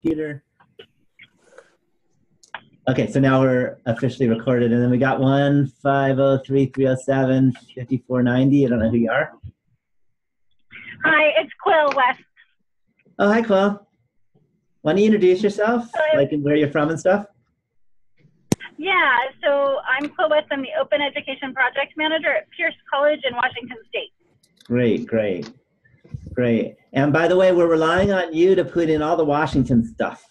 computer. Okay, so now we're officially recorded, and then we got 1-503-307-5490. I don't know who you are. Hi, it's Quill West. Oh, hi, Quill. Why don't you introduce yourself, like where you're from and stuff? Yeah, so I'm Quill West. I'm the Open Education Project Manager at Pierce College in Washington State. Great, great, great. And by the way, we're relying on you to put in all the Washington stuff.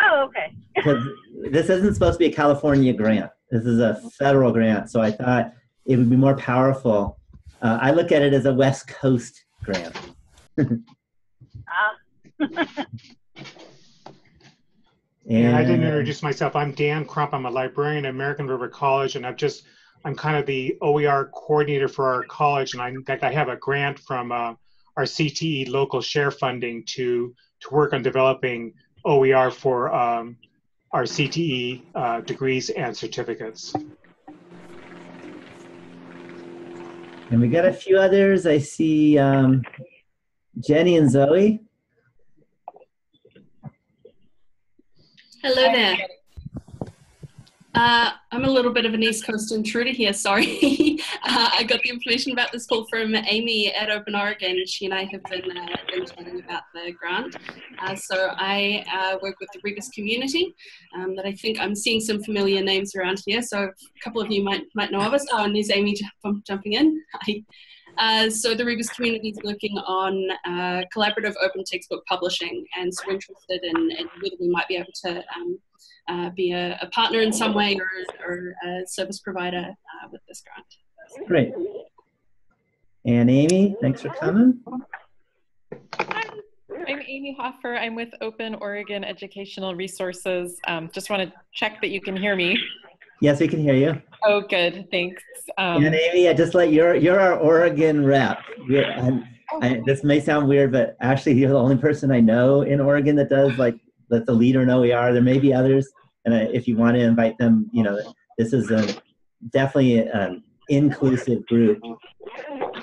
Oh, okay. Because this isn't supposed to be a California grant. This is a federal grant, so I thought it would be more powerful. I look at it as a West Coast grant. And I didn't introduce myself. I'm Dan Crump. I'm a librarian at American River College, and I'm kind of the OER coordinator for our college. And in fact, I have a grant from our CTE local share funding to work on developing OER for our CTE degrees and certificates. And we got a few others. I see Jenny and Zoe. Hello there. I'm a little bit of an East Coast intruder here, sorry. I got the information about this call from Amy at Open Oregon. She and I have been chatting about the grant. So I work with the Rebus community that I think I'm seeing some familiar names around here. So a couple of you might know of us. Oh, and there's Amy jumping in. Hi. So the Rebus community is working on collaborative open textbook publishing, and so we're interested in whether we might be able to be a partner in some way or a service provider with this grant. Great. And Amy, thanks for coming. Hi, I'm Amy Hoffer. I'm with Open Oregon Educational Resources. Just want to check that you can hear me. Yes, we can hear you. Oh, good. Thanks. And Amy, I just you're our Oregon rep. This may sound weird, but actually you're the only person I know in Oregon that does that's a leader in OER. There may be others, and if you want to invite them, this is definitely an inclusive group.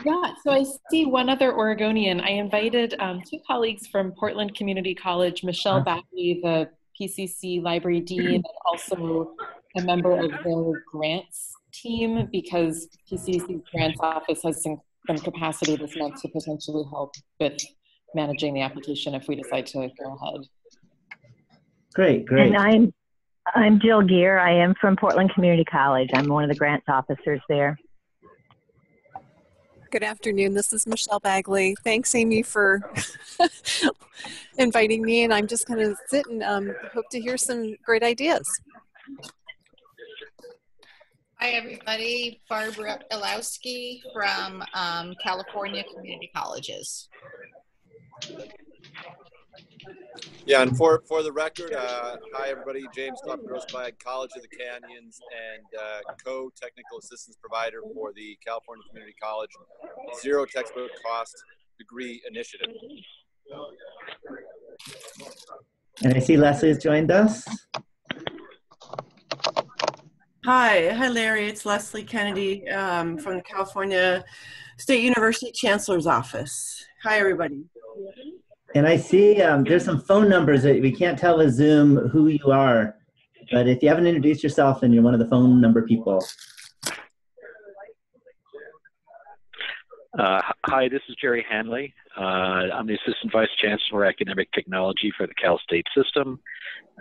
Yeah, so I see one other Oregonian. I invited two colleagues from Portland Community College, Michelle Bagley, the PCC library dean, and also a member of their grants team, because PCC grants office has some capacity this month to potentially help with managing the application if we decide to go ahead. Great, great. And I'm Jill Gear. I am from Portland Community College. I'm one of the grants officers there. Good afternoon. This is Michelle Bagley. Thanks, Amy, for inviting me, and I'm just going to sit and hope to hear some great ideas. Hi, everybody. Barbara Ilowski from California Community Colleges. Yeah, and for the record, hi, everybody. James Grossbag, College of the Canyons, and co-technical assistance provider for the California Community College Zero Textbook Cost Degree Initiative. And I see Leslie has joined us. Hi, Larry. It's Leslie Kennedy from the California State University Chancellor's Office. Hi, everybody. And I see there's some phone numbers that we can't tell with Zoom who you are, but if you haven't introduced yourself, then you're one of the phone number people. Hi, this is Jerry Hanley. I'm the Assistant Vice Chancellor Academic Technology for the Cal State System,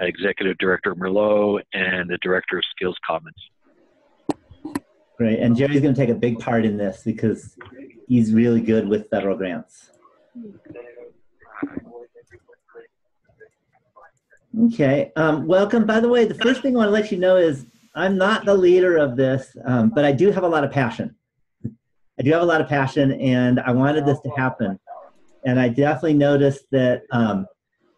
Executive Director Merlot, and the Director of Skills Commons. Great, and Jerry's going to take a big part in this because he's really good with federal grants. Okay, welcome. By the way, the first thing I want to let you know is I'm not the leader of this, but I do have a lot of passion. I do have a lot of passion, and I wanted this to happen. And I definitely noticed that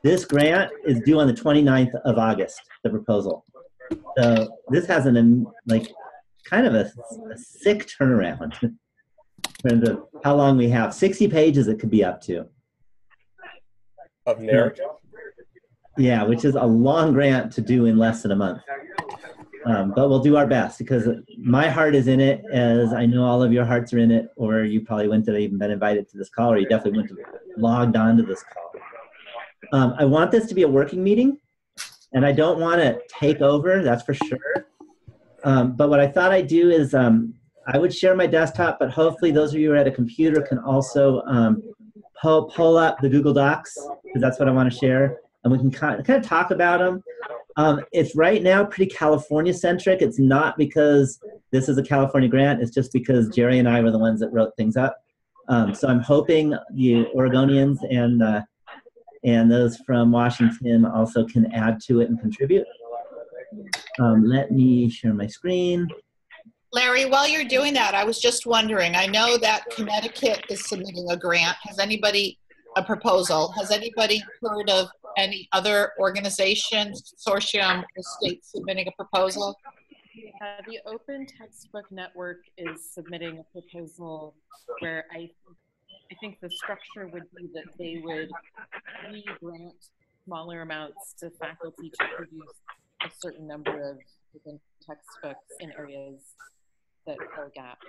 this grant is due on the 29th of August, the proposal. So this has kind of a sick turnaround in terms of how long we have. 60 pages it could be up to. Of narrative? Yeah, which is a long grant to do in less than a month. But we'll do our best because my heart is in it, as I know all of your hearts are in it, or you probably wouldn't have even been invited to this call, or you definitely wouldn't have logged on to this call. I want this to be a working meeting, and I don't want to take over, that's for sure. But what I thought I'd do is I would share my desktop, but hopefully those of you who are at a computer can also pull up the Google Docs, because that's what I want to share, and we can kind of talk about them. It's right now pretty California-centric. It's not because this is a California grant. It's just because Jerry and I were the ones that wrote things up. So I'm hoping you Oregonians and those from Washington also can add to it and contribute. Let me share my screen. Larry, while you're doing that, I was just wondering, I know that Connecticut is submitting a grant. A proposal. Has anybody heard of any other organization, consortium, or state submitting a proposal? The Open Textbook Network is submitting a proposal where I think the structure would be that they would re-grant smaller amounts to faculty to produce a certain number of open textbooks in areas that fill gaps.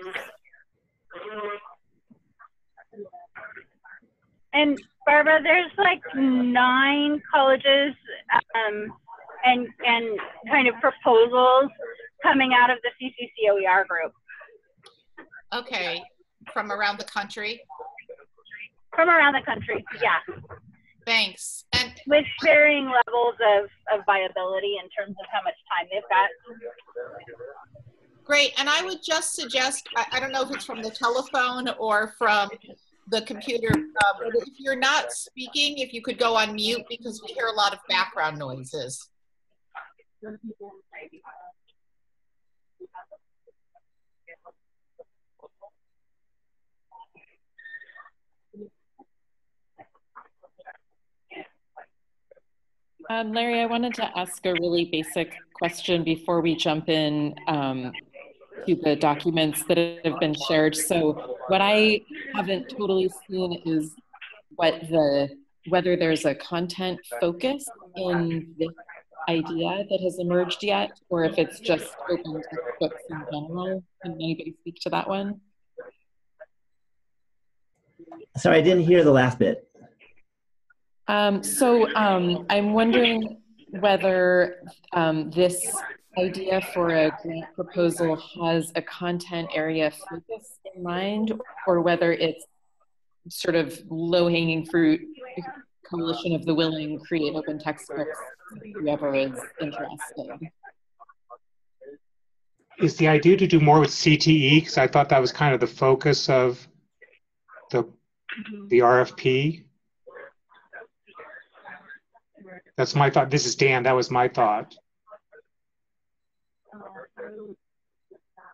And Barbara, there's like 9 colleges and kind of proposals coming out of the CCC OER group. Okay, from around the country? From around the country, yeah. Thanks. And with varying levels of viability in terms of how much time they've got. Great, and I would just suggest, I don't know if it's from the telephone or from the computer, but if you're not speaking, if you could go on mute, because we hear a lot of background noises. Larry, I wanted to ask a really basic question before we jump in to the documents that have been shared. So what I haven't totally seen is whether there's a content focus in this idea that has emerged yet, or if it's just open textbooks in general. Can anybody speak to that one? Sorry, I didn't hear the last bit. I'm wondering whether this idea for a grant proposal has a content area focus in mind, or whether it's sort of low-hanging fruit, coalition of the willing, create open textbooks, whoever is interested. Is the idea to do more with CTE? Because I thought that was kind of the focus of the RFP. That's my thought. This is Dan. That was my thought.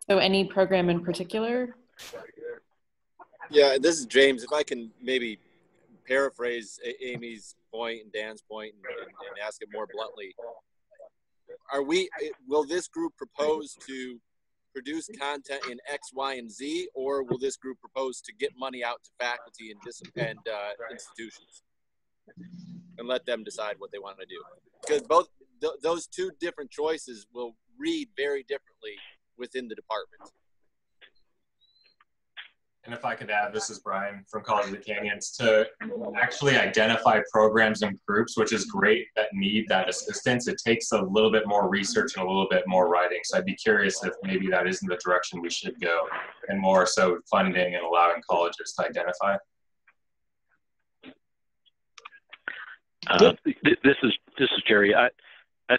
So any program in particular? Yeah, this is James. If I can maybe paraphrase Amy's point and Dan's point and ask it more bluntly, will this group propose to produce content in X, Y, and Z, or will this group propose to get money out to faculty and institutions and let them decide what they want to do? Because both those two different choices will read very differently within the department. And if I could add, this is Brian from College of the Canyons, to actually identify programs and groups, which is great, that need that assistance. It takes a little bit more research and a little bit more writing. So I'd be curious if maybe that isn't the direction we should go, and more so funding and allowing colleges to identify. This is Jerry. I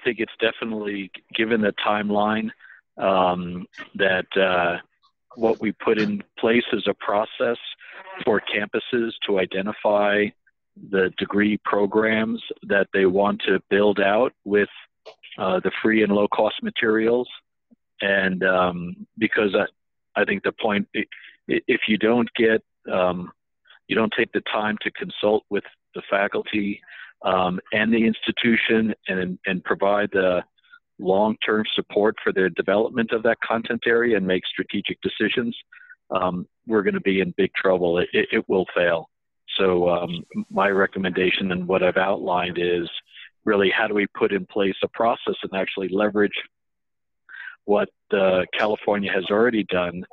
think it's definitely, given the timeline, that what we put in place is a process for campuses to identify the degree programs that they want to build out with the free and low cost materials. And because I think the point, if you don't get, you don't take the time to consult with the faculty and the institution and provide the long-term support for their development of that content area and make strategic decisions, we're going to be in big trouble. It will fail. So my recommendation and what I've outlined is really how do we put in place a process and actually leverage what California has already done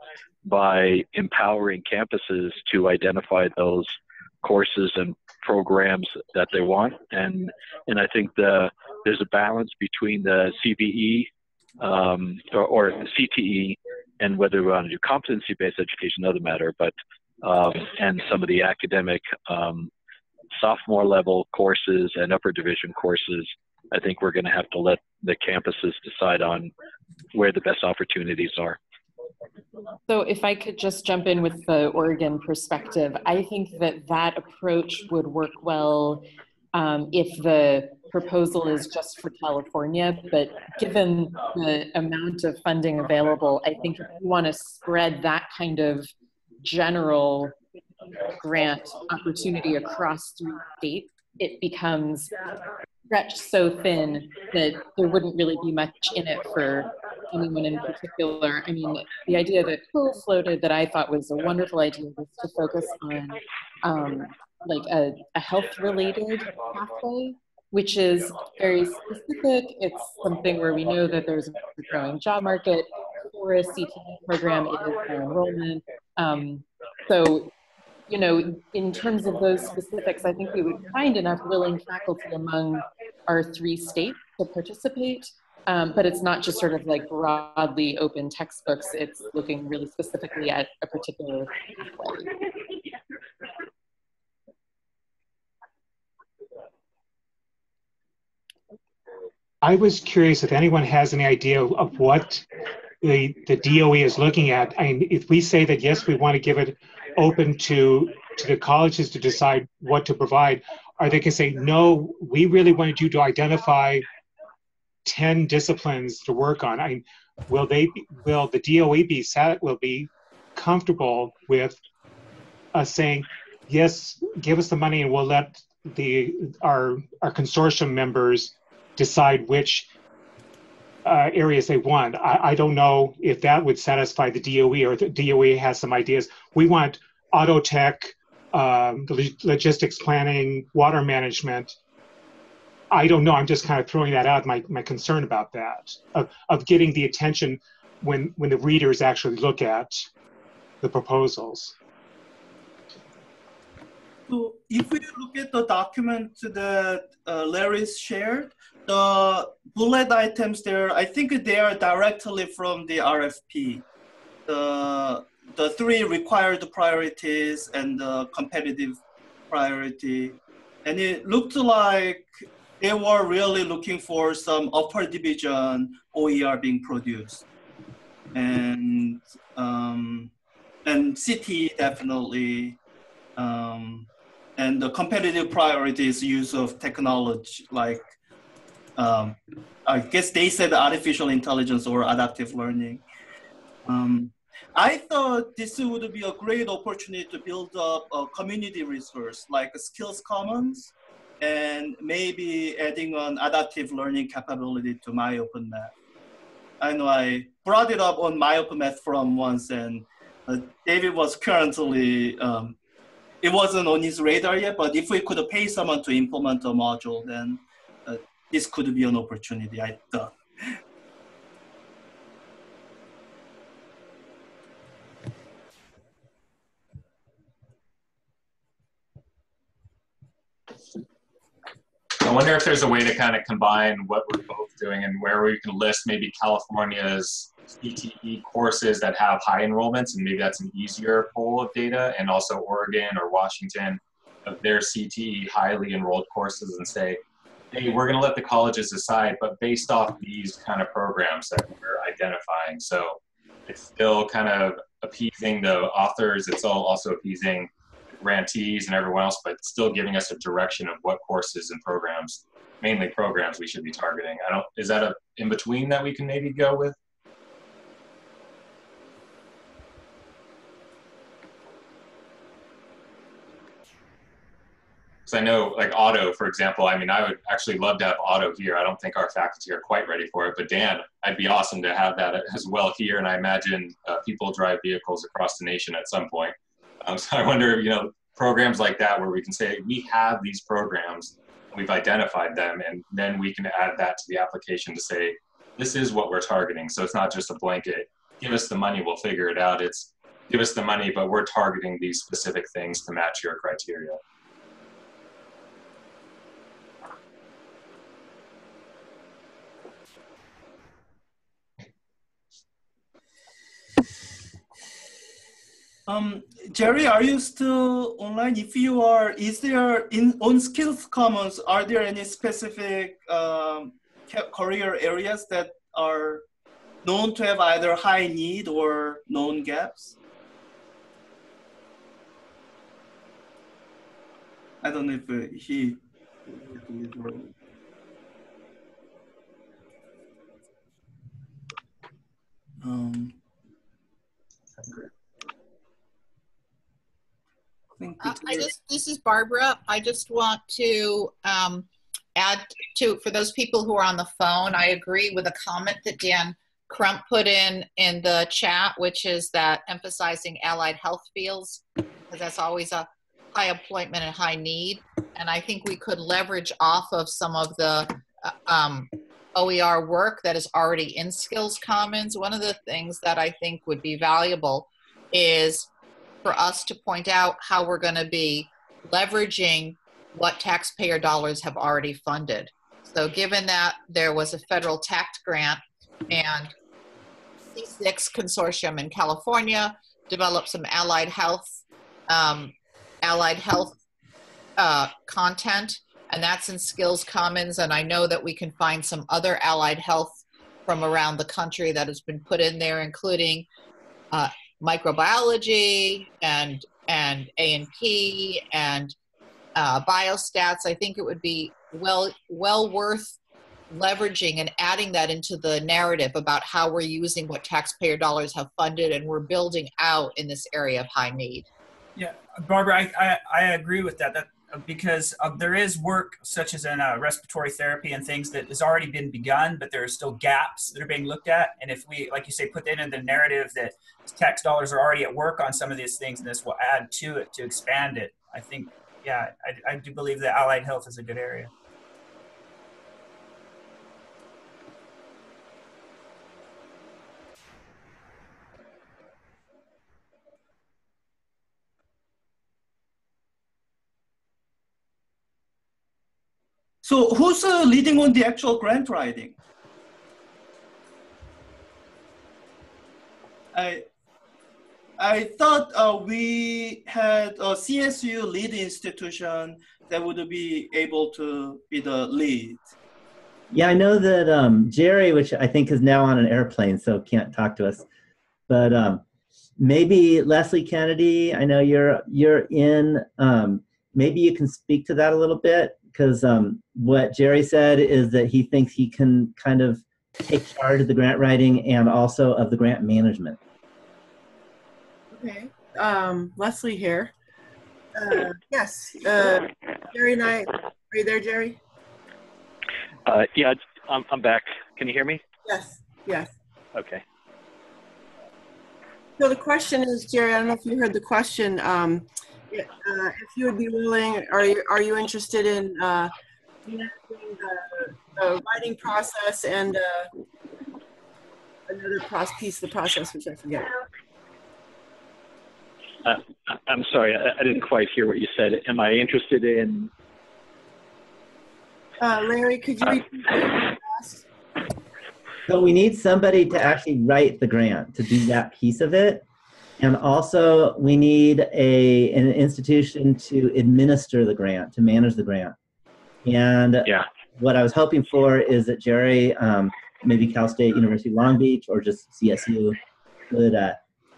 by empowering campuses to identify those courses and programs that they want. And I think there's a balance between the CBE or the CTE and whether we want to do competency-based education, another matter, but and some of the academic sophomore level courses and upper division courses. I think we're going to have to let the campuses decide on where the best opportunities are. So if I could just jump in with the Oregon perspective, I think that approach would work well if the proposal is just for California, but given the amount of funding available, I think if you want to spread that kind of general grant opportunity across 3 states, it becomes stretched so thin that there wouldn't really be much in it for anyone in particular. I mean, the idea that Phil floated that I thought was a wonderful idea was to focus on like a health-related pathway, which is very specific. It's something where we know that there's a growing job market for a CTE program. It is high enrollment. So, you know, in terms of those specifics, I think we would find enough willing faculty among our 3 states to participate. But it's not just sort of like broadly open textbooks. It's looking really specifically at a particular pathway. I was curious if anyone has any idea of what the DOE is looking at. I mean, if we say that, yes, we want to give it open to the colleges to decide what to provide, are they going to say, no, we really wanted you to identify 10 disciplines to work on? I mean, will the DOE be comfortable with us saying, yes, give us the money and we'll let our consortium members decide which areas they want? I don't know if that would satisfy the DOE, or the DOE has some ideas. We want auto tech, logistics planning, water management. I don't know. I'm just kind of throwing that out, my concern about that, of getting the attention when the readers actually look at the proposals. So if we look at the document that Larry's shared, the bullet items there, I think they are directly from the RFP. The 3 required priorities and the competitive priority. And it looked like they were really looking for some upper division OER being produced. And CT definitely, and the competitive priorities use of technology, like I guess they said artificial intelligence or adaptive learning. I thought this would be a great opportunity to build up a community resource like a skills commons, and maybe adding on adaptive learning capability to MyOpenMath. I know I brought it up on MyOpenMath forum once, and David was currently, it wasn't on his radar yet, but if we could pay someone to implement a module, then this could be an opportunity, I thought. I wonder if there's a way to kind of combine what we're both doing and where we can list maybe California's CTE courses that have high enrollments, and maybe that's an easier pool of data, and also Oregon or Washington of their CTE highly enrolled courses, and say, hey, we're going to let the colleges decide, but based off these kind of programs that we're identifying. So it's still kind of appeasing the authors, it's all also appeasing grantees and everyone else, but still giving us a direction of what courses and programs, mainly programs, we should be targeting. Is that a in between that we can maybe go with? Because I know, like auto, for example, I mean, I would actually love to have auto here. I don't think our faculty are quite ready for it, but Dan, I'd be awesome to have that as well here. And I imagine people drive vehicles across the nation at some point. So I wonder, you know, programs like that where we can say, we have these programs, we've identified them, and then we can add that to the application to say, this is what we're targeting. So it's not just a blanket, give us the money, we'll figure it out. It's give us the money, but we're targeting these specific things to match your criteria. Jerry, are you still online? If you are, is there on Skills Commons, are there any specific career areas that are known to have either high need or known gaps? I don't know if he. This is Barbara. I just want to add to, for those people who are on the phone, I agree with a comment that Dan Crump put in the chat, which is that emphasizing allied health fields, because that's always a high employment and high need. And I think we could leverage off of some of the OER work that is already in Skills Commons. One of the things that I think would be valuable is for us to point out how we're going to be leveraging what taxpayer dollars have already funded. So given that there was a federal tax grant and C6 Consortium in California developed some allied health content, and that's in Skills Commons, and I know that we can find some other allied health from around the country that has been put in there, including microbiology and A&P and biostats. I think it would be well worth leveraging and adding that into the narrative about how we're using what taxpayer dollars have funded and we're building out in this area of high need. Yeah, Barbara, I agree with that. Because there is work such as in respiratory therapy and things that has already been begun, but there are still gaps that are being looked at. And if we, like you say, put that in the narrative that tax dollars are already at work on some of these things, and this will add to it to expand it, I think, yeah, I do believe that allied health is a good area. So who's leading on the actual grant writing? I thought we had a CSU lead institution that would be able to be the lead. Yeah, I know that Jerry, which I think is now on an airplane, so can't talk to us, but maybe Leslie Kennedy, I know you're in, maybe you can speak to that a little bit, because what Jerry said is that he thinks he can kind of take charge of the grant writing and also of the grant management. Okay, Leslie here. Yes, Jerry and I, are you there, Jerry? Yeah, I'm back. Can you hear me? Yes, yes. Okay. So the question is, Jerry, I don't know if you heard the question. If you would be willing, are you interested in managing the writing process and another piece of the process, which I forget? I'm sorry, I didn't quite hear what you said. Am I interested in? Larry, could you repeat that? So we need somebody to actually write the grant, to do that piece of it. And also we need an institution to administer the grant, to manage the grant. And what I was hoping for is that Jerry, maybe Cal State University Long Beach or just CSU would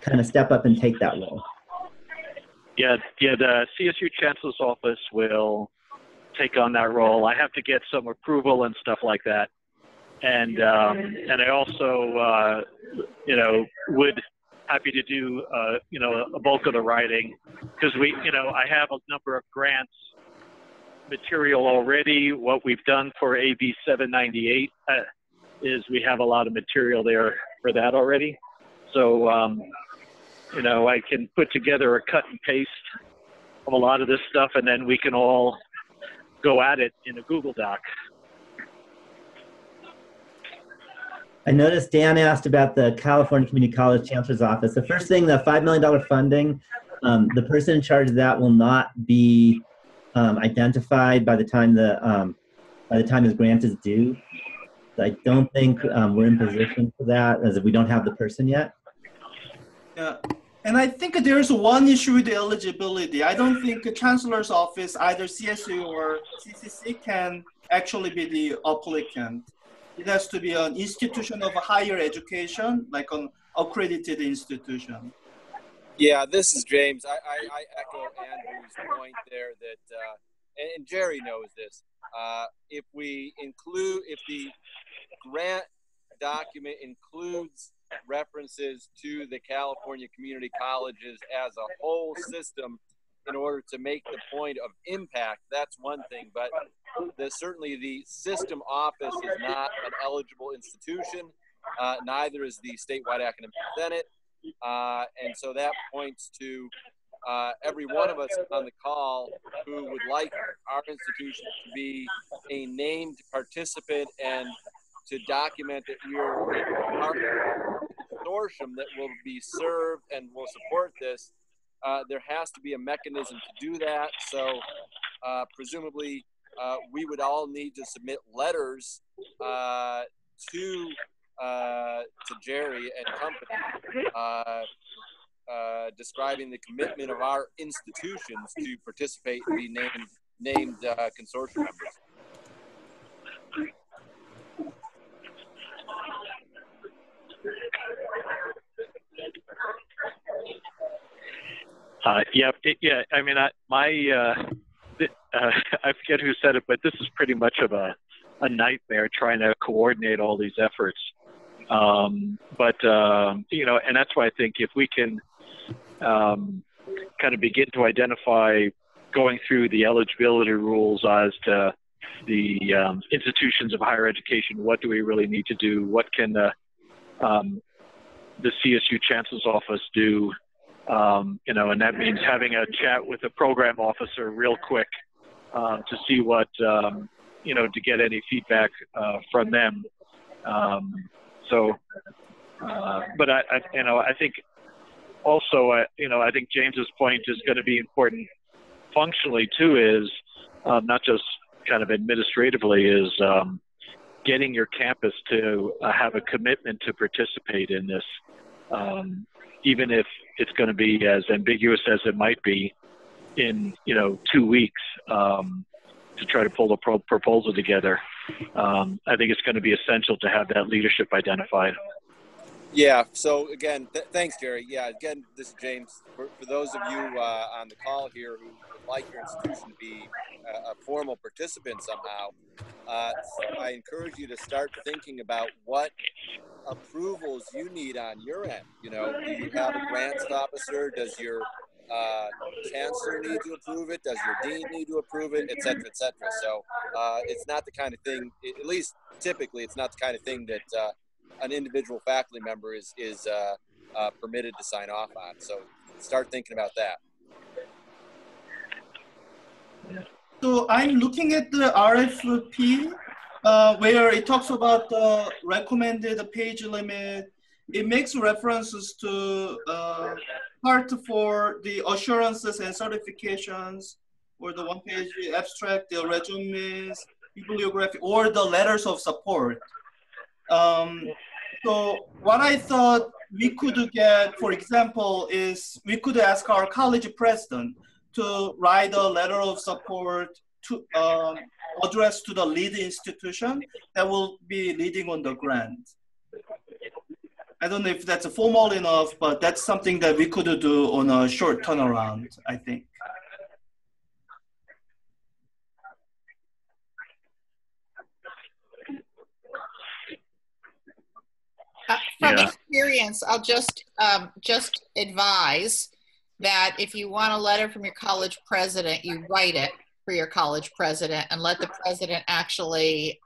kind of step up and take that role. Yeah, the CSU Chancellor's office will take on that role. I have to get some approval and stuff like that. And I also, would happy to do, a bulk of the writing, because I have a number of grants material already. What we've done for AB 798 is we have a lot of material there for that already. So, I can put together a cut and paste of a lot of this stuff, and then we can all go at it in a Google Doc. I noticed Dan asked about the California Community College Chancellor's Office. The first thing, the $5 million funding, the person in charge of that will not be identified by the time his grant is due. So I don't think we're in position for that, as if we don't have the person yet. Yeah, And I think there's one issue with the eligibility. I don't think the Chancellor's office, either CSU or CCC, can actually be the applicant. It has to be an institution of higher education, like an accredited institution. Yeah, this is James. I echo Andrew's point there that, and Jerry knows this. If the grant document includes references to the California community colleges as a whole system in order to make the point of impact, that's one thing. But certainly the system office is not an eligible institution. Neither is the statewide academic senate. And so that points to every one of us on the call who would like our institution to be a named participant and to document that we are a part of a consortium that will be served and will support this. There has to be a mechanism to do that. So presumably we would all need to submit letters to Jerry and company describing the commitment of our institutions to participate and be named consortium members. Yeah. I mean, I forget who said it, but this is pretty much of a nightmare trying to coordinate all these efforts. And that's why I think if we can kind of begin to identify, going through the eligibility rules as to the institutions of higher education, what do we really need to do? What can the CSU Chancellor's office do? And that means having a chat with the program officer real quick to see what, to get any feedback from them. But I think also, I think James's point is going to be important functionally too, is not just kind of administratively, is getting your campus to have a commitment to participate in this, even if it's going to be as ambiguous as it might be in, 2 weeks to try to pull a proposal together. I think it's going to be essential to have that leadership identified. Yeah. So again, thanks, Jerry. Yeah. Again, this is James. For those of you on the call here who would like your institution to be a formal participant somehow, I encourage you to start thinking about what approvals you need on your end. Do you have a grants officer? Does your chancellor need to approve it? Does your dean need to approve it, et cetera, et cetera? So it's not the kind of thing, at least typically, it's not the kind of thing that an individual faculty member is permitted to sign off on. So start thinking about that. So I'm looking at the RFP where it talks about the recommended page limit. It makes references to part for the assurances and certifications, or the one-page abstract, the resumes, bibliography, or the letters of support. So what I thought we could get, for example, is we could ask our college president to write a letter of support to address to the lead institution that will be leading on the grant. I don't know if that's formal enough, but that's something that we could do on a short turnaround, I think. From experience, I'll just advise that if you want a letter from your college president, you write it for your college president and let the president actually,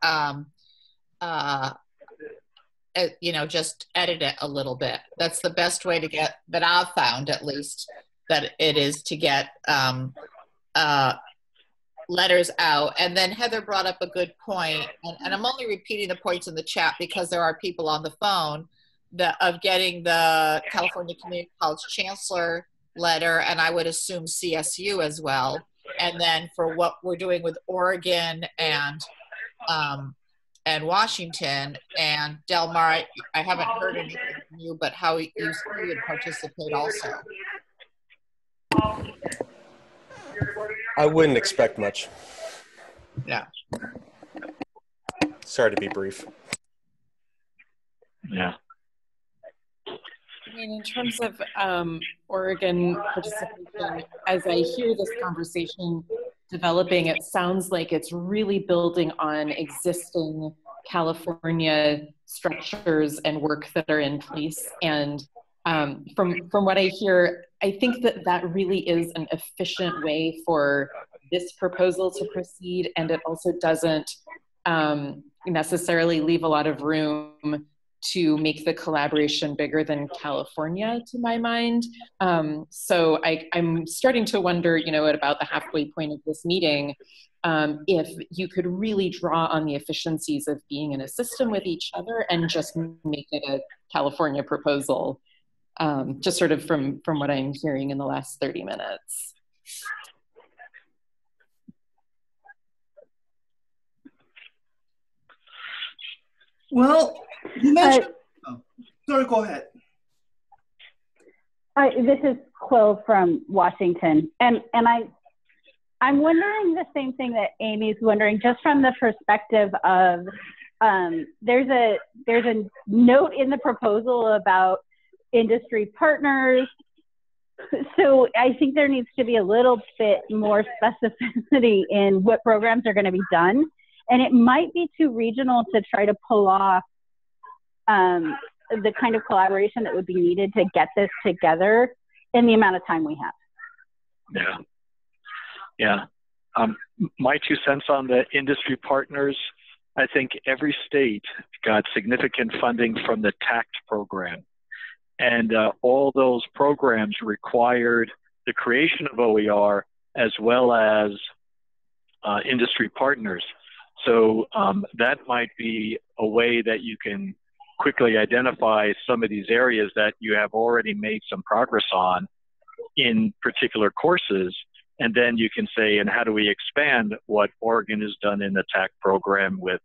just edit it a little bit. That's the best way to get, that I've found at least, that it is to get letters out. And then Heather brought up a good point, and I'm only repeating the points in the chat because there are people on the phone, of getting the California Community College Chancellor letter, and I would assume CSU as well. And then for what we're doing with Oregon and Washington and Del Mar, I haven't heard anything from you, but how you would participate also. I wouldn't expect much. Yeah. Sorry to be brief. Yeah. I mean, in terms of Oregon participation, as I hear this conversation developing, it sounds like it's really building on existing California structures and work that are in place. And from what I hear, I think that that really is an efficient way for this proposal to proceed, and it also doesn't necessarily leave a lot of room to make the collaboration bigger than California, to my mind. So I'm starting to wonder, you know, at about the halfway point of this meeting, if you could really draw on the efficiencies of being in a system with each other and just make it a California proposal, just sort of from what I'm hearing in the last 30 minutes. Well, you mentioned, sorry, go ahead. This is Quill from Washington, and I'm wondering the same thing that Amy's wondering, just from the perspective of there's a note in the proposal about industry partners. So I think there needs to be a little bit more specificity in what programs are going to be done. And it might be too regional to try to pull off the kind of collaboration that would be needed to get this together in the amount of time we have. Yeah. My 2 cents on the industry partners, I think every state got significant funding from the TACT program. And all those programs required the creation of OER as well as industry partners. So that might be a way that you can quickly identify some of these areas that you have already made some progress on in particular courses. And then you can say, and how do we expand what Oregon has done in the TAC program with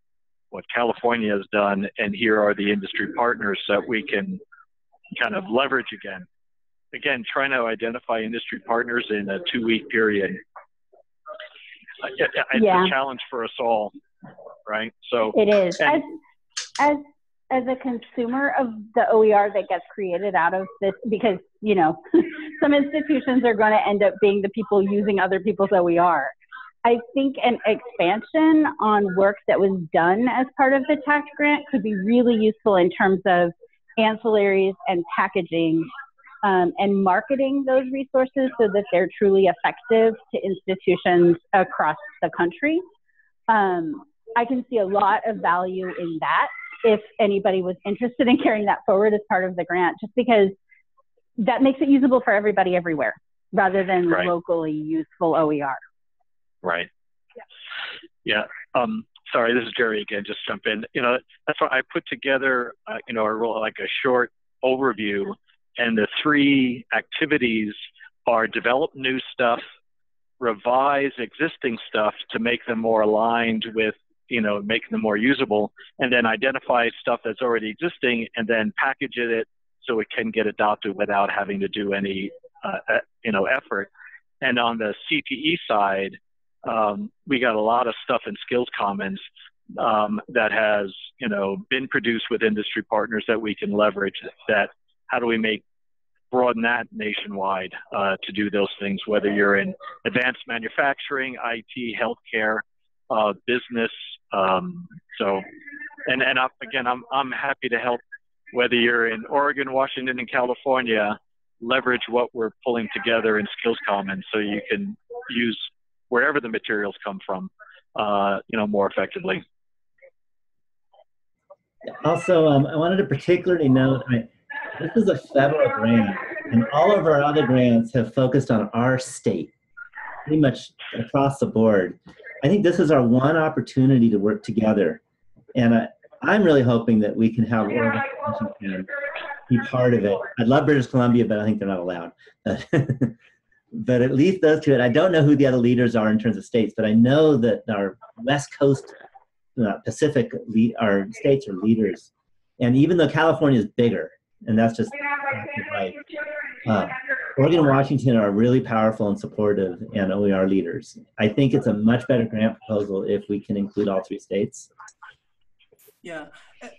what California has done? And here are the industry partners that we can kind of leverage again. Again, trying to identify industry partners in a 2-week period. It's a challenge for us all, right? So it is. As a consumer of the OER that gets created out of this, because, you know, some institutions are going to end up being the people using other people's OER. I think an expansion on work that was done as part of the tax grant could be really useful in terms of ancillaries and packaging and marketing those resources so that they're truly effective to institutions across the country. I can see a lot of value in that if anybody was interested in carrying that forward as part of the grant, just because that makes it usable for everybody everywhere rather than locally useful OER. Right. Yeah. Sorry, this is Jerry again, just jump in. You know, that's why I put together, you know, like a short overview, and the 3 activities are develop new stuff, revise existing stuff to make them more aligned with, you know, making them more usable, and then identify stuff that's already existing and then package it so it can get adopted without having to do any, you know, effort. And on the CTE side, we got a lot of stuff in Skills Commons that has, you know, been produced with industry partners that we can leverage. That how do we broaden that nationwide to do those things, whether you're in advanced manufacturing, IT, healthcare, business. So, and again, I'm happy to help, whether you're in Oregon, Washington, and California, leverage what we're pulling together in Skills Commons so you can use wherever the materials come from, you know, more effectively. Also, I wanted to particularly note, this is a federal grant, and all of our other grants have focused on our state, pretty much across the board. I think this is our one opportunity to work together, and I'm really hoping that we can have Oregon and Washington be part of it. I'd love British Columbia, but I think they're not allowed. But at least those 2, I don't know who the other leaders are in terms of states, but I know that our West Coast Pacific, our states are leaders. And even though California is bigger, and that's just right. Oregon and Washington are really powerful and supportive and OER leaders. I think it's a much better grant proposal if we can include all 3 states. Yeah,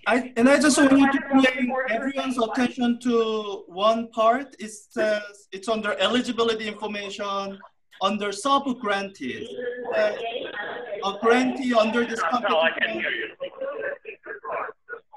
I just want to bring everyone's attention to one part. It says it's under eligibility information under sub-grantees. A grantee under this competition.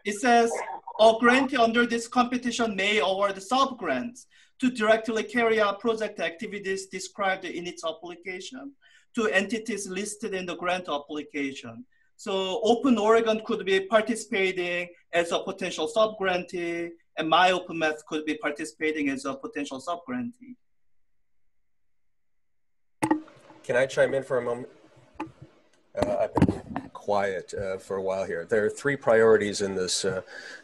It says a grantee under this competition may award sub-grants to directly carry out project activities described in its application to entities listed in the grant application. So Open Oregon could be participating as a potential sub-grantee, and MyOpenMath could be participating as a potential sub-grantee. Can I chime in for a moment? I've been quiet for a while here. There are 3 priorities in this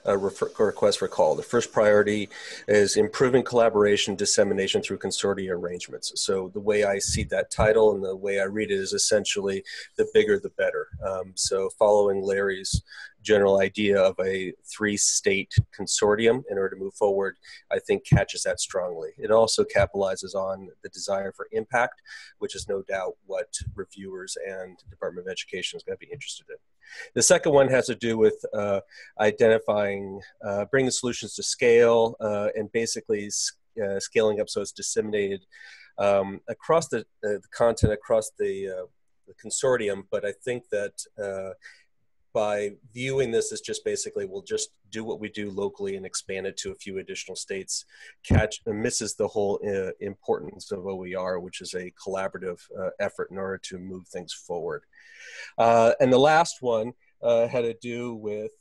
request for call. The first priority is improving collaboration dissemination through consortia arrangements. So the way I see that title and the way I read it is essentially the bigger the better. So following Larry's general idea of a 3-state consortium in order to move forward, I think catches that strongly. It also capitalizes on the desire for impact, which is no doubt what reviewers and Department of Education is going to be interested in. The second one has to do with identifying, bringing the solutions to scale and basically scaling up so it's disseminated across the content, across the consortium. But I think that by viewing this as just basically we'll just do what we do locally and expand it to a few additional states, misses the whole importance of OER, which is a collaborative effort in order to move things forward. And the last one had to do with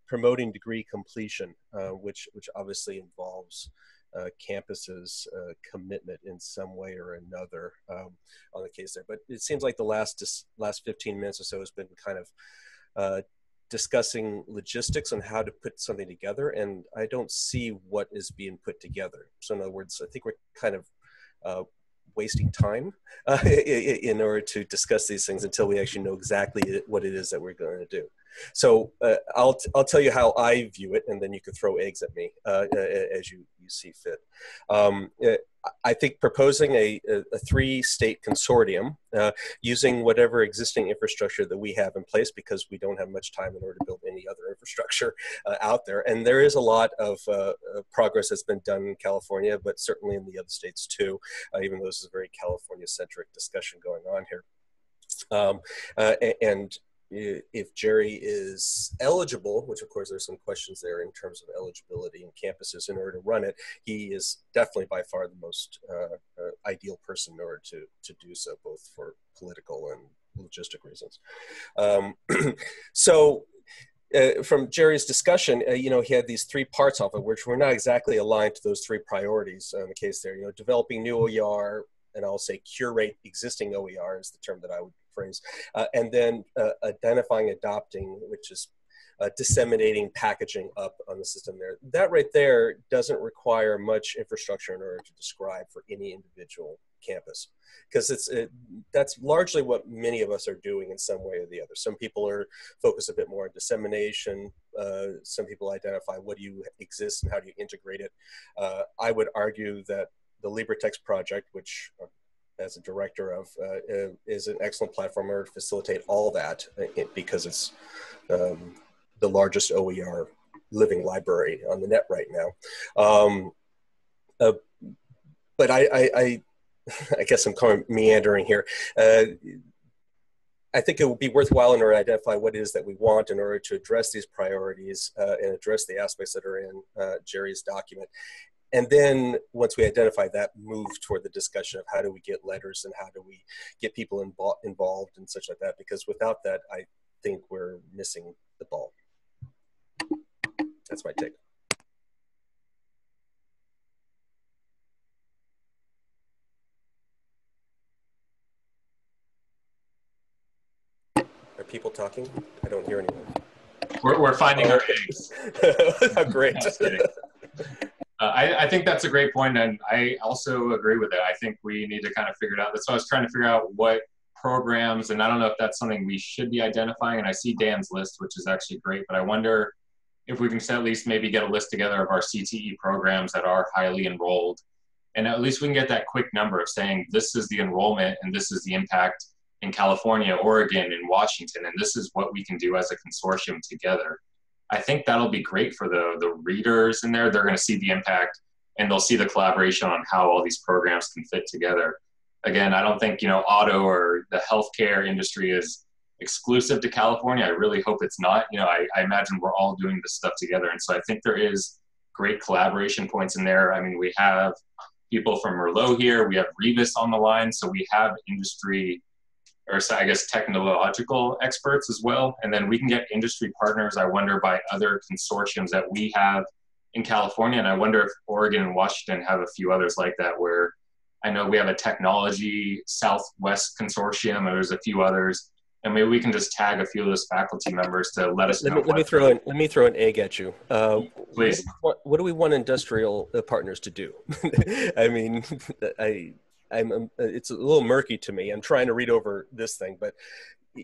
promoting degree completion, which obviously involves campus's commitment in some way or another on the case there. But it seems like the last 15 minutes or so has been kind of discussing logistics on how to put something together, and I don't see what is being put together. So in other words, I think we're kind of wasting time in order to discuss these things until we actually know exactly what it is that we're going to do. So I'll tell you how I view it, and then you can throw eggs at me as you see fit. I think proposing a 3-state consortium using whatever existing infrastructure that we have in place, because we don't have much time in order to build any other infrastructure out there. And there is a lot of progress that's been done in California, but certainly in the other states too, even though this is a very California-centric discussion going on here. And if Jerry is eligible, which of course there's some questions there in terms of eligibility and campuses in order to run it, he is definitely by far the most ideal person in order to do so, both for political and logistic reasons. So from Jerry's discussion, you know, he had these 3 parts of it, which were not exactly aligned to those 3 priorities in the case there. You know, developing new OER, and I'll say curate existing OER is the term that I would phrase, and then identifying, adopting, which is disseminating, packaging up on the system there. That right there doesn't require much infrastructure in order to describe for any individual campus, because that's largely what many of us are doing in some way or the other. Some people are focused a bit more on dissemination. Some people identify what do you exist and how do you integrate it. I would argue that the LibreText project, which as a director of, is an excellent platform to facilitate all that, because it's the largest OER living library on the net right now. But I guess I'm kind of meandering here. I think it would be worthwhile in order to identify what it is that we want in order to address these priorities and address the aspects that are in Jerry's document. And then once we identify that, move toward the discussion of how do we get letters and how do we get people involved and such like that, because without that, I think we're missing the ball. That's my take. Are people talking? I don't hear anyone. We're finding our eggs. Great. I think that's a great point, and I also agree with it. I think we need to kind of figure it out. So I was trying to figure out what programs, and I don't know if that's something we should be identifying, and I see Dan's list, which is actually great, but I wonder if we can at least maybe get a list together of our CTE programs that are highly enrolled, and at least we can get that quick number of saying this is the enrollment and this is the impact in California, Oregon, and Washington, and this is what we can do as a consortium together. I think that'll be great for the readers in there. They're going to see the impact, and they'll see the collaboration on how all these programs can fit together. Again, I don't think, auto or the healthcare industry is exclusive to California. I really hope it's not. I imagine we're all doing this stuff together. And so I think there is great collaboration points in there. I mean, we have people from Merlot here. We have Rebus on the line. So we have industry, or I guess technological experts as well. And then we can get industry partners, I wonder, by other consortiums that we have in California. And I wonder if Oregon and Washington have a few others like that, where I know we have a technology Southwest consortium, and there's a few others. And maybe we can just tag a few of those faculty members to let us know. Let me throw an egg at you. Please. What do we want industrial partners to do? I mean, it's a little murky to me. I'm trying to read over this thing, but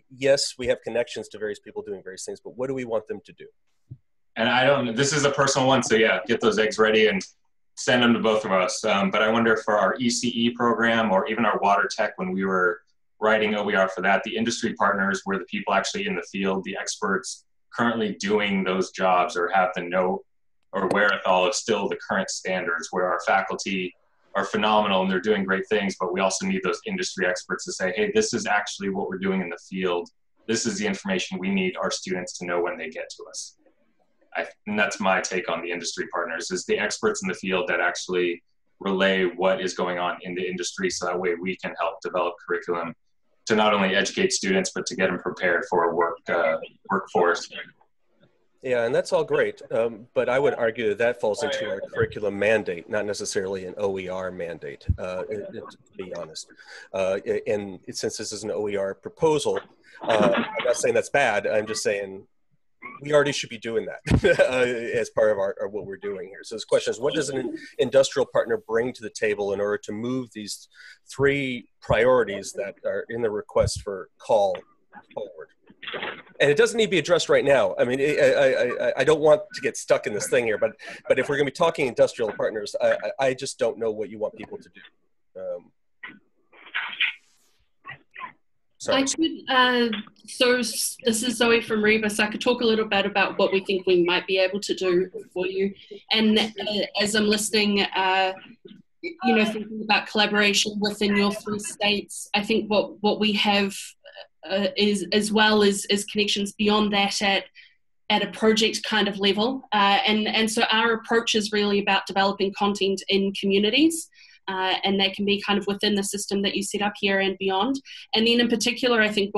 yes, we have connections to various people doing various things, but what do we want them to do? And this is a personal one, so yeah, get those eggs ready and send them to both of us. But I wonder if for our ECE program or even our water tech, when we were writing OER for that, the industry partners were the people actually in the field, the experts currently doing those jobs or have the know or wherewithal of still the current standards, where our faculty are phenomenal and they're doing great things, but we also need those industry experts to say, hey, this is actually what we're doing in the field. This is the information we need our students to know when they get to us. And that's my take on the industry partners, is the experts in the field that actually relay what is going on in the industry, so that way we can help develop curriculum to not only educate students, but to get them prepared for a workforce. Yeah, and that's all great, but I would argue that falls into our curriculum mandate, not necessarily an OER mandate, to be honest. And since this is an OER proposal, I'm not saying that's bad, I'm just saying we already should be doing that as part of what we're doing here. So this question is, what does an industrial partner bring to the table in order to move these three priorities that are in the request for call forward? And it doesn't need to be addressed right now. I mean, I don't want to get stuck in this thing here, but if we're going to be talking industrial partners, I just don't know what you want people to do. I could, so this is Zoe from Rebus. I could talk a little bit about what we think we might be able to do for you. And as I'm listening, thinking about collaboration within your three states, I think what we have is, as well as connections beyond that at a project kind of level. And so our approach is really about developing content in communities. And they can be kind of within the system that you set up here and beyond. And then in particular, I think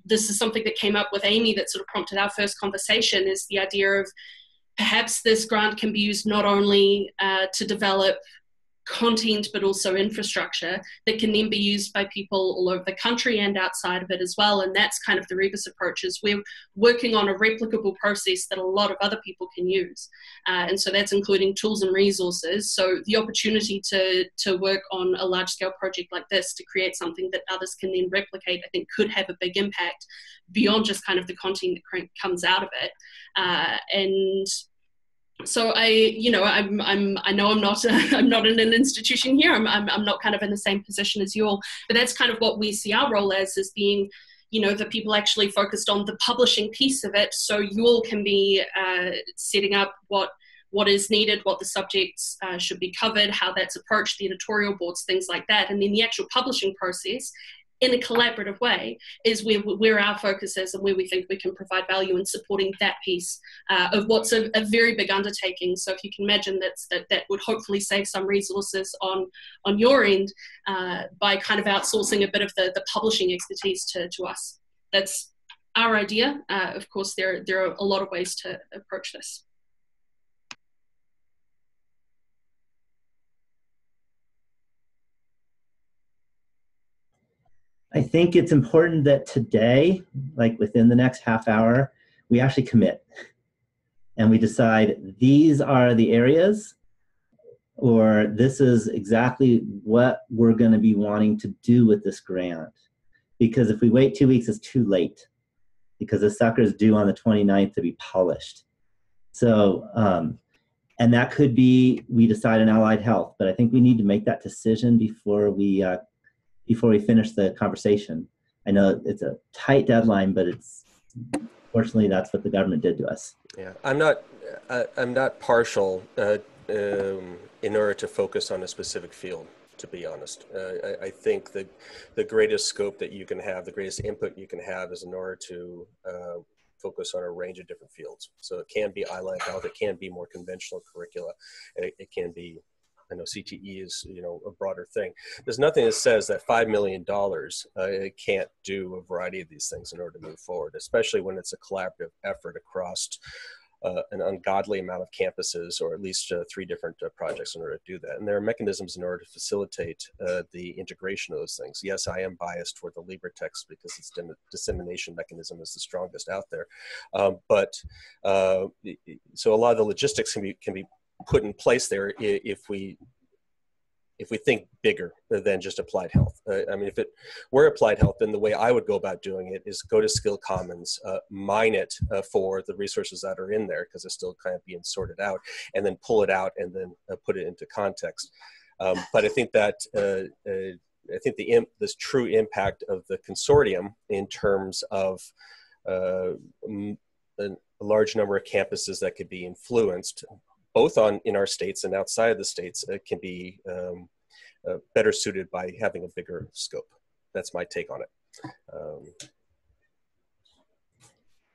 this is something that came up with Amy that sort of prompted our first conversation, is the idea of perhaps this grant can be used not only to develop content, but also infrastructure that can then be used by people all over the country and outside of it as well. And that's kind of the Rebus approach, is we're working on a replicable process that a lot of other people can use. And so that's including tools and resources. So the opportunity to work on a large scale project like this, to create something that others can then replicate, I think could have a big impact beyond just kind of the content that comes out of it. And so I know I'm not I'm not in an institution here. I'm not kind of in the same position as you all, but that's kind of what we see our role as being, the people actually focused on the publishing piece of it. So you all can be setting up what is needed, what the subjects should be covered, how that's approached, the editorial boards, things like that, and then the actual publishing process in a collaborative way is where our focus is, and where we think we can provide value in supporting that piece of what's a very big undertaking. So if you can imagine that would hopefully save some resources on your end by kind of outsourcing a bit of the publishing expertise to us. That's our idea. Of course, there are a lot of ways to approach this. I think it's important that today, like within the next half hour, we actually commit and we decide these are the areas, or this is exactly what we're going to be wanting to do with this grant. Because if we wait 2 weeks, it's too late. because the sucker is due on the 29th to be polished. So, and that could be, we decide on allied health, but I think we need to make that decision before we finish the conversation. I know it's a tight deadline, but fortunately that's what the government did to us. Yeah, I'm not partial in order to focus on a specific field, to be honest. I think the greatest scope that you can have, the greatest input you can have is in order to focus on a range of different fields. So it can be allied health, it can be more conventional curricula, it can be, I know CTE is, a broader thing. There's nothing that says that $5 million it can't do a variety of these things in order to move forward, especially when it's a collaborative effort across an ungodly amount of campuses, or at least 3 different projects in order to do that. And there are mechanisms in order to facilitate the integration of those things. Yes, I am biased toward the LibreText because its dissemination mechanism is the strongest out there. So a lot of the logistics can be put in place there if we think bigger than just applied health. I mean, if it were applied health, then the way I would go about doing it is go to Skill Commons, mine it for the resources that are in there, because it's still kind of being sorted out, and then pull it out and then put it into context. But I think that this true impact of the consortium in terms of a large number of campuses that could be influenced, both in our states and outside of the states, can be better suited by having a bigger scope. That's my take on it.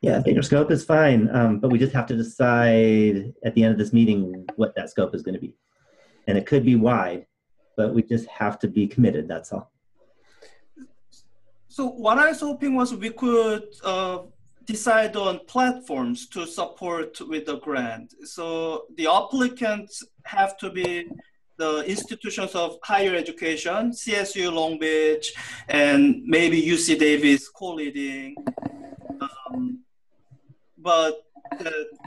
Yeah, bigger scope is fine, but we just have to decide at the end of this meeting what that scope is going to be. And it could be wide, but we just have to be committed, that's all. So what I was hoping was we could decide on platforms to support with the grant. So the applicants have to be the institutions of higher education, CSU Long Beach, and maybe UC Davis co-leading. But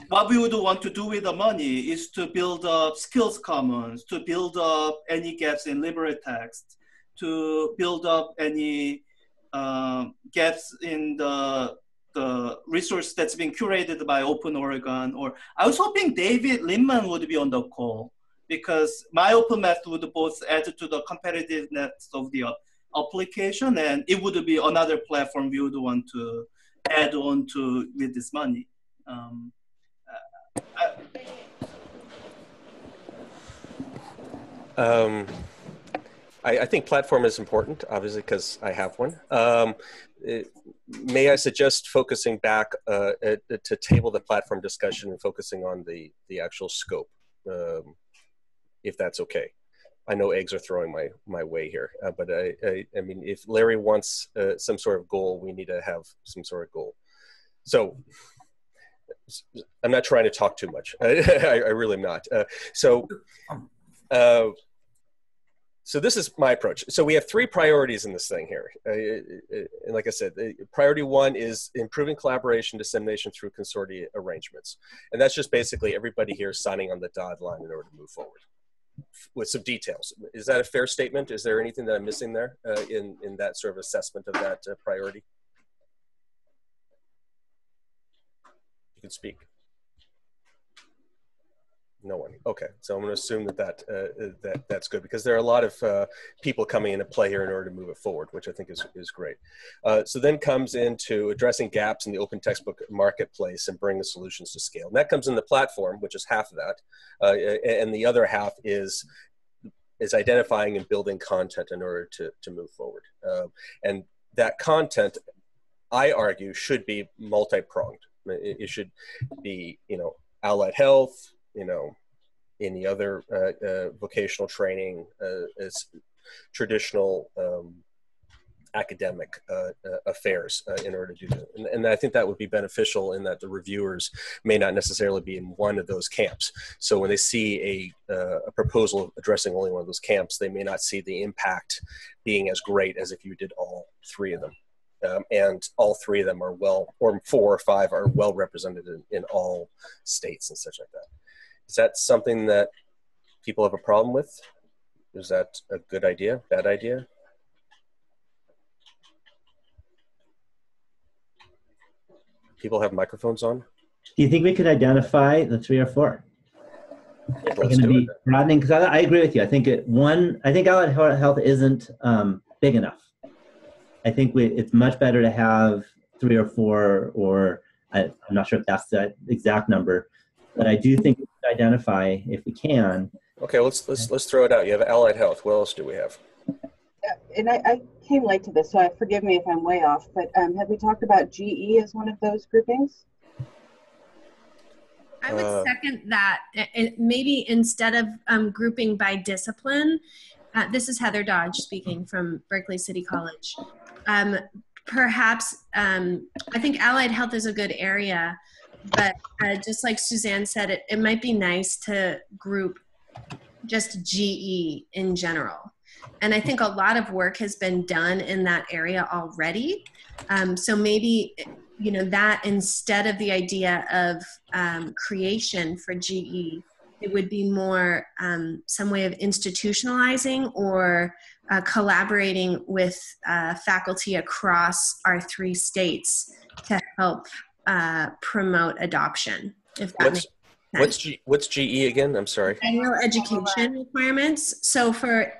what we would want to do with the money is to build up skills commons, to build up any gaps in LibreText, to build up any gaps in the resource that's being curated by Open Oregon. Or I was hoping David Lindman would be on the call, because my open math would both add to the competitiveness of the application, and it would be another platform we would want to add on to with this money. I think platform is important, obviously, because I have one. May I suggest focusing back to table the platform discussion and focusing on the actual scope, if that's okay. I know eggs are throwing my way here, but I mean, if Larry wants some sort of goal, we need to have some sort of goal. So I'm not trying to talk too much. I really am not. So this is my approach. So we have 3 priorities in this thing here. And like I said, priority 1 is improving collaboration dissemination through consortia arrangements. And that's just basically everybody here signing on the dotted line in order to move forward with some details. Is that a fair statement? Is there anything that I'm missing there in that sort of assessment of that priority? You can speak. No one. Okay, so I'm going to assume that's good, because there are a lot of people coming into play here in order to move it forward, which I think is great. So then comes into addressing gaps in the open textbook marketplace and bringing solutions to scale. And that comes in the platform, which is half of that, and the other half is identifying and building content in order to move forward. And that content, I argue, should be multi-pronged. It should be, allied health, any other vocational training, as traditional academic affairs in order to do that. And I think that would be beneficial in that the reviewers may not necessarily be in one of those camps. So when they see a proposal addressing only one of those camps, they may not see the impact being as great as if you did all 3 of them. And all 3 of them are or 4 or 5 are well represented in all states and such like that. Is that something that people have a problem with? Is that a good idea, bad idea? people have microphones on? Do you think we could identify the 3 or 4? Let's We're going to be broadening, because I agree with you. I think I think allied health isn't big enough. I think it's much better to have 3 or 4, or I'm not sure if that's the exact number, but I do think we should identify if we can. Okay, let's throw it out. You have allied health. What else do we have? And I came late to this, so forgive me if I'm way off, but have we talked about GE as one of those groupings? I would second that. Maybe instead of grouping by discipline, this is Heather Dodge speaking from Berkeley City College. Perhaps, I think allied health is a good area, but just like Suzanne said, it might be nice to group just GE in general. And I think a lot of work has been done in that area already. So maybe, that instead of the idea of creation for GE, it would be more some way of institutionalizing or collaborating with faculty across our 3 states to help promote adoption, if that makes sense. What's GE again? I'm sorry. Annual education requirements. So for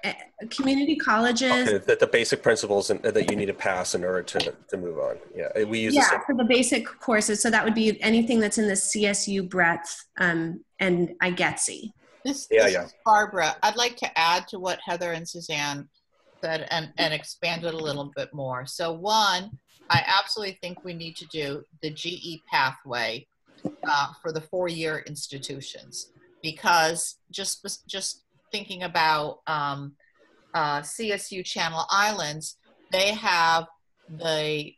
community colleges, okay, the basic principles that you need to pass in order to move on. Yeah, we use for the basic courses. So that would be anything that's in the CSU breadth and IGETC. This is Barbara. I'd like to add to what Heather and Suzanne said and expand it a little bit more. So one, I absolutely think we need to do the GE pathway for the 4-year institutions, because just thinking about CSU Channel Islands, they have the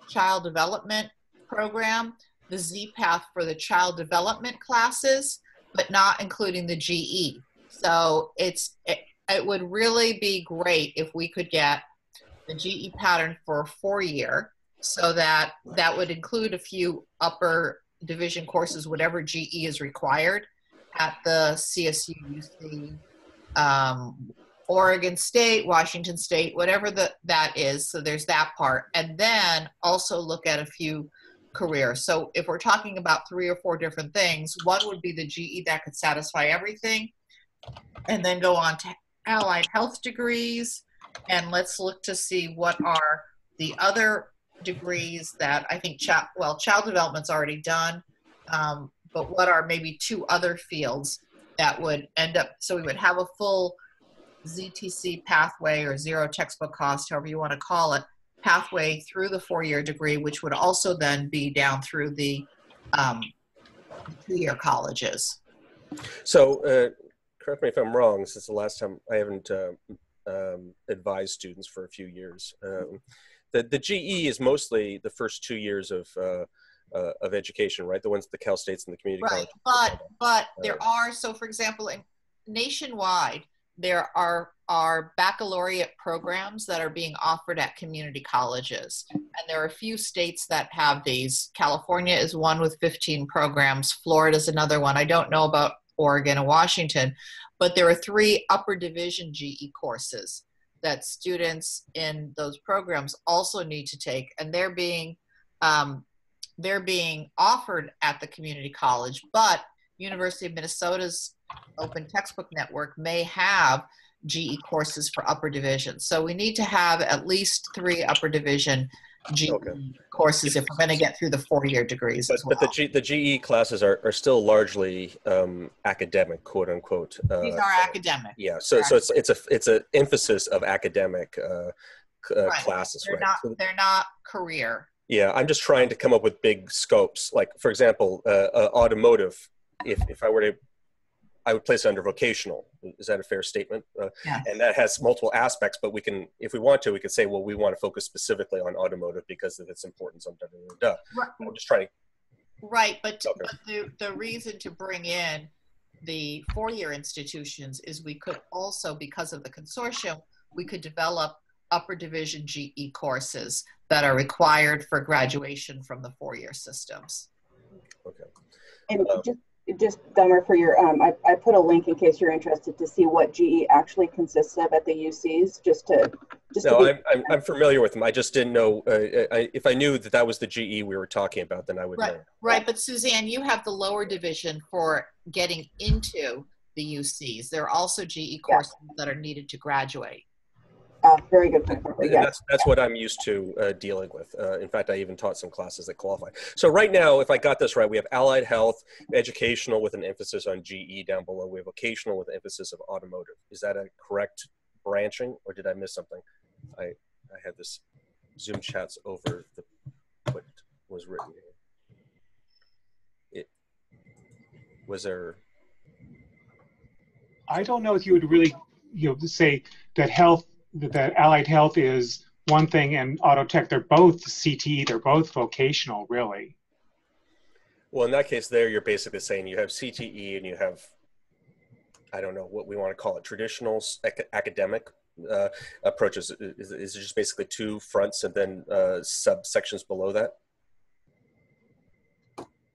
child development program, the Z path for the child development classes, but not including the GE. So it would really be great if we could get the GE pattern for a 4-year, so that would include a few upper division courses, whatever GE is required at the CSU, UC, Oregon State, Washington State, whatever that is. So there's that part. And then also look at a few careers. So if we're talking about 3 or 4 different things, one would be the GE that could satisfy everything, and then go on to allied health degrees. And let's look to see what are the other degrees that I think child development's already done, but what are maybe 2 other fields that would end up, so we would have a full ZTC pathway or zero textbook cost, however you want to call it, pathway through the 4-year degree, which would also then be down through the 2-year colleges. So correct me if I'm wrong, this is the last time I haven't advised students for a few years. The GE is mostly the first 2 years of education, right? The ones at the Cal States and the community college. But there are, so for example, nationwide, there are baccalaureate programs that are being offered at community colleges. And there are a few states that have these. California is one with 15 programs. Florida is another one. I don't know about Oregon and Washington, but there are 3 upper division GE courses that students in those programs also need to take, and they're being offered at the community college, but University of Minnesota's Open Textbook Network may have GE courses for upper division. So we need to have at least 3 upper division GE courses if we're going to get through the 4-year degrees as well. But the GE classes are still largely academic, quote unquote. These are academic. Yeah, so it's an emphasis of academic classes, right? They're not career. Yeah, I'm just trying to come up with big scopes. Like, for example, automotive, if I were to, I would place it under vocational. Is that a fair statement? Yeah. And that has multiple aspects, but we can, if we want to, we could say, well, we want to focus specifically on automotive because of its importance. Right. I'm just trying to. Right, but the reason to bring in the 4-year institutions is we could also, because of the consortium, we could develop upper division GE courses that are required for graduation from the 4-year systems. Okay. And just Dummer, for your, I put a link in case you're interested to see what GE actually consists of at the UCs, just to No, I'm familiar with them. I just didn't know, if I knew that that was the GE we were talking about, then I would know. Right, but Suzanne, you have the lower division for getting into the UCs. There are also GE courses that are needed to graduate. Very good point. Yes. That's what I'm used to dealing with. In fact, I even taught some classes that qualify. So right now, if I got this right, we have allied health, educational with an emphasis on GE down below. We have vocational with an emphasis of automotive. Is that a correct branching, or did I miss something? I had this Zoom chats over what was written here. Was there? I don't know if you would really, say that that allied health is one thing and auto tech, they're both CTE, they're both vocational, really. Well, in that case there, you're basically saying you have CTE and you have, I don't know what we want to call it, traditional academic approaches. Is it just basically two fronts and then subsections below that?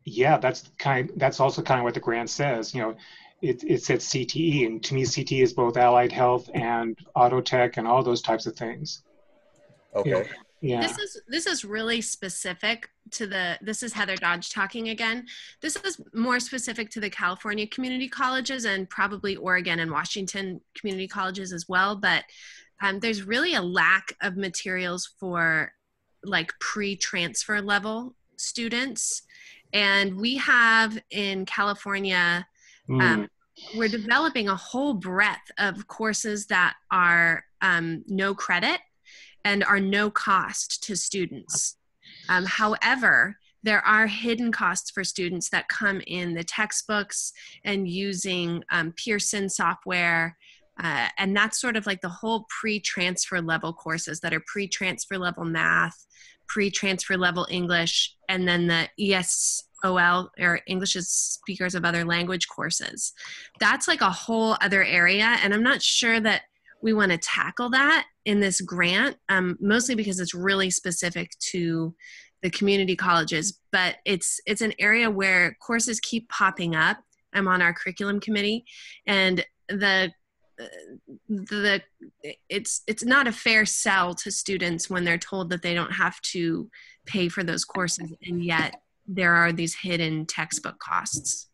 Yeah, that's also kind of what the grant says. It says CTE, and to me, CTE is both allied health and auto tech and all those types of things. Okay. Yeah. This is really specific to this is Heather Dodge talking again. This is more specific to the California community colleges and probably Oregon and Washington community colleges as well. But there's really a lack of materials for like pre-transfer level students. And we have in California, we're developing a whole breadth of courses that are no credit and are no cost to students. However, there are hidden costs for students that come in the textbooks and using Pearson software. And that's sort of like the whole pre-transfer level courses that are pre-transfer level math, pre-transfer level English, and then the ESOL, or English as Speakers of Other Language courses. That's like a whole other area, and I'm not sure that we want to tackle that in this grant, mostly because it's really specific to the community colleges, but it's an area where courses keep popping up. I'm on our curriculum committee, and it's not a fair sell to students when they're told that they don't have to pay for those courses, and yet there are these hidden textbook costs.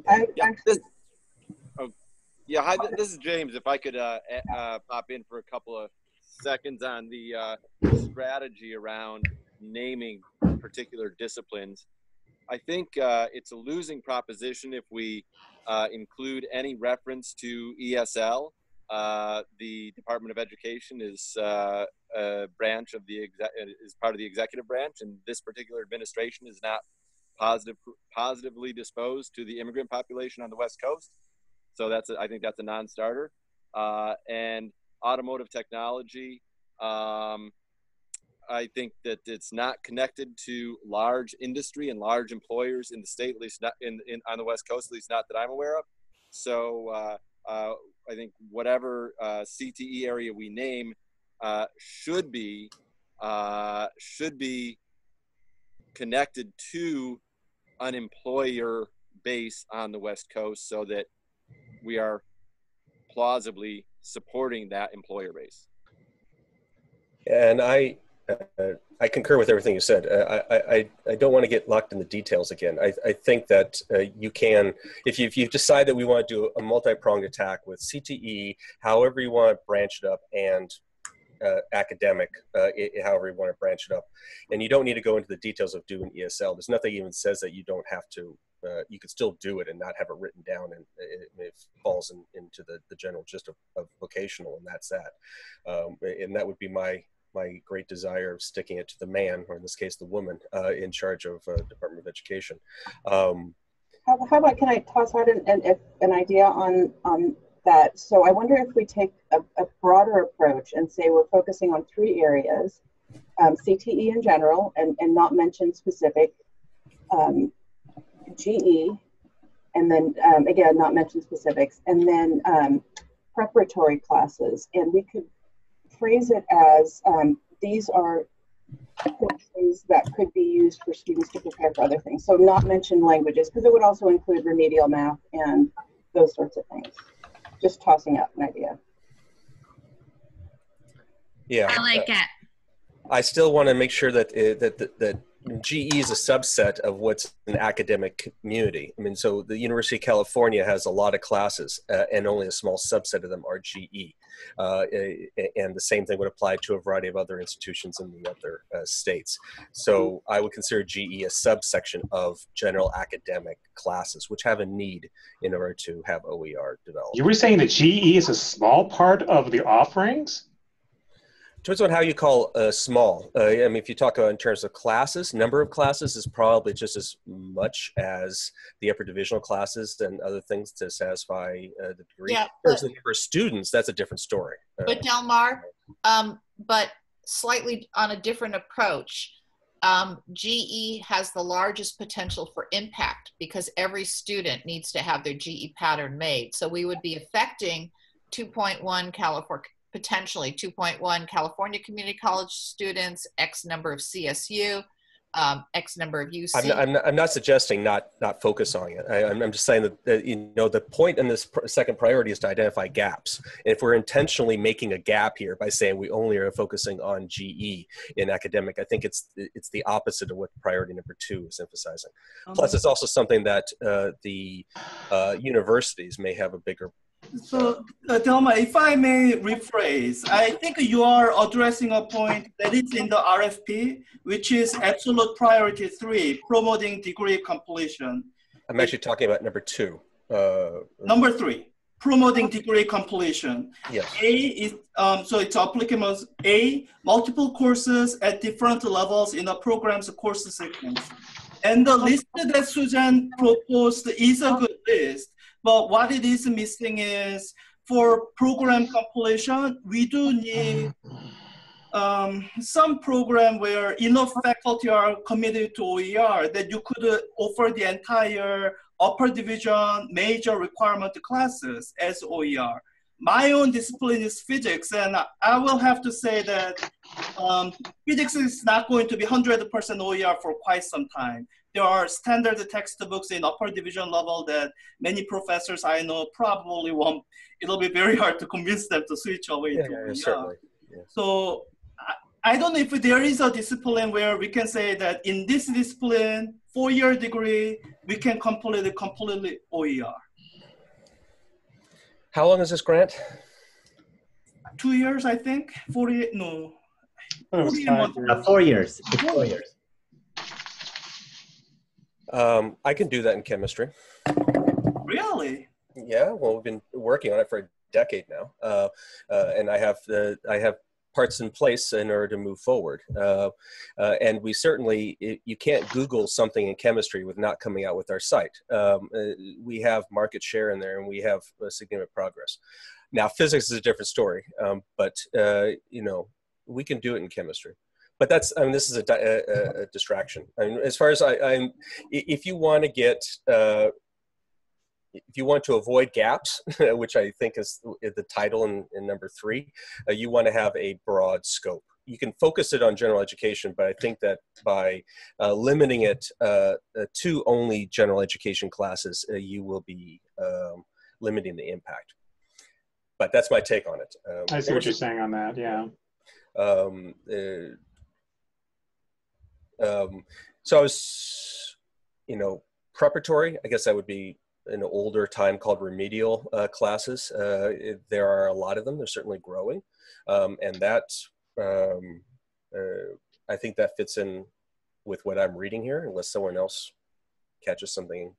Hi, this is James. If I could pop in for a couple of seconds on the strategy around naming particular disciplines. I think it's a losing proposition if we include any reference to ESL. The Department of Education is a branch of is part of the executive branch, and this particular administration is not positively disposed to the immigrant population on the West Coast. So I think that's a non-starter. And automotive technology, I think that it's not connected to large industry and large employers in the state, at least not on the West Coast, at least not that I'm aware of. So I think whatever CTE area we name should be connected to an employer base on the West Coast, so that we are plausibly supporting that employer base. And I concur with everything you said. I don't want to get locked in the details again. I think that you can, if you decide that we want to do a multi-pronged attack with CTE, however you want to branch it up, and academic, however you want to branch it up. And you don't need to go into the details of doing ESL. There's nothing even says that you don't have to, you could still do it and not have it written down, and it falls into the general gist of vocational, and that's that. And that would be my great desire of sticking it to the man, or in this case, the woman, in charge of Department of Education. How about, can I toss out an idea on that? So I wonder if we take a broader approach and say we're focusing on 3 areas, CTE in general, and not mention specific, GE, and then again, not mention specifics, and then preparatory classes. And we could phrase it as these are courses that could be used for students to prepare for other things. So not mention languages, because it would also include remedial math and those sorts of things. Just tossing out an idea. Yeah. I like it. I still want to make sure that that GE is a subset of what's an academic community. I mean, so the University of California has a lot of classes, and only a small subset of them are GE. And the same thing would apply to a variety of other institutions in the other states. So I would consider GE a subsection of general academic classes, which have a need in order to have OER developed. You were saying that GE is a small part of the offerings? Depends on how you call small. I mean, if you talk about in terms of classes, number of classes is probably just as much as the upper divisional classes and other things to satisfy the degree. Yeah, in terms of the number of students, that's a different story. But Delmar, but slightly on a different approach, GE has the largest potential for impact because every student needs to have their GE pattern made. So we would be affecting 2.1 California, potentially 2.1 California Community College students, X number of CSU, X number of UC. I'm not suggesting not focus on it. I'm just saying that you know, the point in this second priority is to identify gaps. And if we're intentionally making a gap here by saying we only are focusing on GE in academic, I think it's the opposite of what priority number 2 is emphasizing. Plus, it's also something that the universities may have a bigger. So, Delma, if I may rephrase, I think you are addressing a point that is in the RFP, which is absolute priority 3, promoting degree completion. I'm actually talking about number 2. Number 3, promoting degree completion. Yes. A is, so it's applicable A, multiple courses at different levels in the program's course sequence. And the list that Susan proposed is a good list. But what it is missing is for program completion, we do need some program where enough faculty are committed to OER that you could offer the entire upper division major requirement classes as OER. My own discipline is physics, and I will have to say that physics is not going to be 100% OER for quite some time. There are standard textbooks in upper division level that many professors I know probably won't, it'll be very hard to convince them to switch away to OER. Certainly. Yeah. So I don't know if there is a discipline where we can say that in this discipline, 4-year degree, we can completely OER. How long is this grant? 2 years, I think. 48, no. 4 years. It's 4 years. I can do that in chemistry. Really? Yeah, well, we've been working on it for a decade now, and I have parts in place in order to move forward. And we certainly, you can't Google something in chemistry with not coming out with our site. We have market share in there, and we have significant progress. Now, physics is a different story, but you know, we can do it in chemistry. But that's, I mean, this is a distraction. I mean, as far as if you want to get, if you want to avoid gaps, which I think is the title in number 3, you want to have a broad scope. You can focus it on general education, but I think that by limiting it to only general education classes, you will be limiting the impact. But that's my take on it. I see what you're saying on that, yeah. So I was, you know, preparatory, I guess that would be an older time called remedial classes. There are a lot of them. They're certainly growing. And that, I think that fits in with what I'm reading here, unless someone else catches something.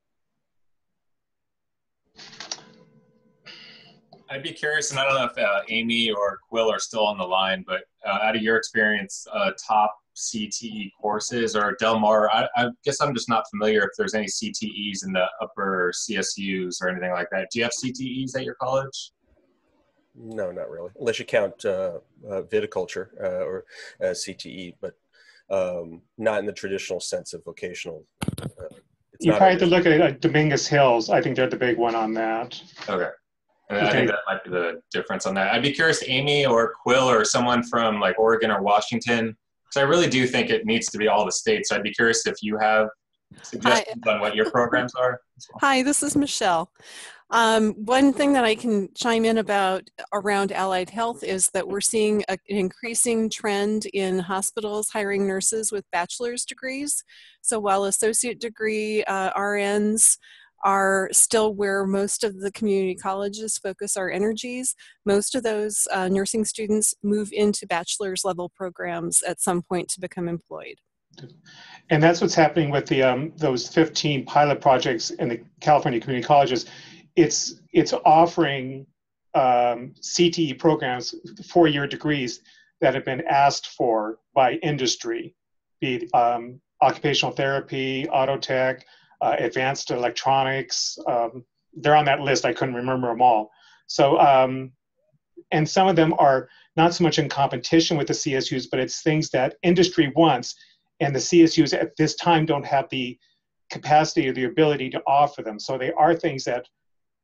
I'd be curious, and I don't know if Amy or Quill are still on the line, but out of your experience, top CTE courses, or Delmar, I guess I'm just not familiar if there's any CTEs in the upper CSUs or anything like that. Do you have CTEs at your college? No, not really, unless you count viticulture or CTE, but not in the traditional sense of vocational. You probably have to look at Dominguez Hills. I think they're the big one on that. Okay. I think that might be the difference on that. I'd be curious, Amy or Quill or someone from like Oregon or Washington, because I really do think it needs to be all the states. So I'd be curious if you have suggestions on what your programs are. Hi, this is Michelle. One thing that I can chime in about around allied health is that we're seeing an increasing trend in hospitals hiring nurses with bachelor's degrees. So while associate degree RNs are still where most of the community colleges focus our energies, most of those nursing students move into bachelor's level programs at some point to become employed. And that's what's happening with the those 15 pilot projects in the California community colleges. It's offering CTE programs, 4-year degrees that have been asked for by industry, be it occupational therapy, auto tech, advanced electronics. They're on that list. I couldn't remember them all. So, and some of them are not so much in competition with the CSUs, but it's things that industry wants, and the CSUs at this time don't have the capacity or the ability to offer them. So they are things that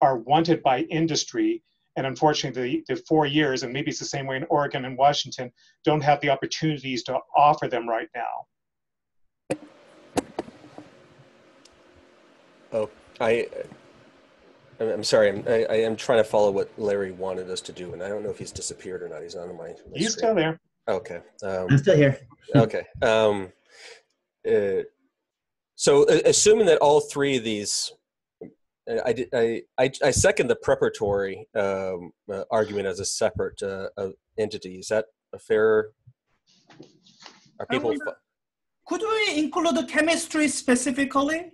are wanted by industry, and unfortunately the 4 years, and maybe it's the same way in Oregon and Washington, don't have the opportunities to offer them right now. Oh, I'm sorry, I am trying to follow what Larry wanted us to do, and I don't know if he's disappeared or not. He's not on my He's screen. still there. Okay. I'm still here. Okay. So assuming that all three of these, I second the preparatory argument as a separate entity. Is that a fair? Are people? Could we include the chemistry specifically?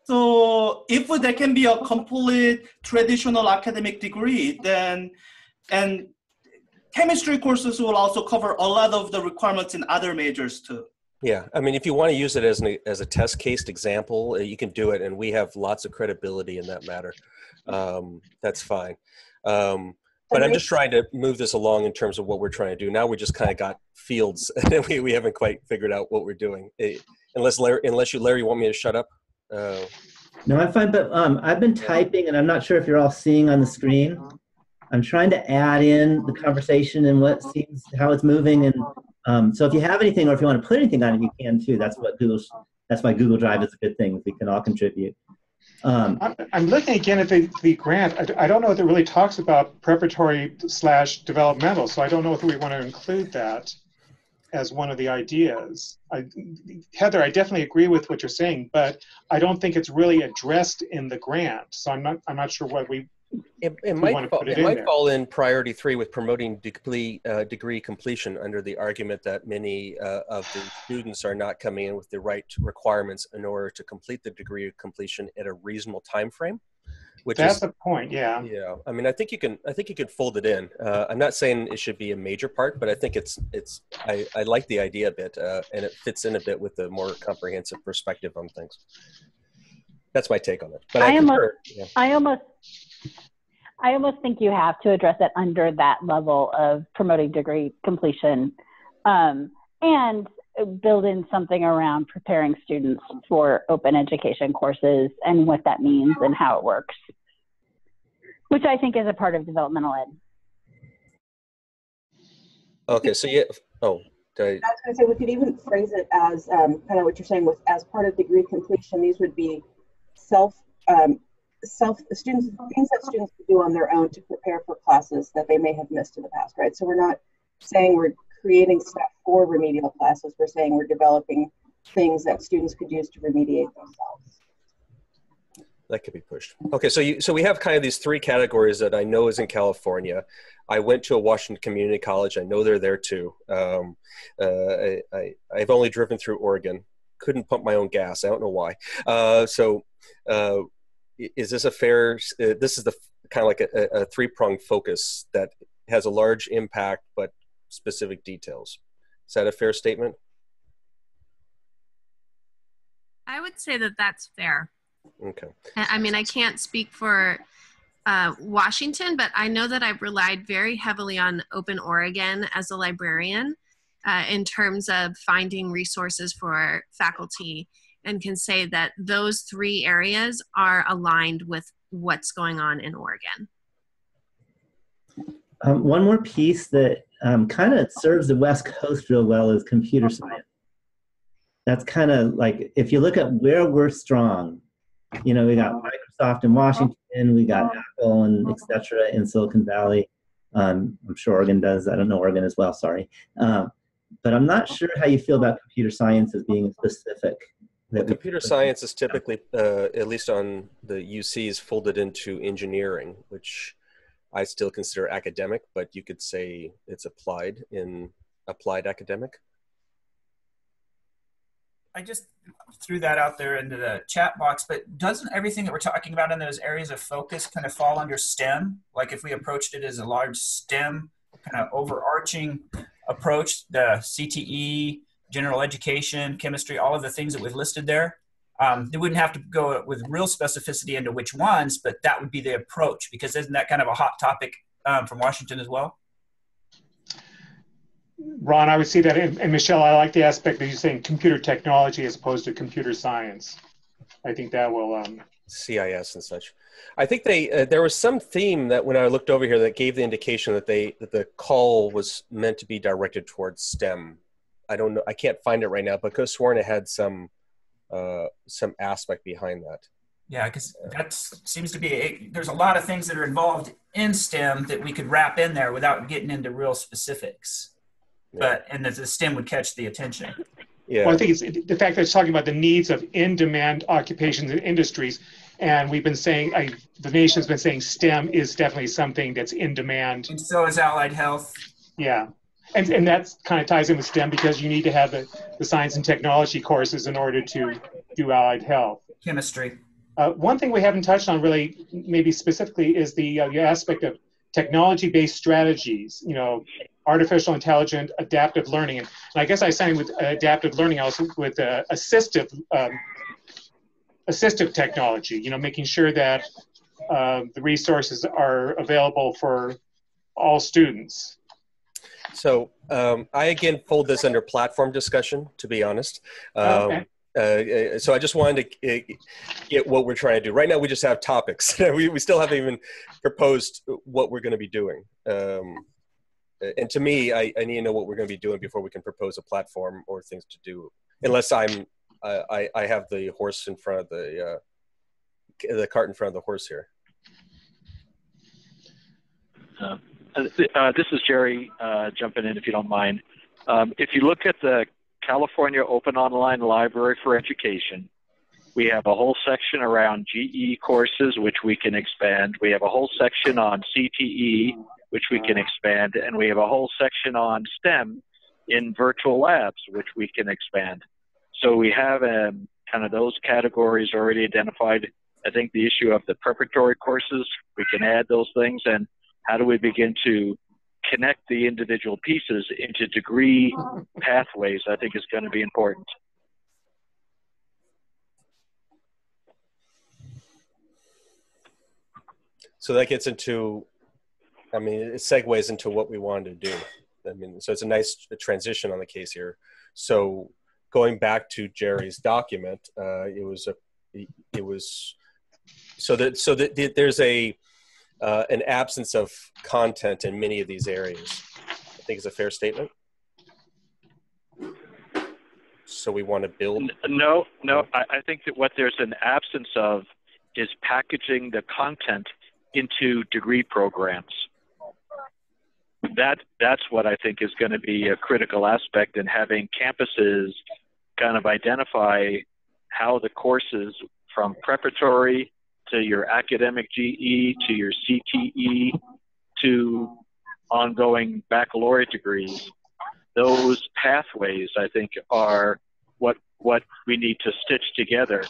So if there can be a complete traditional academic degree, then, and chemistry courses will also cover a lot of the requirements in other majors too. Yeah, I mean, if you want to use it as a test case example, you can do it, and we have lots of credibility in that matter. That's fine. But I'm just trying to move this along in terms of what we're trying to do. Now we just kind of got fields, and we haven't quite figured out what we're doing. Unless Larry, you want me to shut up? No, I'm fine, but I've been typing, and I'm not sure if you're all seeing on the screen. I'm trying to add in the conversation and how it's moving, and so if you have anything, or if you want to put anything on it, you can too. That's why Google Drive is a good thing. We can all contribute. I'm looking again at the grant. I don't know if it really talks about preparatory / developmental, so I don't know if we want to include that as one of the ideas. Heather, I definitely agree with what you're saying, but I don't think it's really addressed in the grant. So I'm not sure what we might fall in priority 3 with promoting degree completion under the argument that many of the students are not coming in with the right requirements in order to complete the degree of completion at a reasonable time frame. That's the point, yeah. Yeah, I mean, I think you can fold it in. I'm not saying it should be a major part, but I think I like the idea a bit, and it fits in a bit with the more comprehensive perspective on things. That's my take on it. But I almost think you have to address it under that level of promoting degree completion, and build in something around preparing students for open education courses and what that means and how it works, which I think is a part of developmental ed. Okay, so yeah, I was going to say we could even phrase it as kind of what you're saying with as part of degree completion. These would be things that students could do on their own to prepare for classes that they may have missed in the past, right? So we're not saying we're creating stuff for remedial classes. We're saying we're developing things that students could use to remediate themselves. That could be pushed. Okay, so we have kind of these 3 categories that I know is in California. I went to a Washington Community College. I know they're there too. I've only driven through Oregon. Couldn't pump my own gas. I don't know why. Is this a fair? This is the kind of like a 3-pronged focus that has a large impact but specific details. Is that a fair statement? I would say that that's fair. Okay. I mean, I can't speak for Washington, but I know that I've relied very heavily on Open Oregon as a librarian in terms of finding resources for faculty, and can say that those 3 areas are aligned with what's going on in Oregon. One more piece that kind of serves the West Coast real well is computer science. That's kind of like, if you look at where we're strong, You know, we got Microsoft in Washington, we got Apple and et cetera in Silicon Valley. I'm sure Oregon does. I don't know Oregon as well, sorry. But I'm not sure how you feel about computer science as being specific. Well, computer science is typically, at least on the UCs, folded into engineering, which I still consider academic, but you could say it's applied academic. I just threw that out there into the chat box, but doesn't everything that we're talking about in those areas of focus kind of fall under STEM? Like if we approached it as a large STEM kind of overarching approach, the CTE, general education, chemistry, all of the things that we've listed there, they wouldn't have to go with real specificity into which ones, but that would be the approach, because isn't that kind of a hot topic from Washington as well? Ron, I would see that, and Michelle, I like the aspect that you're saying computer technology as opposed to computer science. I think that will... CIS and such. I think there was some theme that when I looked over here that gave the indication that the call was meant to be directed towards STEM. I don't know. I can't find it right now, but I could have sworn it had some aspect behind that. Yeah, because that seems to be, there's a lot of things that are involved in STEM that we could wrap in there without getting into real specifics. Yeah. And the STEM would catch the attention. Yeah. Well, I think it's the fact that it's talking about the needs of in-demand occupations and industries. And we've been saying, the nation's been saying STEM is definitely something that's in demand. And so is allied health. Yeah. And that kind of ties in with STEM because you need to have the science and technology courses in order to do allied health. Chemistry. One thing we haven't touched on really, maybe specifically, is the aspect of technology-based strategies, artificial intelligent, adaptive learning. And I guess I signed with adaptive learning also with assistive technology, making sure that the resources are available for all students. So I again fold this under platform discussion, to be honest. Okay. So I just wanted to get what we're trying to do. Right now we just have topics. we still haven't even proposed what we're going to be doing. And to me, I need to know what we're going to be doing before we can propose a platform or things to do. Unless I have the horse in front of the cart in front of the horse here. This is Jerry jumping in, if you don't mind. If you look at the California Open Online Library for Education, we have a whole section around GE courses, which we can expand. We have a whole section on CTE, which we can expand. And we have a whole section on STEM in virtual labs, which we can expand. So we have kind of those categories already identified. I think the issue of the preparatory courses, we can add those things. And how do we begin to connect the individual pieces into degree pathways, I think is going to be important. So that gets into, it segues into what we wanted to do. So it's a nice transition on the case here. So going back to Jerry's document, there's an absence of content in many of these areas. I think is a fair statement. So we want to build. No. I think that what there's an absence of is packaging the content into degree programs. That's what I think is going to be a critical aspect in having campuses kind of identify how the courses from preparatory to your academic GE, to your CTE, to ongoing baccalaureate degrees. Those pathways, I think, are what we need to stitch together.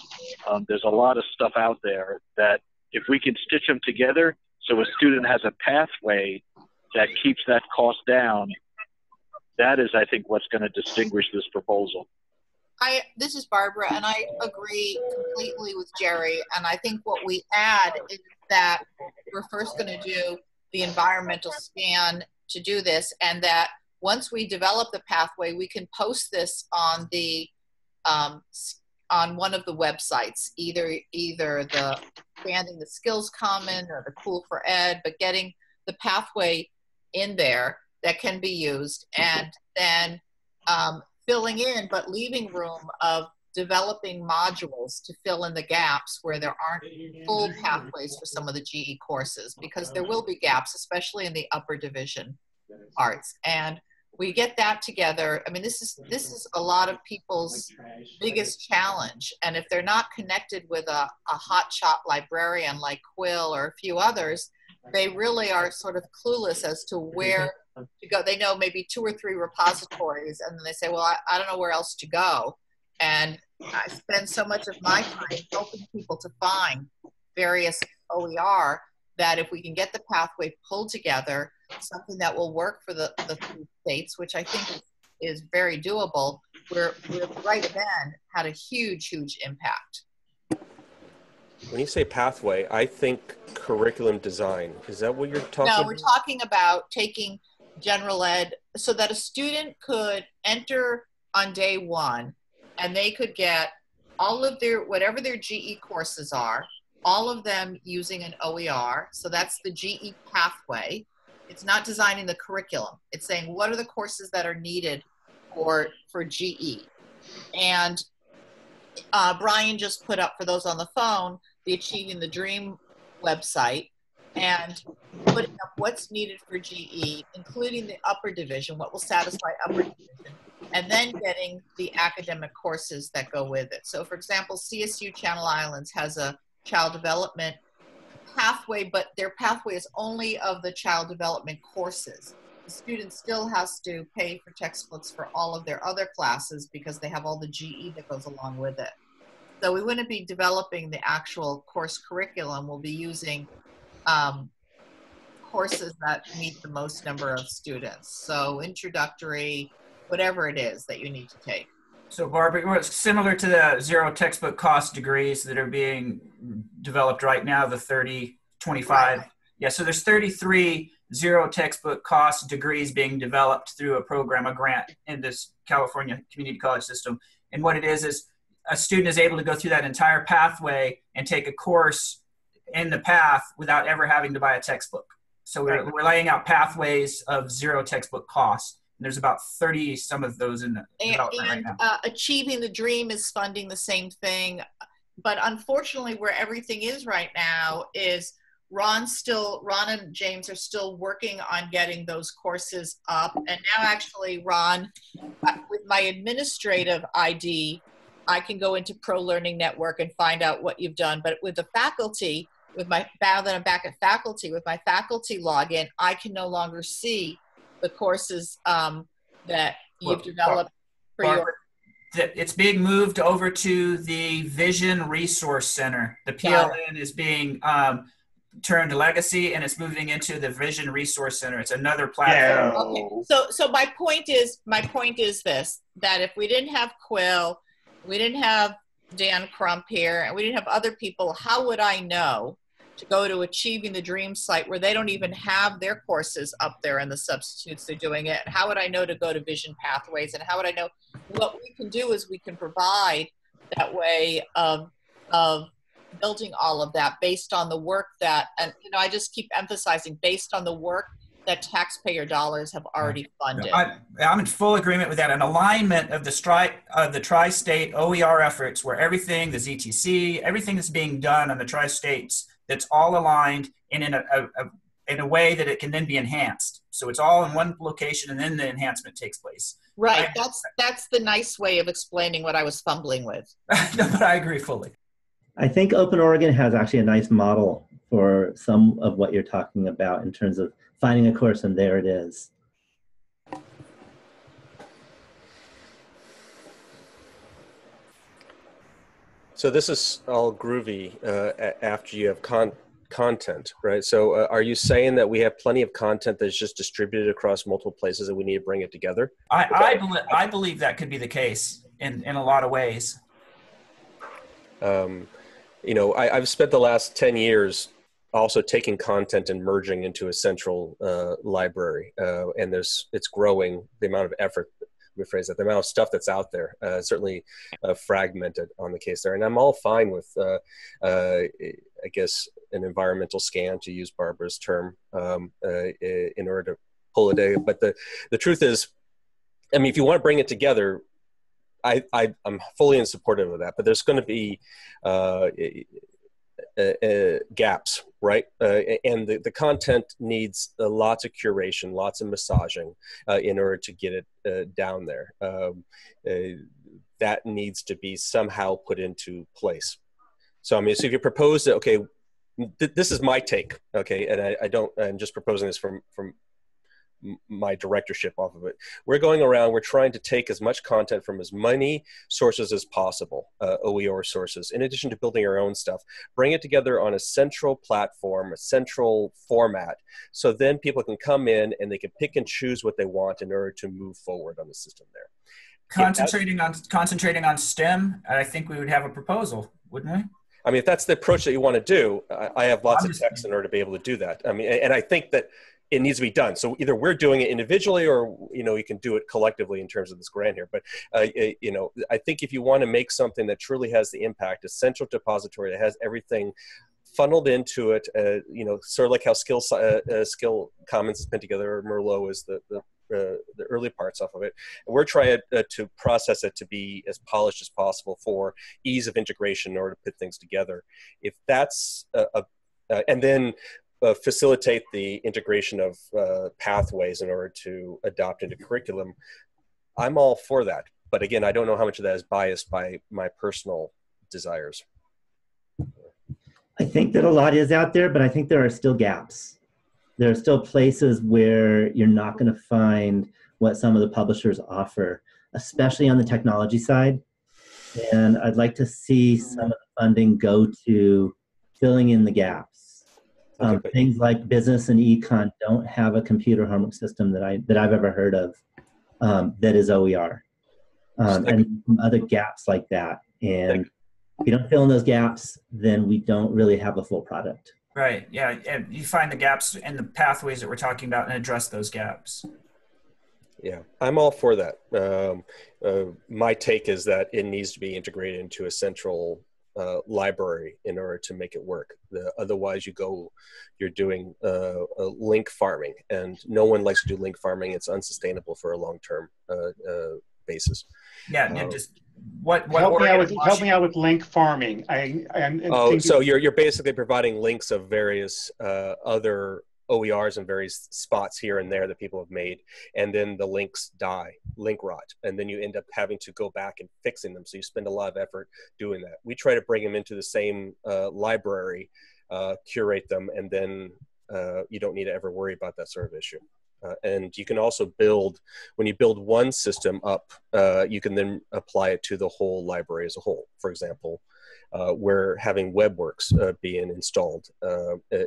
There's a lot of stuff out there that if we can stitch them together so a student has a pathway that keeps that cost down, that is, I think, what's going to distinguish this proposal. This is Barbara, and I agree completely with Jerry. And I think what we add is that we're first going to do the environmental scan to do this, and that once we develop the pathway, we can post this on the on one of the websites, either the Expanding the Skills Common or the Cool for Ed, but getting the pathway in there that can be used, and then filling in, but leaving room of developing modules to fill in the gaps where there aren't full pathways for some of the GE courses, because there will be gaps, especially in the upper division arts. And we get that together. I mean, this is a lot of people's biggest challenge. And if they're not connected with a hotshot librarian like Quill or a few others, they really are sort of clueless as to where to go. They know maybe 2 or 3 repositories, and then they say, well, I don't know where else to go. And I spend so much of my time helping people to find various OER that if we can get the pathway pulled together, something that will work for the 3 states, which I think is very doable, we're right then had a huge, huge impact. When you say pathway, I think curriculum design. Is that what you're talking about? No, we're talking about taking general ed so that a student could enter on day 1 and they could get all of their, whatever their GE courses are, all of them using an OER. So that's the GE pathway. It's not designing the curriculum. It's saying, what are the courses that are needed for GE? And Brian just put up, for those on the phone, the Achieving the Dream website, and putting up what's needed for GE, including the upper division, what will satisfy upper division, and then getting the academic courses that go with it. So for example, CSU Channel Islands has a child development pathway, but their pathway is only of the child development courses. The student still has to pay for textbooks for all of their other classes because they have all the GE that goes along with it. So we wouldn't be developing the actual course curriculum. We'll be using courses that meet the most number of students. So introductory, whatever it is that you need to take. So Barbara, it's similar to the 0 textbook cost degrees that are being developed right now, the 30, 25. Right. Yeah, so there's 33 0 textbook cost degrees being developed through a program, a grant in this California community college system. And what it is a student is able to go through that entire pathway and take a course in the path without ever having to buy a textbook. So we're laying out pathways of 0 textbook cost. And there's about 30 some of those in the development right now. Achieving the Dream is funding the same thing. But unfortunately, where everything is right now is Ron and James are still working on getting those courses up. And now actually, Ron, with my administrative ID, I can go into Pro Learning Network and find out what you've done. But with the faculty, now that I'm back at faculty, with my faculty login, I can no longer see the courses that you've developed for your... It's being moved over to the Vision Resource Center. The PLN is being turned to legacy, and it's moving into the Vision Resource Center. It's another platform. Yeah. Okay. So my point is this, that if we didn't have Quill, we didn't have Dan Crump here, and we didn't have other people, how would I know to go to Achieving the Dream site where they don't even have their courses up there and the substitutes they're doing it? And how would I know to go to Vision Pathways? And how would I know? What we can do is we can provide that way of building all of that based on the work that, and I just keep emphasizing, based on the work that taxpayer dollars have already funded. I'm in full agreement with that. An alignment of the tri-state OER efforts, where everything, the ZTC, everything that's being done on the tri-states, that's all aligned and in a way that it can then be enhanced. So it's all in one location, and then the enhancement takes place. Right. That's the nice way of explaining what I was fumbling with. No, but I agree fully. I think Open Oregon has actually a nice model for some of what you're talking about in terms of finding a course, and there it is. So this is all groovy after you have content, right? So are you saying that we have plenty of content that's just distributed across multiple places and we need to bring it together? I believe that could be the case in a lot of ways. I've spent the last 10 years also taking content and merging into a central library, and it's growing, the amount of effort, rephrase that, the amount of stuff that's out there, certainly fragmented on the case there. And I'm all fine with, I guess, an environmental scan, to use Barbara's term, in order to pull it in. But the truth is, I mean, if you want to bring it together, I'm fully in support of that, but there's going to be gaps, right? And the content needs lots of curation, lots of massaging in order to get it down there. That needs to be somehow put into place. So I mean, so if you propose that, okay, this is my take, okay, and I'm just proposing this from my directorship off of it. We're going around, we're trying to take as much content from as many sources as possible, OER sources, in addition to building our own stuff, bring it together on a central platform, a central format, so then people can come in and they can pick and choose what they want in order to move forward on the system there. Concentrating on STEM, I think we would have a proposal, wouldn't we? I mean, if that's the approach that you want to do, I have lots of text in order to be able to do that. I mean, and I think that it needs to be done. So either we're doing it individually, or you can do it collectively in terms of this grant here. But I think if you want to make something that truly has the impact, a central depository that has everything funneled into it, sort of like how Skill Commons is put together, or Merlot is the early parts off of it. And we're trying to process it to be as polished as possible for ease of integration in order to put things together. If that's and then facilitate the integration of pathways in order to adopt into curriculum, I'm all for that. But again, I don't know how much of that is biased by my personal desires. I think that a lot is out there, but I think there are still gaps. There are still places where you're not going to find what some of the publishers offer, especially on the technology side. And I'd like to see some of the funding go to filling in the gaps. Things like business and econ don't have a computer homework system that I've ever heard of that is OER. And other gaps like that. And if you don't fill in those gaps, then we don't really have a full product. Right, yeah, and you find the gaps in the pathways that we're talking about and address those gaps. Yeah, I'm all for that. My take is that it needs to be integrated into a central library in order to make it work. Otherwise, you're doing link farming, and no one likes to do link farming. It's unsustainable for a long-term basis. Yeah, just help me out with link farming. So you're basically providing links of various other OERs in various spots here and there that people have made, and then the links die, link rot, and then you end up having to go back and fixing them. So you spend a lot of effort doing that. We try to bring them into the same library, curate them, and then you don't need to ever worry about that sort of issue. And you can also build, when you build one system up, you can then apply it to the whole library as a whole. For example, we're having WebWorks being installed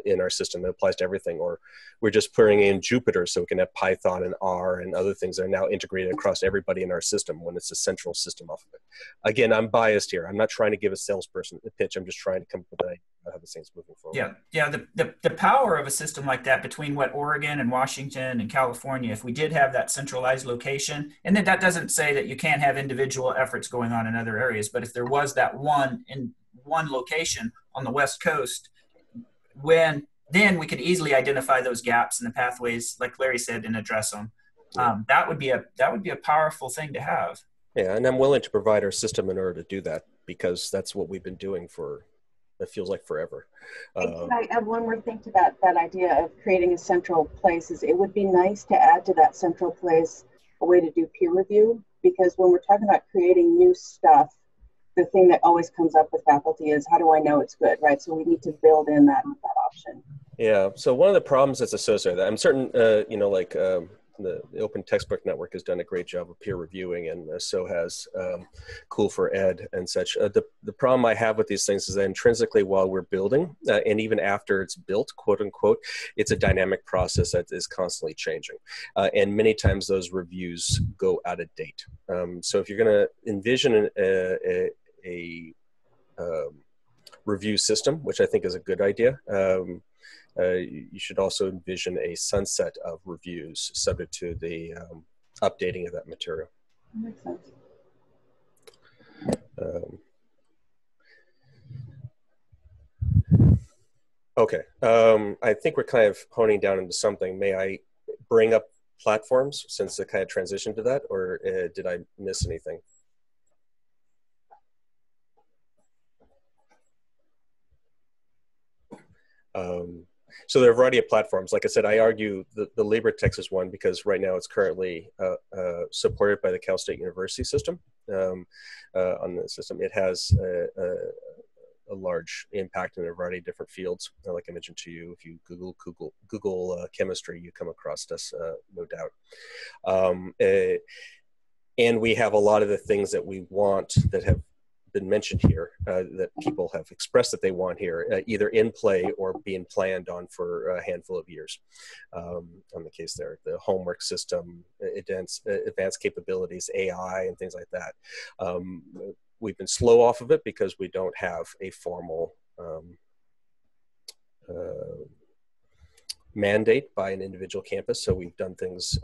in our system that applies to everything, or we're just putting in Jupyter so we can have Python and R and other things that are now integrated across everybody in our system when it's a central system off of it. Again, I'm biased here. I'm not trying to give a salesperson a pitch. I'm just trying to come up with an idea about how the thing's moving forward. Yeah. The power of a system like that between what Oregon and Washington and California, if we did have that centralized location, and then that doesn't say that you can't have individual efforts going on in other areas, but if there was that one in one location on the West Coast, then we could easily identify those gaps in the pathways, like Larry said, and address them. That would be a powerful thing to have. Yeah, and I'm willing to provide our system in order to do that, because that's what we've been doing for, it feels like, forever. Can I add one more thing to that idea of creating a central place? Is it would be nice to add to that central place a way to do peer review, because when we're talking about creating new stuff, the thing that always comes up with faculty is, how do I know it's good, right? So we need to build in that option. Yeah, so one of the problems that's associated with that, I'm certain, the Open Textbook Network has done a great job of peer reviewing, and so has Cool for Ed and such. The problem I have with these things is that intrinsically, while we're building, and even after it's built, quote unquote, it's a dynamic process that is constantly changing. And many times those reviews go out of date. So if you're going to envision a review system, which I think is a good idea, you should also envision a sunset of reviews subject to the updating of that material. That makes sense. Okay, I think we're kind of honing down into something. May I bring up platforms since the kind of transition to that, or did I miss anything? So there are a variety of platforms. Like I said, I argue the LibreText is one because right now it's currently supported by the Cal State University system. On the system, it has a large impact in a variety of different fields. Like I mentioned to you, if you Google chemistry, you come across us, no doubt. And we have a lot of the things that we want that have been mentioned here, that people have expressed that they want here, either in play or being planned on for a handful of years. On the case there, the homework system, advanced capabilities, AI, and things like that. We've been slow off of it because we don't have a formal mandate by an individual campus. So we've done things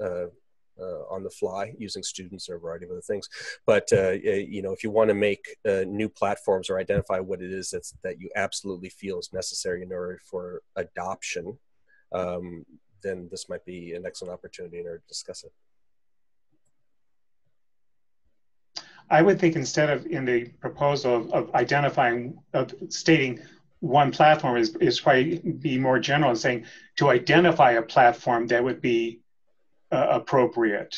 on the fly using students and a variety of other things. But you know, if you want to make new platforms or identify what it is that you absolutely feel is necessary in order for adoption, then this might be an excellent opportunity in order to discuss it. I would think instead of in the proposal of identifying, of stating one platform is probably be more general and saying to identify a platform that would be appropriate.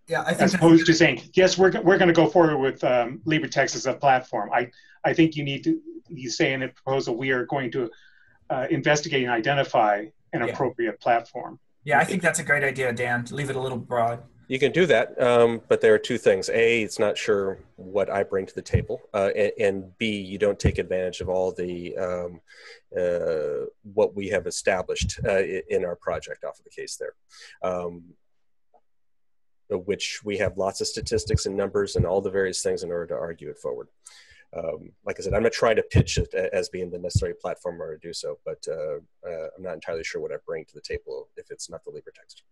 Yeah, I think as opposed to saying, yes, we're going to go forward with LibreText as a platform. I think you say in the proposal, we are going to investigate and identify an appropriate platform. Yeah, I think that's a great idea, Dan, to leave it a little broad. You can do that, but there are two things. A, it's not sure what I bring to the table, and B, you don't take advantage of all the what we have established in our project off of the case there, which we have lots of statistics and numbers and all the various things in order to argue it forward. Like I said, I'm not trying to pitch it as being the necessary platform in order to do so, but I'm not entirely sure what I bring to the table if it's not the LibreText.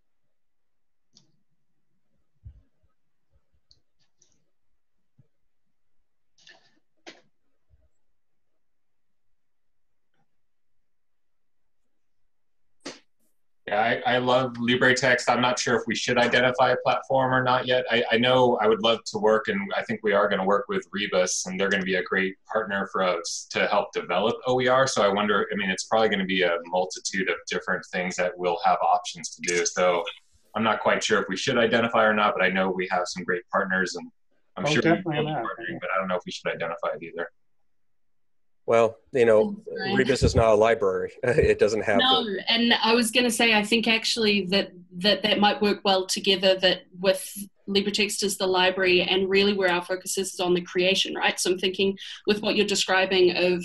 Yeah, I love LibreText. I'm not sure if we should identify a platform or not yet. I know I would love to work, and I think we are going to work with Rebus, and they're going to be a great partner for us to help develop OER. So I wonder, I mean, it's probably going to be a multitude of different things that we'll have options to do. So I'm not quite sure if we should identify or not, but I know we have some great partners, and I'm sure we'll be partnering, but I don't know if we should identify it either. Well, you know, Rebus is not a library. It doesn't have. No, and I was going to say, I think actually that might work well together, that with LibreText as the library and really where our focus is on the creation, right? So I'm thinking with what you're describing of,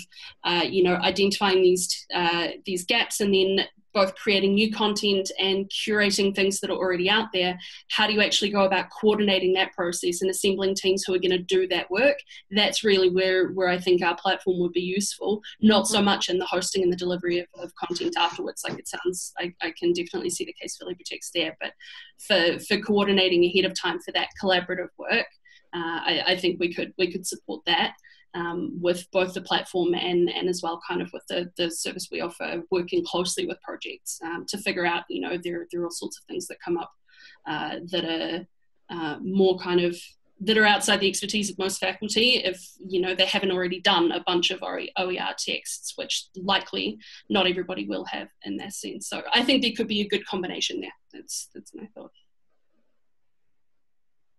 you know, identifying these gaps and then both creating new content and curating things that are already out there. How do you actually go about coordinating that process and assembling teams who are going to do that work? That's really where I think our platform would be useful, not so much in the hosting and the delivery of content afterwards. Like it sounds, I can definitely see the case for LibreText there, but for coordinating ahead of time for that collaborative work, I think we could support that. With both the platform and as well kind of with the service we offer, working closely with projects to figure out, you know, there are all sorts of things that come up that are more kind of, that are outside the expertise of most faculty if, you know, they haven't already done a bunch of OER texts, which likely not everybody will have in that sense. So I think there could be a good combination there. That's my thought.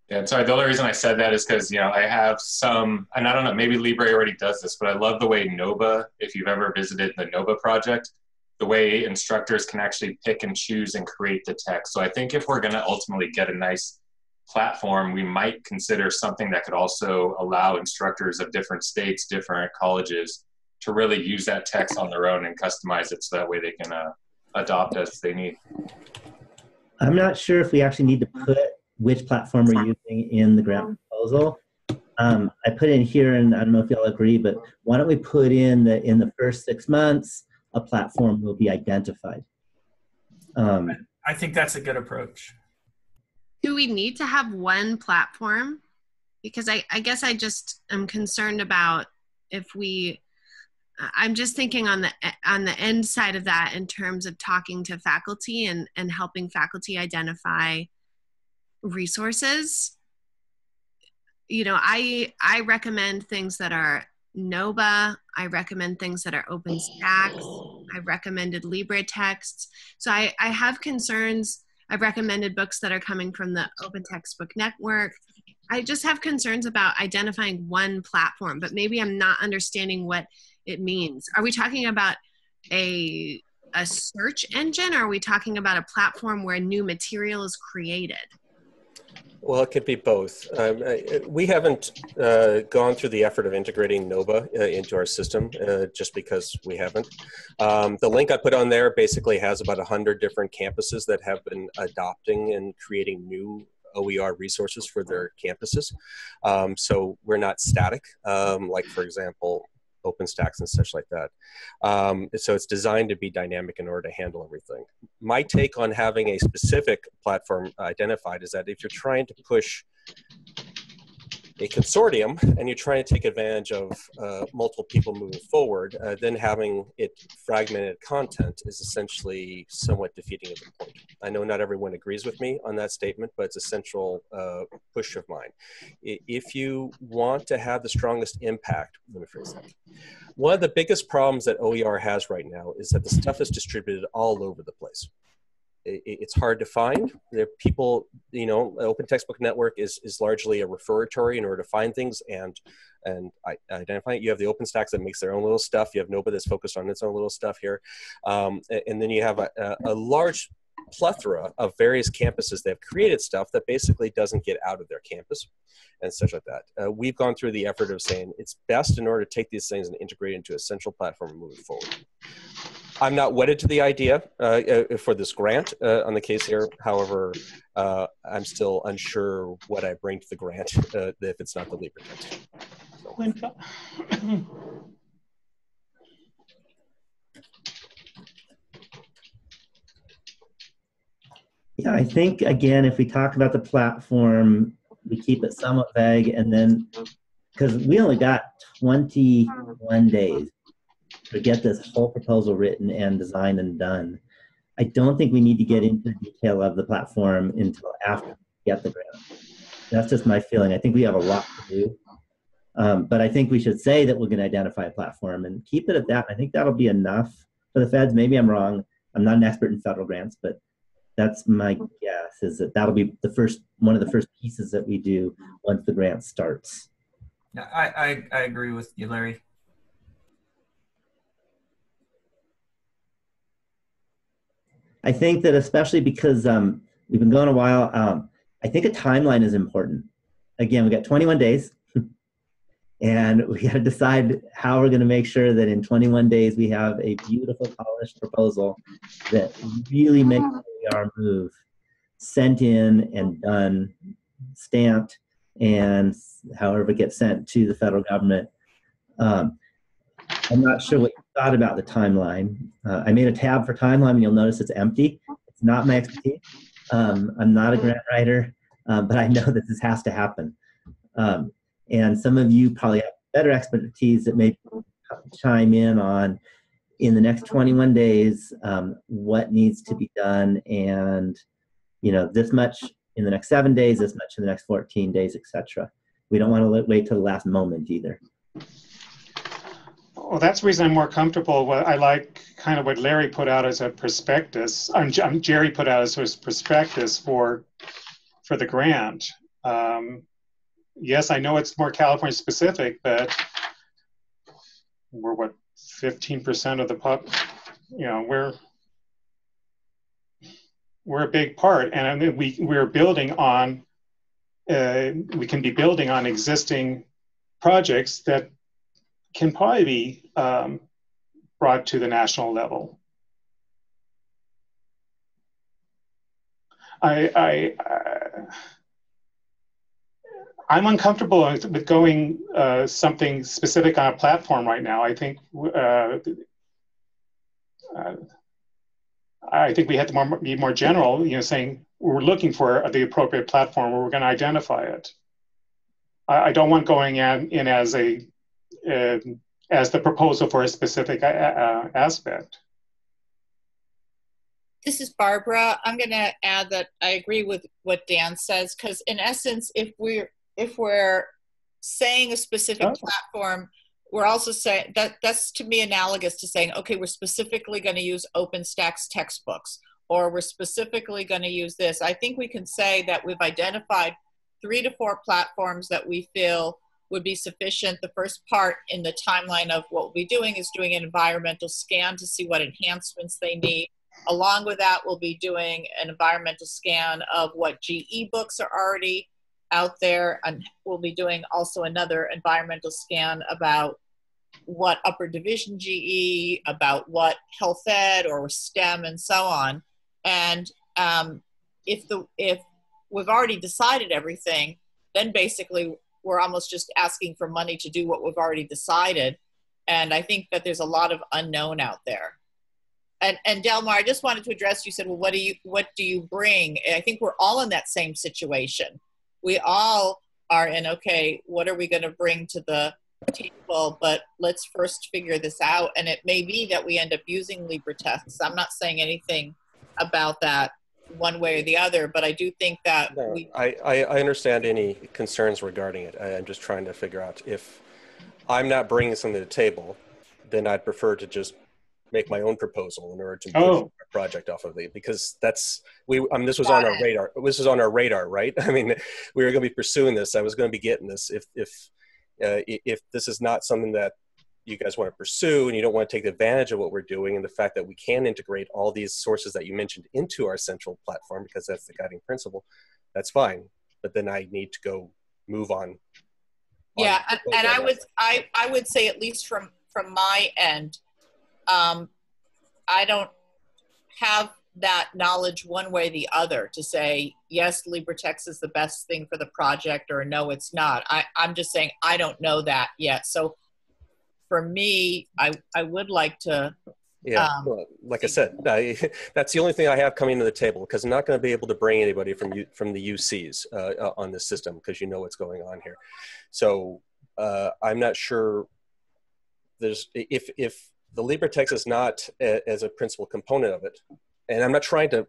Yeah, sorry, the only reason I said that is because, you know, I have some, and I don't know, maybe Libre already does this, but I love the way NOBA, if you've ever visited the NOBA project, the way instructors can actually pick and choose and create the text. So I think if we're going to ultimately get a nice platform, we might consider something that could also allow instructors of different states, different colleges to really use that text on their own and customize it so that way they can adopt as they need. I'm not sure if we actually need to put which platform we're using in the grant proposal. I put in here, and I don't know if y'all agree, but why don't we put in the first 6 months, a platform will be identified. I think that's a good approach. Do we need to have one platform? Because I guess I just am concerned about if we, I'm just thinking on the end side of that in terms of talking to faculty and helping faculty identify resources. You know, I recommend things that are NOBA. I recommend things that are OpenStax. I've recommended Libre texts. So I have concerns. I've recommended books that are coming from the Open Textbook Network. I just have concerns about identifying one platform, but maybe I'm not understanding what it means. Are we talking about a search engine, or are we talking about a platform where new material is created? Well, it could be both. We haven't gone through the effort of integrating NOVA into our system just because we haven't. The link I put on there basically has about 100 different campuses that have been adopting and creating new OER resources for their campuses. So we're not static, like, for example, OpenStax and such like that. So it's designed to be dynamic in order to handle everything. My take on having a specific platform identified is that if you're trying to push a consortium and you're trying to take advantage of multiple people moving forward, then having it fragmented content is essentially somewhat defeating of the point. I know not everyone agrees with me on that statement, but it's a central push of mine. If you want to have the strongest impact, let me phrase that. One of the biggest problems that OER has right now is that the stuff is distributed all over the place. It's hard to find. There are people, you know, Open Textbook Network is largely a referatory in order to find things and identify it. You have the OpenStax that makes their own little stuff. You have Nova that's focused on its own little stuff here. And then you have a large plethora of various campuses that have created stuff that basically doesn't get out of their campus and such like that. We've gone through the effort of saying it's best in order to take these things and integrate into a central platform and move it forward. I'm not wedded to the idea for this grant on the case here. However, I'm still unsure what I bring to the grant if it's not the Libre text. So. Yeah, I think, again, if we talk about the platform, we keep it somewhat vague, and then, because we only got 21 days to get this whole proposal written and designed and done. I don't think we need to get into the detail of the platform until after we get the grant. That's just my feeling. I think we have a lot to do. But I think we should say that we're going to identify a platform and keep it at that. I think that'll be enough for the feds. Maybe I'm wrong. I'm not an expert in federal grants, but that's my guess, is that that'll be the first, one of the first pieces that we do once the grant starts. Yeah, I agree with you, Larry. I think that especially because we've been going a while, I think a timeline is important. Again, we got 21 days and we got to decide how we're going to make sure that in 21 days we have a beautiful polished proposal that really makes our move sent in and done, stamped, and however it gets sent to the federal government. I'm not sure what you thought about the timeline. I made a tab for timeline and you'll notice it's empty. It's not my expertise. I'm not a grant writer, but I know that this has to happen. And some of you probably have better expertise that may chime in on, in the next 21 days, what needs to be done, and you know, this much in the next 7 days, this much in the next 14 days, etc. We don't want to wait till the last moment either. Well, that's the reason I'm more comfortable. I like kind of what Larry put out as a prospectus. Jerry put out as his prospectus for the grant. Yes, I know it's more California specific, but we're what, 15% of the pop. You know, we're a big part, and I mean, we're building on. We can be building on existing projects that can probably be brought to the national level. I'm uncomfortable with going something specific on a platform right now. I think we have to be more general, you know, saying we're looking for the appropriate platform where we're going to identify it. I don't want going in as the proposal for a specific aspect. This is Barbara. I'm going to add that I agree with what Dan says, because in essence, if we're saying a specific platform, we're also saying that's to me analogous to saying, okay, we're specifically going to use OpenStax textbooks, or we're specifically going to use this. I think we can say that we've identified 3 to 4 platforms that we feel would be sufficient. The first part in the timeline of what we'll be doing is doing an environmental scan to see what enhancements they need. Along with that, we'll be doing an environmental scan of what GE books are already out there, and we'll be doing also another environmental scan about what upper division GE, about what health ed or STEM and so on. And if we've already decided everything, then basically we're almost just asking for money to do what we've already decided. And I think that there's a lot of unknown out there. And Delmar, I just wanted to address, you said, well, what do you bring? And I think we're all in that same situation. We all are in, okay, what are we going to bring to the table? But let's first figure this out. And it may be that we end up using LibreText. I'm not saying anything about that one way or the other, but I do think that I understand any concerns regarding it. I'm just trying to figure out, if I'm not bringing something to the table, then I'd prefer to just make my own proposal in order to push a project off of it, because this was on our radar. This was on our radar, right? I mean, we were going to be pursuing this. I was going to be getting this. If this is not something that you guys want to pursue and you don't want to take advantage of what we're doing, and the fact that we can integrate all these sources that you mentioned into our central platform, because that's the guiding principle, that's fine. But then I need to go move on. Yeah, and I would say, at least from my end, I don't have that knowledge one way or the other to say, yes, LibreText is the best thing for the project, or no, it's not. I'm just saying I don't know that yet. So for me, I would like to. Yeah, well, like I said, that's the only thing I have coming to the table, because I'm not going to be able to bring anybody from the UCs on this system, because you know what's going on here. So I'm not sure if the LibreText is not as a principal component of it, and I'm not trying to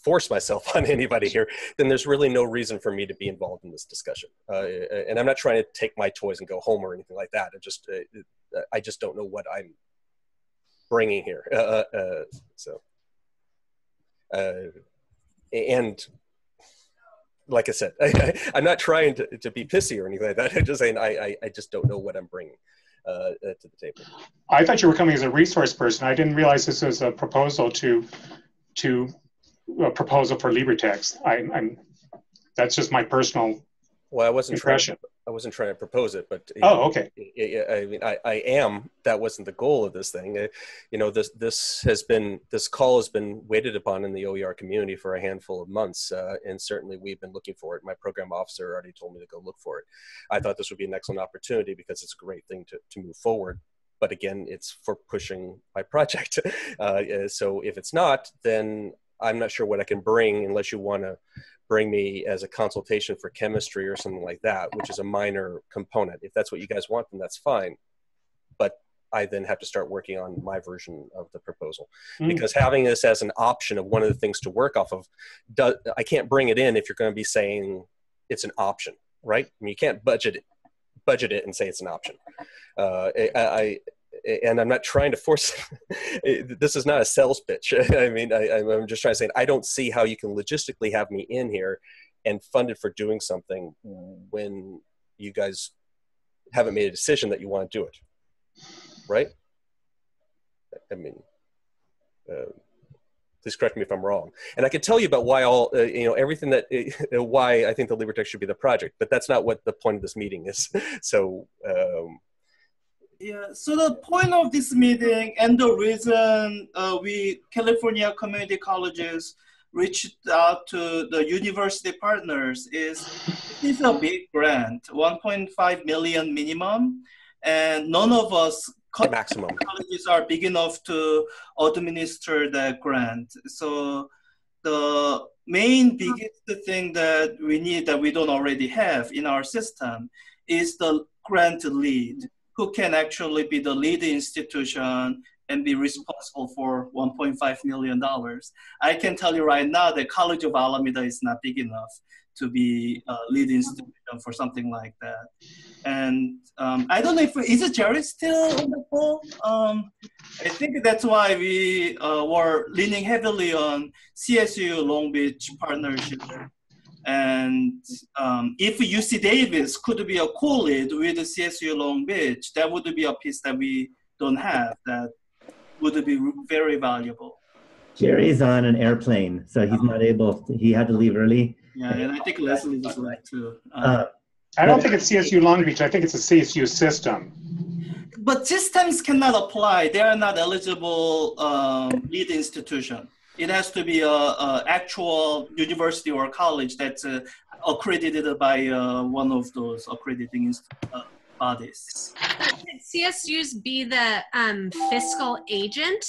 force myself on anybody here, then there's really no reason for me to be involved in this discussion. And I'm not trying to take my toys and go home or anything like that. I just don't know what I'm bringing here. And like I said, I'm not trying to be pissy or anything like that. I'm just saying I just don't know what I'm bringing to the table. I thought you were coming as a resource person. I didn't realize this was a proposal to a proposal for LibreText. That's just my personal impression. I wasn't trying to propose it, but okay. I mean, I am. That wasn't the goal of this thing. This call has been waited upon in the OER community for a handful of months, and certainly we've been looking for it. My program officer already told me to go look for it. I thought this would be an excellent opportunity, because it's a great thing to move forward. But again, it's for pushing my project. So if it's not, then I'm not sure what I can bring, unless you want to bring me as a consultation for chemistry or something like that, which is a minor component. If that's what you guys want, then that's fine. But I then have to start working on my version of the proposal, because having this as an option of one of the things to work off of, I can't bring it in if you're going to be saying it's an option, right? I mean, you can't budget it and say it's an option. And I'm not trying to force this is not a sales pitch. I mean, I'm just trying to say, I don't see how you can logistically have me in here and funded for doing something when you guys haven't made a decision that you want to do it, right? I mean, please correct me if I'm wrong. And I can tell you about why everything that, why I think the LibreText should be the project, but that's not what the point of this meeting is. So, yeah, so the point of this meeting and the reason we California community colleges reached out to the university partners is this is a big grant, 1.5 million minimum, and none of us maximum colleges are big enough to administer that grant. So the main biggest thing that we need that we don't already have in our system is the grant lead, who can actually be the lead institution and be responsible for $1.5 million. I can tell you right now that College of Alameda is not big enough to be a lead institution for something like that. And I don't know if, is Jerry still on the call? I think that's why we were leaning heavily on CSU Long Beach partnership. And if UC Davis could be a co-lead with CSU Long Beach, that would be a piece that we don't have that would be very valuable. Jerry's on an airplane, so he's not able to, he had to leave early. Yeah, and I think Leslie just left too. I don't think it's CSU Long Beach. I think it's a CSU system. But systems cannot apply. They are not eligible lead institution. It has to be a actual university or college that's accredited by one of those accrediting bodies. Could CSUs be the fiscal agent?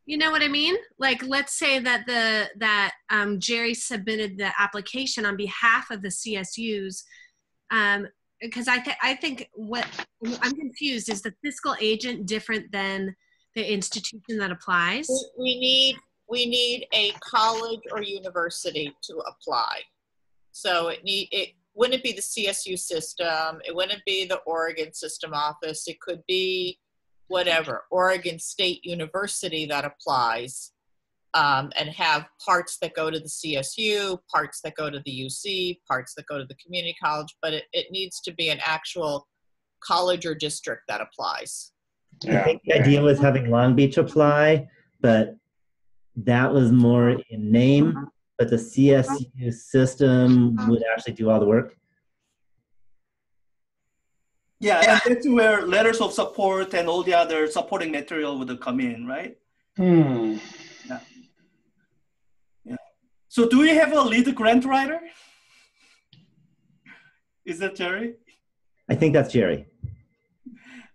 You know what I mean? Like, let's say that Jerry submitted the application on behalf of the CSUs, because I think what I'm confused is the fiscal agent different than the institution that applies. We need a college or university to apply. So it wouldn't be the CSU system. It wouldn't be the Oregon System Office. It could be whatever, Oregon State University that applies, and have parts that go to the CSU, parts that go to the UC, parts that go to the community college, but it needs to be an actual college or district that applies. I think the idea was having Long Beach apply, but that was more in name, but the CSU system would actually do all the work. Yeah, and that's where letters of support and all the other supporting material would come in, right? Hmm. Yeah. Yeah. So do we have a lead grant writer? Is that Jerry? I think that's Jerry.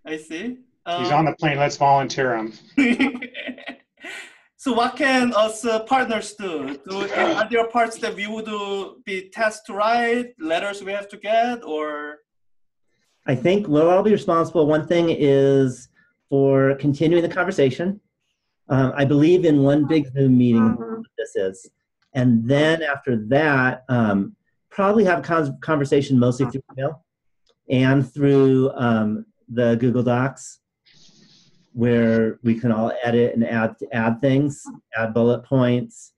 I see. He's on the plane. Let's volunteer him. So what can us partners do? Are there parts that we would be tasked to write, letters we have to get, or? I think we'll all be responsible. One thing is for continuing the conversation. I believe in one big Zoom meeting, this is. And then after that, probably have a conversation mostly through email and through the Google Docs, where we can all edit and add things, add bullet points.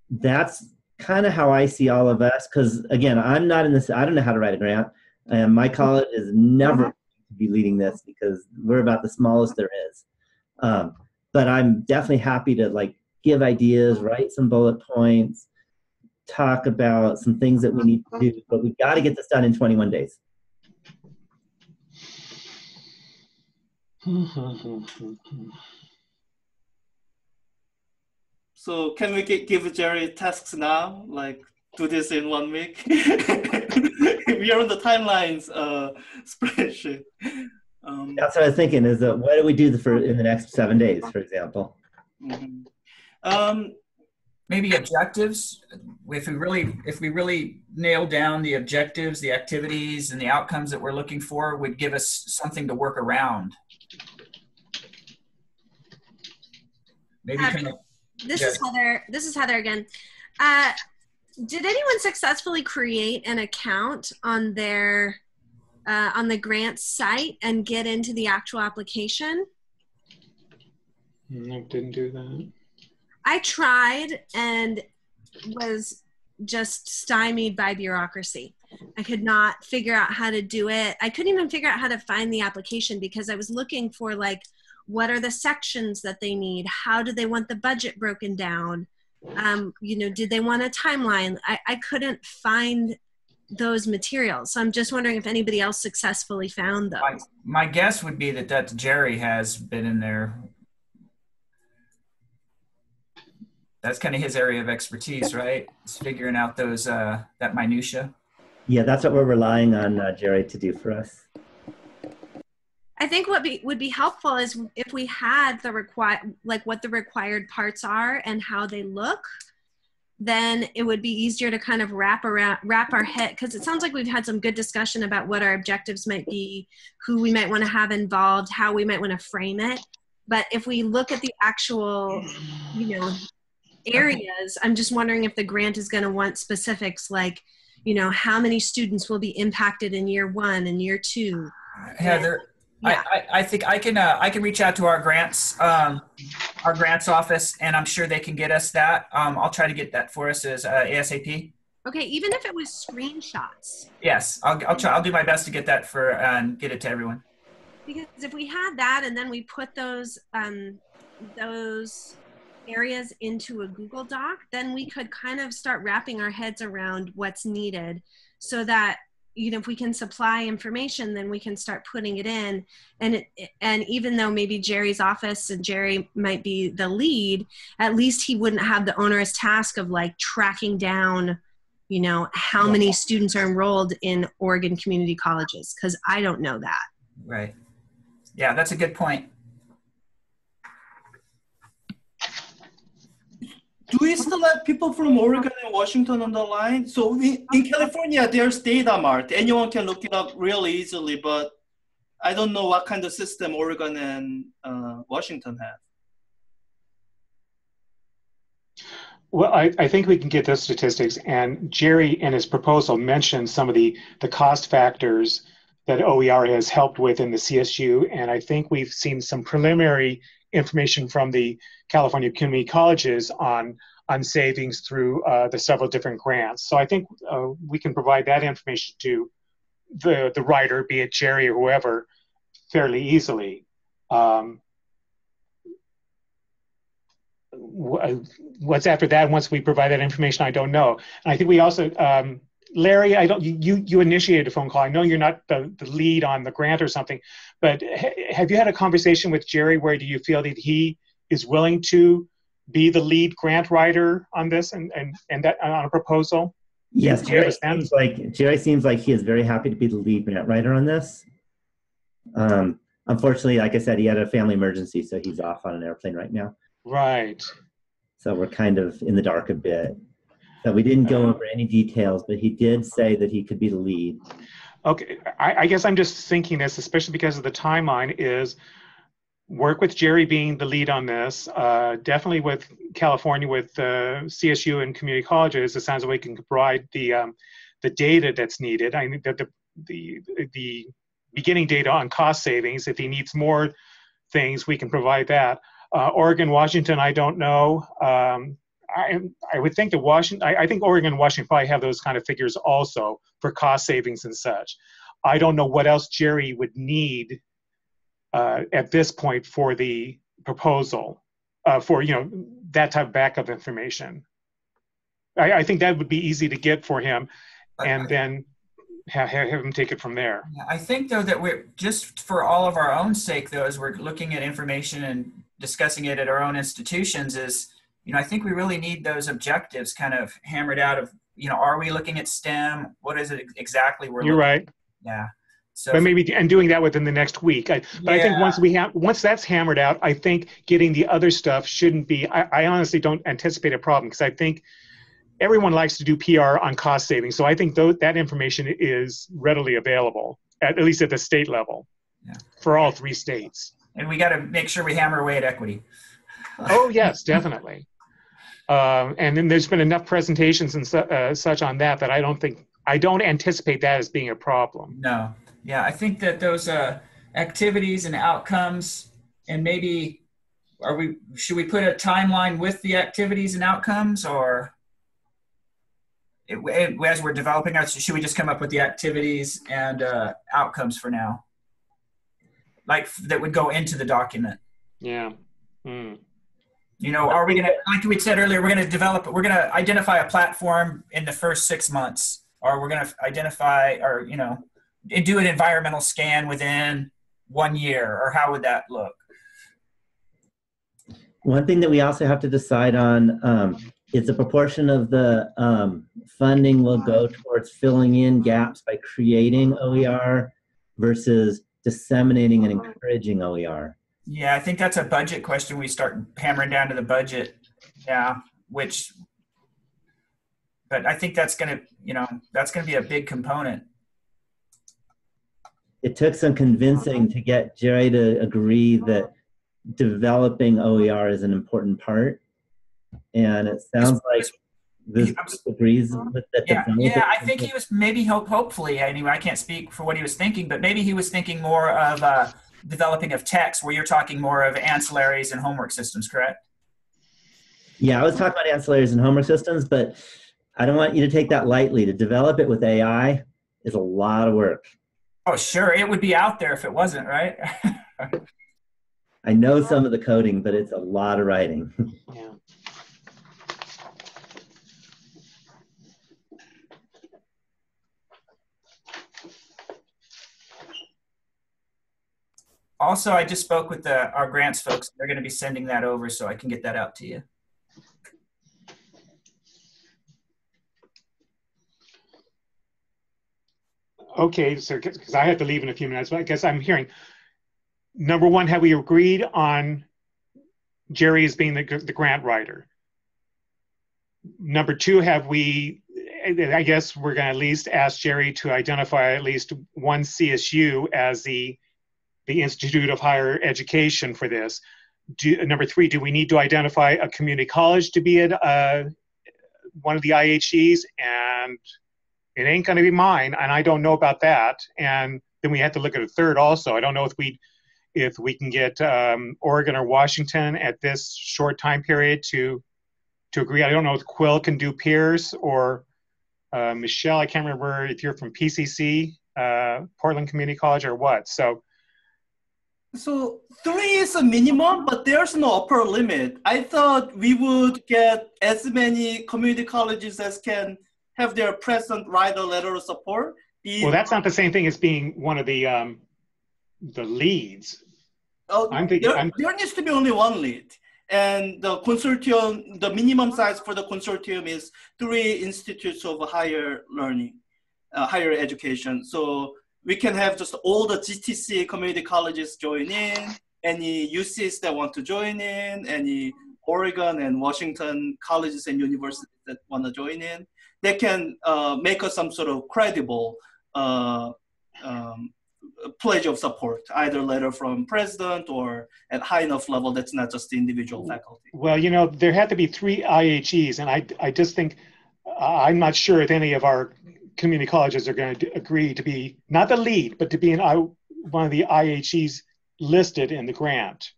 That's kind of how I see all of us, because again, I'm not in this, I don't know how to write a grant, and my college is never going to be leading this because we're about the smallest there is. But I'm definitely happy to like give ideas, write some bullet points, talk about some things that we need to do, but we've got to get this done in 21 days. So can we give Jerry tasks now, like do this in 1 week? We are on the timelines spreadsheet. That's what I was thinking, is that what do we do in the next 7 days, for example? Maybe objectives. If we really nail down the objectives, the activities, and the outcomes that we're looking for, would give us something to work around. Maybe This is Heather again. Did anyone successfully create an account on their on the grant site and get into the actual application? No, didn't do that. I tried and was just stymied by bureaucracy. I could not figure out how to do it. I couldn't even figure out how to find the application because I was looking for like, what are the sections that they need? How do they want the budget broken down? You know, did they want a timeline? I couldn't find those materials. So I'm just wondering if anybody else successfully found those. My guess would be that Jerry has been in there. That's kind of his area of expertise, right? It's figuring out those that minutia. Yeah, that's what we're relying on Jerry to do for us. I think what would be helpful is if we had what the required parts are and how they look, then it would be easier to kind of wrap our head, because it sounds like we've had some good discussion about what our objectives might be, who we might want to have involved, how we might want to frame it. But if we look at the actual, you know, areas. I'm just wondering if the grant is going to want specifics like, how many students will be impacted in year 1 and year 2. Heather, yeah. I think I can reach out to our grants office, and I'm sure they can get us that. I'll try to get that for us as ASAP. Okay, even if it was screenshots. Yes, I'll try. I'll do my best to get that and get it to everyone. Because if we had that and then we put those areas into a Google Doc, then we could kind of start wrapping our heads around what's needed, so that if we can supply information, then we can start putting it in. And even though maybe Jerry's office and Jerry might be the lead, at least he wouldn't have the onerous task of like tracking down how many students are enrolled in Oregon community colleges, because I don't know that. Right. Yeah, that's a good point. Do we still have people from Oregon and Washington on the line? So in California, there's Data Mart. Anyone can look it up really easily, but I don't know what kind of system Oregon and Washington have. Well, I think we can get those statistics, and Jerry in his proposal mentioned some of the cost factors that OER has helped with in the CSU, and I think we've seen some preliminary information from the California community colleges on savings through the several different grants. So I think we can provide that information to the writer, be it Jerry or whoever, fairly easily. What's after that, once we provide that information, I don't know. And I think we also, Larry, you initiated a phone call. I know you're not the lead on the grant or something, but have you had a conversation with Jerry where do you feel that he is willing to be the lead grant writer on this and that on a proposal? Yes, Jerry seems like he is very happy to be the lead grant writer on this. Unfortunately, like I said, he had a family emergency, so he's off on an airplane right now. Right. So we're kind of in the dark a bit. So we didn't go over any details, but he did say that he could be the lead. Okay, I guess I'm just thinking this, especially because of the timeline, is work with Jerry being the lead on this, definitely with California, with CSU and community colleges. It sounds like we can provide the data that's needed. I think that the beginning data on cost savings, if he needs more things, we can provide that. Oregon, Washington, I don't know. I would think that I think Oregon and Washington probably have those kind of figures also for cost savings and such. I don't know what else Jerry would need at this point for the proposal, for that type of backup information. I think that would be easy to get for him, and then have him take it from there. I think though that we're just for all of our own sake, though, as we're looking at information and discussing it at our own institutions, is I think we really need those objectives kind of hammered out of are we looking at STEM? What is it exactly we're You're looking right. at? Yeah. So, but maybe and doing that within the next week. But I think once that's hammered out, I think getting the other stuff shouldn't be. I honestly don't anticipate a problem, because I think everyone likes to do PR on cost savings. So I think that information is readily available, at least at the state level, for all 3 states. And we got to make sure we hammer away at equity. Oh yes, definitely. And then there's been enough presentations and such on that I don't anticipate that as being a problem. No. Yeah, I think that those activities and outcomes, and maybe should we put a timeline with the activities and outcomes, or as we're developing ours, should we just come up with the activities and outcomes for now? Like that would go into the document. Yeah. Are we going to, like we said earlier, we're going to identify a platform in the first 6 months, or we're going to identify, or, do an environmental scan within 1 year, or how would that look? One thing that we also have to decide on is the proportion of the funding will go towards filling in gaps by creating OER versus disseminating and encouraging OER. Yeah, I think that's a budget question. We start hammering down to the budget. Yeah, but I think that's going to be a big component. It took some convincing to get Jerry to agree that developing OER is an important part. And it sounds like this agrees with that. Yeah, I think he was maybe hopefully, anyway, I can't speak for what he was thinking, but maybe he was thinking more of developing of text, where you're talking more of ancillaries and homework systems, correct? Yeah, I was talking about ancillaries and homework systems, but I don't want you to take that lightly. To develop it with AI is a lot of work. Oh, sure. It would be out there if it wasn't, right? I know some of the coding, but it's a lot of writing. Yeah. Also, I just spoke with our grants folks. They're going to be sending that over, so I can get that out to you. Okay, so because I have to leave in a few minutes, but I guess I'm hearing, number one, have we agreed on Jerry as being the grant writer? Number two, have we, I guess we're going to at least ask Jerry to identify at least one CSU as the Institute of Higher Education for this. Number three, do we need to identify a community college to be at one of the IHEs? And it ain't going to be mine, and I don't know about that. And then we have to look at a third also. I don't know if we can get Oregon or Washington at this short time period to agree. I don't know if Quill can do peers, or Michelle, I can't remember if you're from PCC, Portland Community College, or what. So 3 is a minimum, but there's no upper limit. I thought we would get as many community colleges as can have their president write a letter of support. Well, that's not the same thing as being one of the leads. Oh, there needs to be only one lead. And the consortium, the minimum size for the consortium is 3 institutes of higher learning, higher education. So we can have just all the GTC community colleges join in, any UCs that want to join in, any Oregon and Washington colleges and universities that want to join in. They can make us some sort of credible pledge of support, either letter from president or at high enough level that's not just the individual faculty. Well, you know, there had to be 3 IHEs, and I just think, I'm not sure if any of our community colleges are going to agree to be, not the lead, but to be one of the IHEs listed in the grant.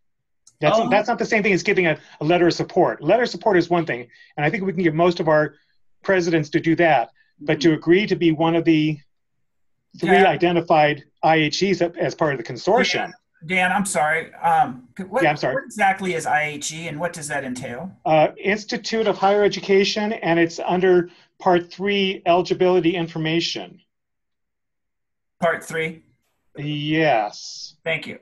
That's not the same thing as giving a letter of support. Letter of support is one thing, and I think we can get most of our presidents to do that, but to agree to be one of the 3 identified IHEs as part of the consortium. Dan, I'm sorry. I'm sorry. What exactly is IHE, and what does that entail? Institute of Higher Education, and it's under Part 3, Eligibility Information. Part 3? Yes. Thank you.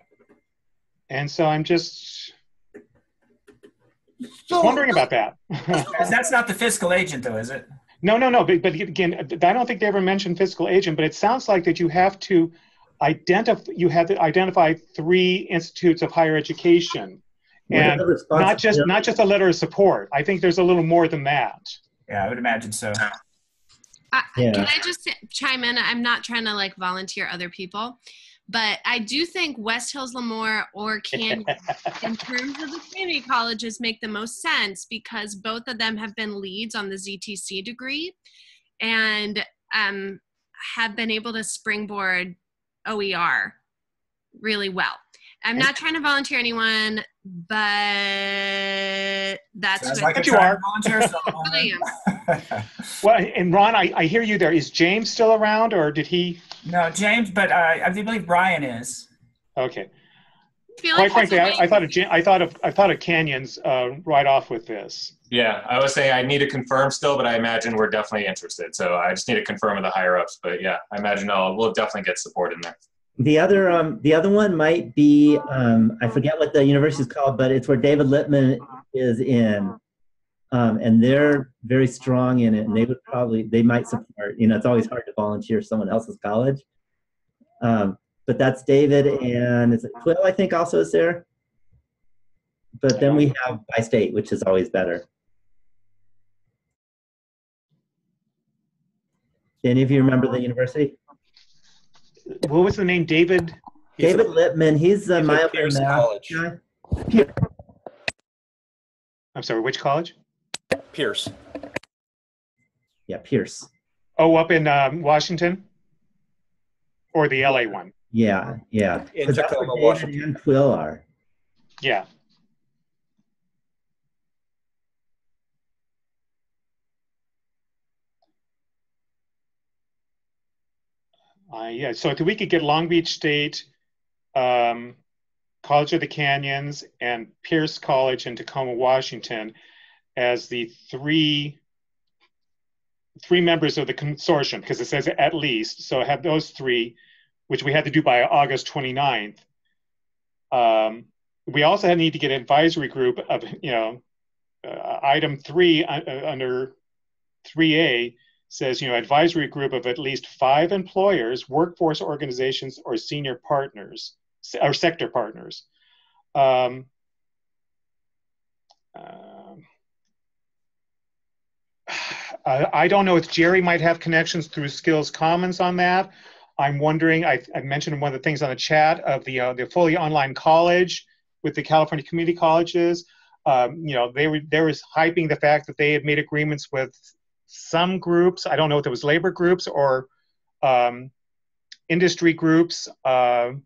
And so I'm just wondering about that. That's not the fiscal agent, though, is it? No. But again, I don't think they ever mentioned fiscal agent, but it sounds like that you have to identify 3 institutes of higher education, and not just a letter of support. I think there's a little more than that. Yeah, I would imagine so. Can I just chime in? I'm not trying to volunteer other people, but I do think West Hills, Lemoore, or Canyon, in terms of the community colleges, make the most sense because both of them have been leads on the ZTC degree and have been able to springboard OER really well. I'm not trying to volunteer anyone, but that's what you are. I am. Well, and Ron, I hear you there. Is James still around, or did he? No, James, but I believe Brian is. Okay. Quite frankly, I thought of Canyons right off with this. Yeah, I was saying I need to confirm still, but I imagine we're definitely interested. So I just need to confirm with the higher ups. But yeah, I imagine we'll definitely get support in there. The other one might be I forget what the university is called, but it's where David Lippman is in, and they're very strong in it, and they might support. You know, it's always hard to volunteer someone else's college, but that's David, and is it Quill? I think also is there. But then we have by state, which is always better. Any of you remember the university? What was the name? David Lippman. He's the Pierce College. I'm sorry, which college? Pierce. Yeah, Pierce. Oh, up in Washington? Or the LA one? Yeah, yeah. In That's Tacoma, where David Washington. and Quill are. Yeah. Yeah, so if we could get Long Beach State, College of the Canyons, and Pierce College in Tacoma, Washington as the three members of the consortium, because it says at least, so have those three, which we had to do by August 29th. We also need to get an advisory group of, item 3 under 3A says, advisory group of at least 5 employers, workforce organizations, or senior partners, or sector partners. I don't know if Jerry might have connections through Skills Commons on that. I'm wondering, I mentioned one of the things on the chat of the fully online college with the California community colleges. They was hyping the fact that they had made agreements with some groups. I don't know if it was labor groups or industry groups on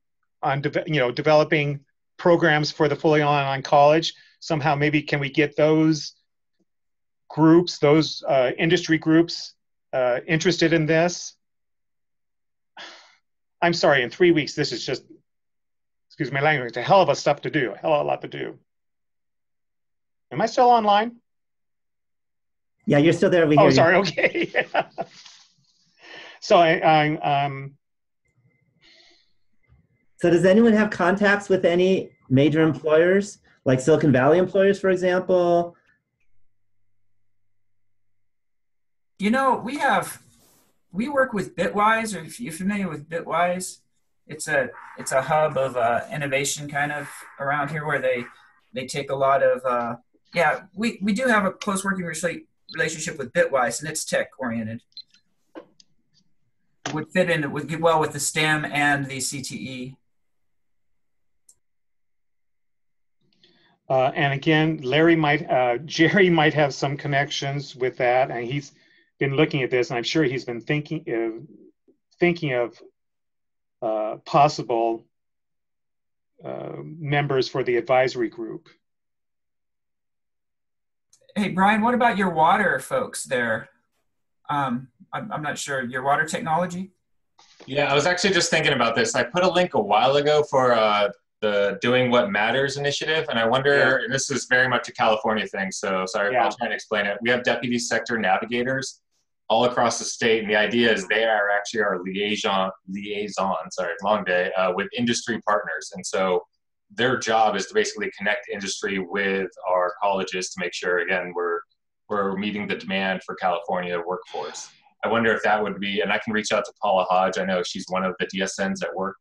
developing programs for the fully online college. Somehow, maybe can we get those groups, those industry groups, interested in this? I'm sorry, in 3 weeks, this is just, excuse my language, a hell of a stuff to do, a hell of a lot to do. Am I still online? Yeah, you're still there. We hear Oh, you. sorry, okay. So So does anyone have contacts with any major employers, like Silicon Valley employers, for example? We work with Bitwise, or if you're familiar with Bitwise, it's a hub of innovation kind of around here where they take a lot of, we do have a close working relationship with Bitwise, and it's tech oriented. It would fit in, it would get well with the STEM and the CTE. And again, Jerry might have some connections with that, and he's been looking at this, and I'm sure he's been thinking of possible members for the advisory group. Hey, Brian, what about your water folks there? I'm not sure. Your water technology? Yeah, I was actually just thinking about this. I put a link a while ago for the Doing What Matters initiative, and I wonder, and this is very much a California thing, so sorry, I'll try and explain it. We have deputy sector navigators all across the state, and the idea is they are actually our liaison, sorry, long day, with industry partners. And so their job is to basically connect industry with our colleges to make sure, again, we're meeting the demand for California workforce. I wonder if that would be, and I can reach out to Paula Hodge. I know she's one of the DSNs that work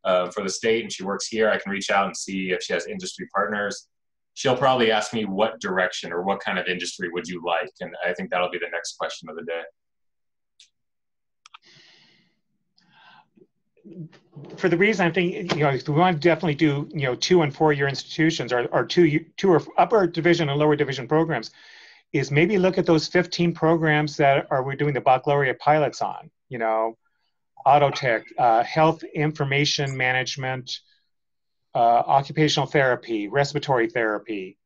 for the state, and she works here. I can reach out and see if she has industry partners. She'll probably ask me what direction or what kind of industry would you like, and I think that'll be the next question of the day. For the reason I think, if we want to definitely do, 2 and 4 year institutions or two or upper division and lower division programs, is maybe look at those 15 programs that we're doing the baccalaureate pilots on, auto tech, health information management, occupational therapy, respiratory therapy,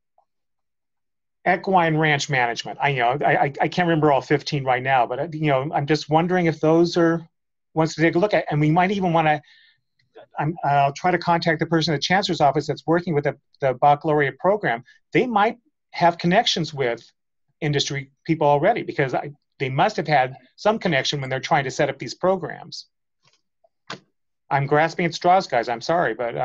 equine ranch management. I can't remember all 15 right now, but I'm just wondering if those are ones to take a look at. And we might even want to, I'll try to contact the person at the Chancellor's office that's working with the baccalaureate program. They might have connections with industry people already, because they must have had some connection when they're trying to set up these programs. I'm grasping at straws, guys. I'm sorry, but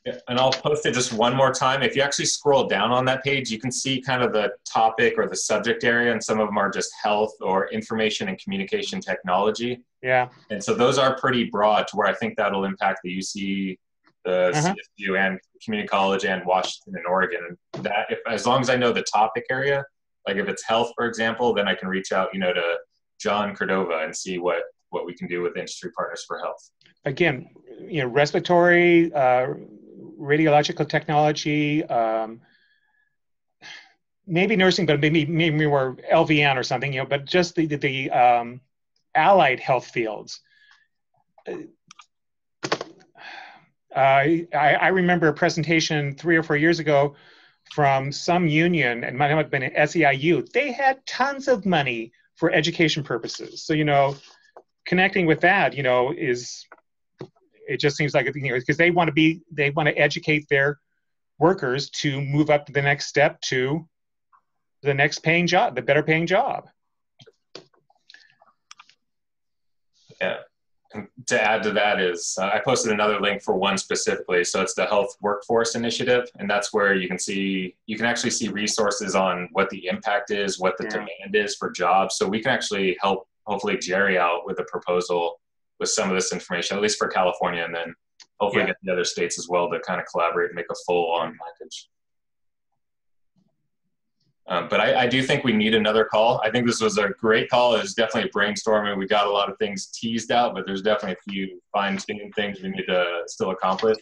yeah, and I'll post it just one more time. If you actually scroll down on that page, you can see kind of the topic or the subject area, and some of them are just health or information and communication technology. Yeah. And so those are pretty broad to where I think that'll impact the UC, the CSU, and community college, and Washington and Oregon. And that, as long as I know the topic area, like if it's health, for example, then I can reach out, to John Cordova and see what we can do with industry partners for health. Again, respiratory, radiological technology, maybe nursing, but maybe more LVN or something, you know, but just the allied health fields. I remember a presentation 3 or 4 years ago from some union, and it might have been an SEIU. They had tons of money for education purposes. So, you know, connecting with that, you know, it just seems like, you know, because they want to educate their workers to move up to the next step, to the next paying job, the better paying job. Yeah. And to add to that is, I posted another link for one specifically. So it's the Health Workforce Initiative. And that's where you can actually see resources on what the impact is, what the demand is for jobs. So we can actually help, hopefully, Jerry out with a proposal with some of this information, at least for California, and then hopefully get the other states as well to kind of collaborate and make a full-on package. But I do think we need another call. I think this was a great call. It was definitely a brainstorming. We got a lot of things teased out, but there's definitely a few fine-tuning things we need to still accomplish.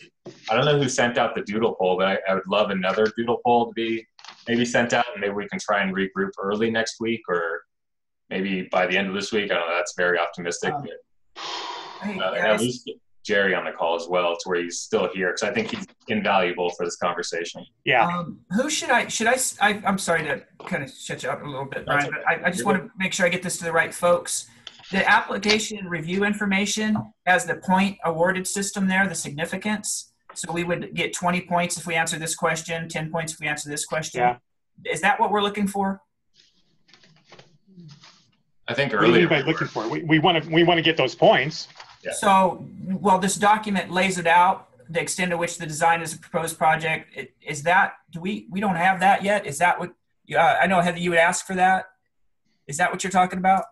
I don't know who sent out the doodle poll, but I would love another doodle poll to be maybe sent out, and maybe we can try and regroup early next week, or maybe by the end of this week. I don't know, that's very optimistic. And at least get Jerry on the call as well, to where he's still here, because I think he's invaluable for this conversation. Yeah. Who should I I'm sorry to kind of shut you up a little bit, Brian, but I just want to make sure I get this to the right folks. The application review information has the point awarded system there, the significance. So we would get 20 points if we answer this question, 10 points if we answer this question. Yeah. Is that what we're looking for? I think earlier. What do you mean by looking for? We want to get those points. Yeah. So, well, this document lays it out, the extent to which the design is a proposed project. Is that, we don't have that yet? Is that what, I know, Heather, you would ask for that. Is that what you're talking about?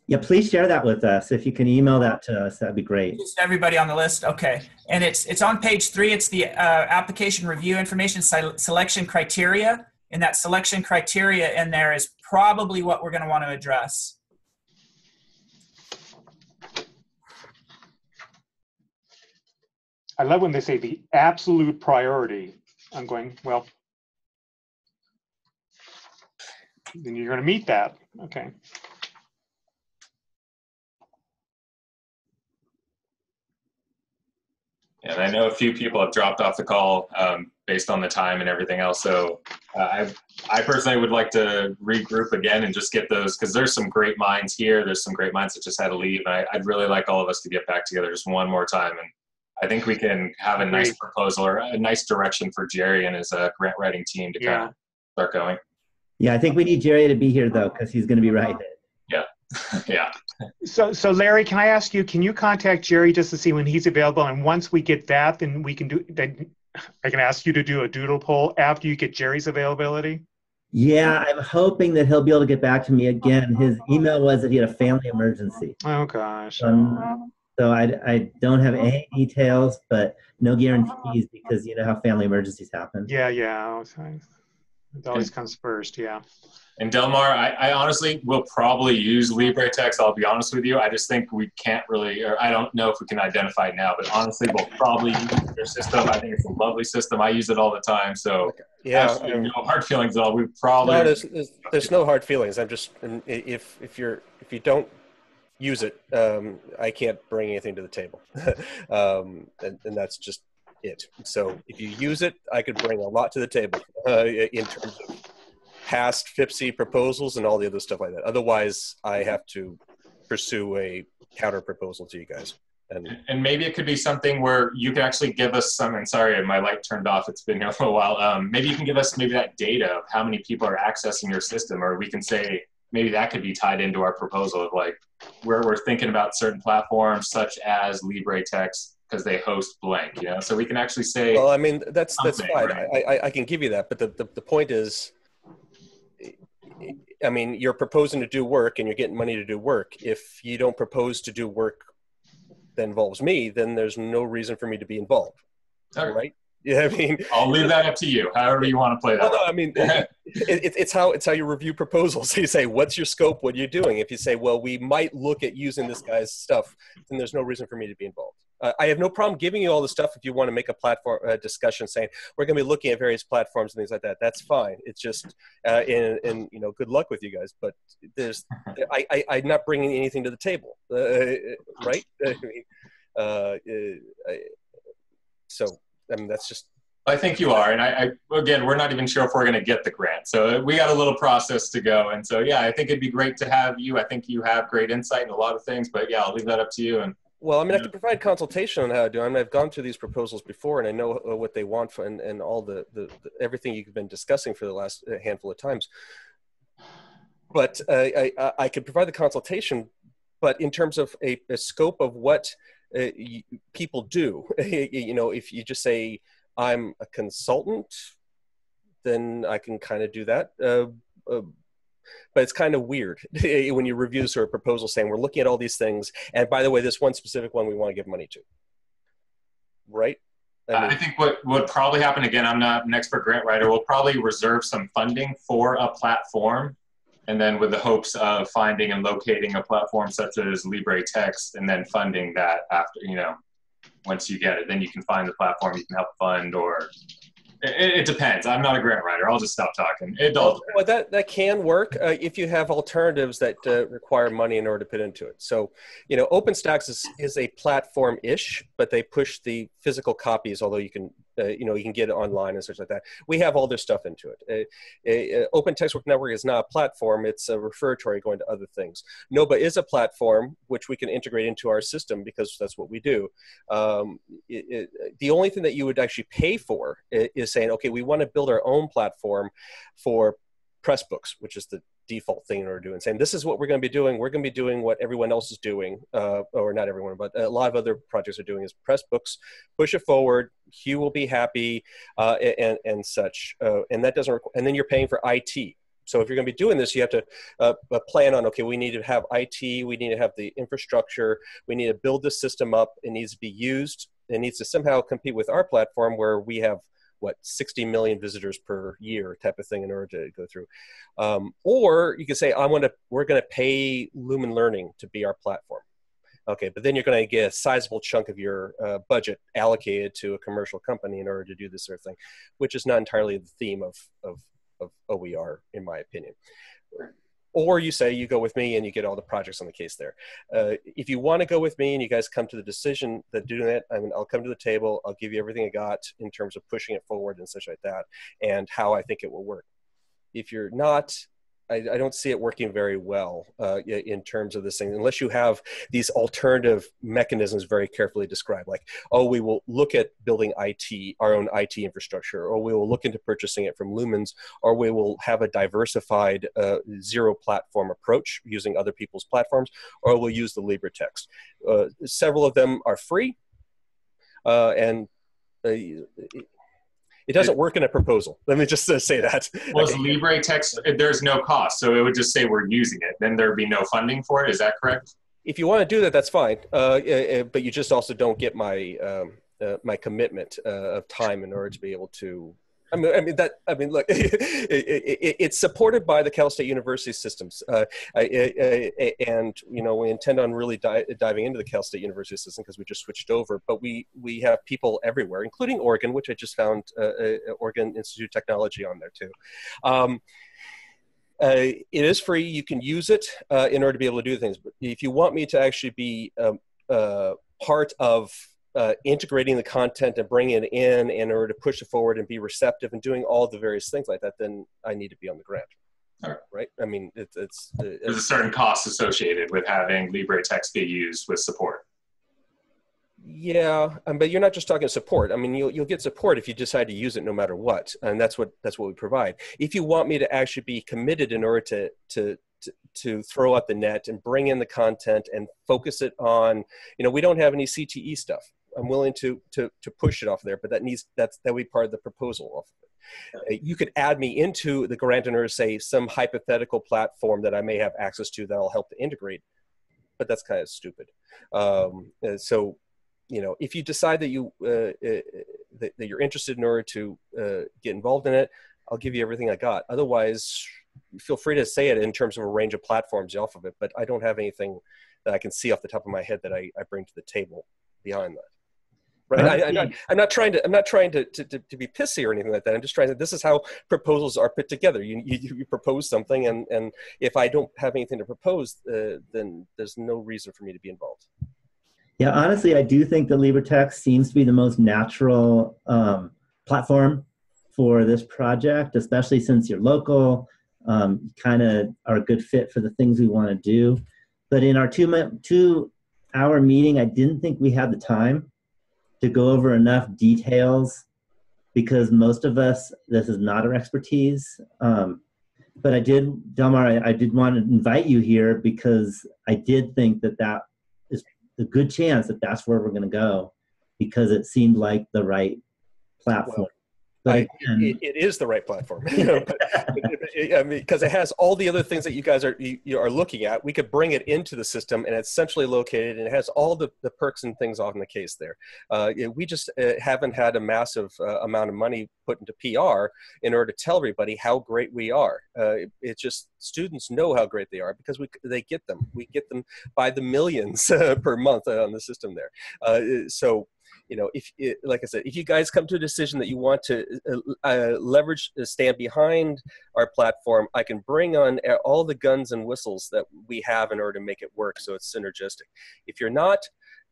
Yeah, please share that with us. If you can email that to us, that'd be great. Just everybody on the list. Okay. And it's on page 3. It's the application review information selection criteria. And that selection criteria in there is probably what we're going to want to address. I love when they say the absolute priority. I'm going, well, then you're going to meet that. Okay. And I know a few people have dropped off the call based on the time and everything else. So I personally would like to regroup again and just get those, because there's some great minds here. There's some great minds that just had to leave. And I'd really like all of us to get back together just one more time. And I think we can have a nice proposal or a nice direction for Jerry and his grant writing team to kind of start going. Yeah, I think we need Jerry to be here, though, because he's going to be right. Yeah. Yeah. So Larry, can I ask you, can you contact Jerry just to see when he's available? And once we get that, then we can then I can ask you to do a doodle poll after you get Jerry's availability? Yeah, I'm hoping that he'll be able to get back to me again. His email was that he had a family emergency. Oh, gosh. So I don't have any details, but no guarantees, because you know how family emergencies happen. Yeah. It always comes first, yeah. And Delmar, I honestly will probably use LibreText. I'll be honest with you. I just think we can't really, or I don't know if we can identify it now, but honestly, we'll probably use their system. I think it's a lovely system. I use it all the time. So absolutely no hard feelings at all. We probably there's no hard feelings. I'm just, if you don't use it, I can't bring anything to the table, and that's just it. So if you use it, I could bring a lot to the table in terms of past FIPSI proposals and all the other stuff like that. Otherwise, I have to pursue a counter proposal to you guys. And maybe it could be something where you can actually give us some, and sorry, my light turned off. It's been here for a while. Maybe you can give us maybe that data of how many people are accessing your system, or we can say maybe that could be tied into our proposal of like where we're thinking about certain platforms such as LibreText because they host blank, you know? So we can actually say. Well, I mean, that's fine. Right? I can give you that, but the point is, I mean, you're proposing to do work and you're getting money to do work. If you don't propose to do work that involves me, then there's no reason for me to be involved. Okay. Right? Yeah, I mean, I'll leave that up to you, however you want to play that. Well, no, I mean, it's how you review proposals. You say, what's your scope? What are you doing? If you say, well, we might look at using this guy's stuff, then there's no reason for me to be involved. I have no problem giving you all the stuff if you want to make a platform discussion saying we're going to be looking at various platforms and things like that. That's fine. It's just, and you know, good luck with you guys. But I'm not bringing anything to the table, right? I mean, so I mean, that's just. I think you are, and again, we're not even sure if we're going to get the grant, so we got a little process to go. And so, yeah, I think it'd be great to have you. I think you have great insight in a lot of things, but yeah, I'll leave that up to you. And well, I mean, I can provide consultation on how to do it. I mean, I've gone through these proposals before, and I know what they want for, and all the everything you've been discussing for the last handful of times. But I could provide the consultation, but in terms of a scope of what people do, you know, if you just say, I'm a consultant, then I can kind of do that. But it's kind of weird when you review sort of proposal saying we're looking at all these things. And by the way, this one specific one we want to give money to. Right? I think what would probably happen, again, I'm not an expert grant writer, we'll probably reserve some funding for a platform. And then with the hopes of finding and locating a platform such as LibreText and then funding that after, you know, once you get it, then you can find the platform you can help fund, or it depends. I'm not a grant writer. I'll just stop talking. It does. Well, that can work if you have alternatives that require money in order to put into it. So, you know, OpenStax is a platform-ish, but they push the physical copies, although you can, you know, you can get it online and such like that. We have all this stuff into it. Open Textbook Network is not a platform. It's a referatory going to other things. NOBA is a platform which we can integrate into our system because that's what we do. The only thing that you would actually pay for is saying, okay, we want to build our own platform for Pressbooks, which is the default thing we're doing, saying this is what we're going to be doing. We're going to be doing what everyone else is doing, or not everyone, but a lot of other projects are doing is Pressbooks, push it forward. Hugh will be happy, and such. And that doesn't, and then you're paying for IT. So if you're going to be doing this, you have to plan on, okay, we need to have IT, we need to have the infrastructure, we need to build the system up. It needs to be used. It needs to somehow compete with our platform where we have, what, 60 million visitors per year type of thing in order to go through. Or you could say, we're going to pay Lumen Learning to be our platform. Okay, but then you're going to get a sizable chunk of your budget allocated to a commercial company in order to do this sort of thing, which is not entirely the theme of OER, in my opinion. Or you say you go with me and you get all the projects on the case there. If you want to go with me and you guys come to the decision that doing it, I mean, I'll come to the table, I'll give you everything I got in terms of pushing it forward and such like that, and how I think it will work. If you're not, I don't see it working very well in terms of this thing, unless you have these alternative mechanisms very carefully described, like, oh, we will look at building IT, our own IT infrastructure, or we will look into purchasing it from Lumens, or we will have a diversified zero platform approach using other people's platforms, or we'll use the LibreText. Several of them are free, and it doesn't work in a proposal. Let me just say that. Well, okay. LibreText, there's no cost, so it would just say we're using it. Then there'd be no funding for it. Is that correct? If you want to do that, that's fine. But you just also don't get my my commitment of time in order to be able to. I mean, look, it's supported by the Cal State University systems, and you know we intend on really diving into the Cal State University system because we just switched over. But we have people everywhere, including Oregon, which I just found Oregon Institute of Technology on there too. It is free. You can use it in order to be able to do things. But if you want me to actually be part of integrating the content and bringing it in order to push it forward and be receptive and doing all the various things like that, then I need to be on the grant. Right? I mean, there's a certain cost associated with having LibreText be used with support. Yeah, but you're not just talking support. I mean, you'll get support if you decide to use it no matter what, and that's what we provide. If you want me to actually be committed in order to throw out the net and bring in the content and focus it on, you know, we don't have any CTE stuff. I'm willing to push it off there, but that would be part of the proposal off of it. You could add me into the grant in order to say some hypothetical platform that I may have access to that'll help to integrate, but that's kind of stupid. So, you know, if you decide that that you're interested in order to get involved in it, I'll give you everything I got. Otherwise, feel free to say it in terms of a range of platforms off of it, but I don't have anything that I can see off the top of my head that I bring to the table behind that. Right? I'm not trying to be pissy or anything like that. I'm just trying to, this is how proposals are put together. You propose something, and if I don't have anything to propose, then there's no reason for me to be involved. Yeah, honestly, I do think that LibreText seems to be the most natural platform for this project, especially since you're local, kind of are a good fit for the things we want to do. But in our 2-hour meeting, I didn't think we had the time to go over enough details, because most of us, this is not our expertise. But I did, Delmar, I did want to invite you here because I did think that that is a good chance that that's where we're going to go, because it seemed like the right platform. Well, it is the right platform, I mean, because it has all the other things that you guys are looking at. We could bring it into the system, and it's centrally located, and it has all the perks and things on the case there. We just haven't had a massive amount of money put into PR in order to tell everybody how great we are. It's just students know how great they are because they get them. We get them by the millions per month on the system there. So, you know, like I said, if you guys come to a decision that you want to leverage, stand behind our platform, I can bring on all the guns and whistles that we have in order to make it work so it's synergistic. If you're not,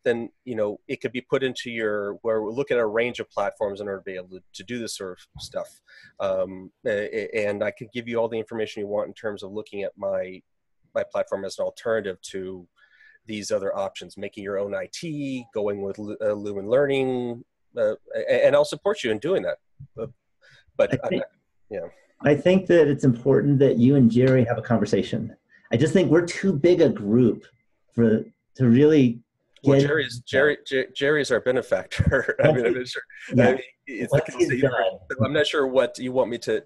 then, you know, it could be put into where we'll look at a range of platforms in order to be able to do this sort of stuff. And I could give you all the information you want in terms of looking at my platform as an alternative to these other options, making your own IT, going with Lumen Learning, and I'll support you in doing that. I think that it's important that you and Jerry have a conversation. I just think we're too big a group to really. Well, Jerry's our benefactor. I mean, I'm not sure. Yeah. I mean, I'm not sure what you want me to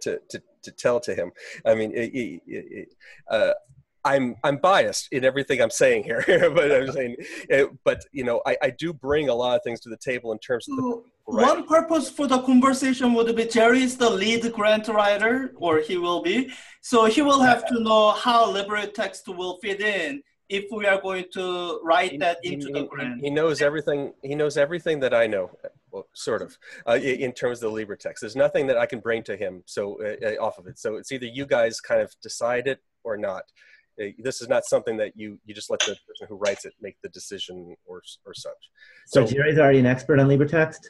tell to him. I mean, I'm biased in everything I'm saying here, but I'm saying, but you know, I do bring a lot of things to the table in terms of the. One purpose for the conversation would be Jerry is the lead grant writer, or he will be, so he will have to know how LibreText will fit in if we are going to write that into the grant. He knows everything. He knows everything that I know, well, sort of, in terms of the LibreText. There's nothing that I can bring to him off of it. So it's either you guys kind of decide it or not. This is not something that you just let the person who writes it make the decision or such. So Jerry's already an expert on LibreText?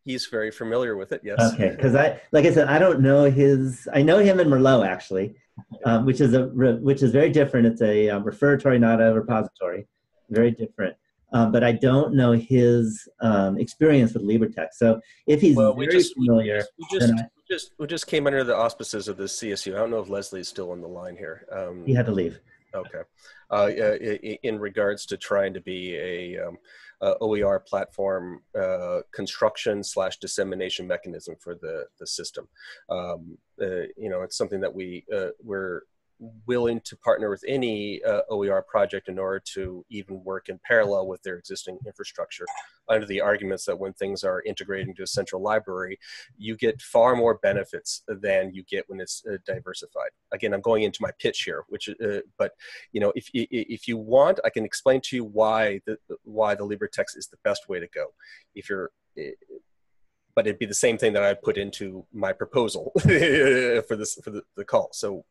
He's very familiar with it, yes. Okay, because like I said, I don't know I know him in Merlot actually, which is very different. It's a referatory, not a repository, very different. But I don't know his experience with LibreText. So if he's familiar, we just came under the auspices of the CSU. I don't know if Leslie's still on the line here. He had to leave. Okay. In regards to trying to be a OER platform construction / dissemination mechanism for the system. You know, it's something that we're willing to partner with any OER project in order to even work in parallel with their existing infrastructure, under the arguments that when things are integrated into a central library, you get far more benefits than you get when it's diversified. Again, I'm going into my pitch here, which but you know, if you want, I can explain to you why the LibreText is the best way to go. If you're but it'd be the same thing that I put into my proposal for the call. So,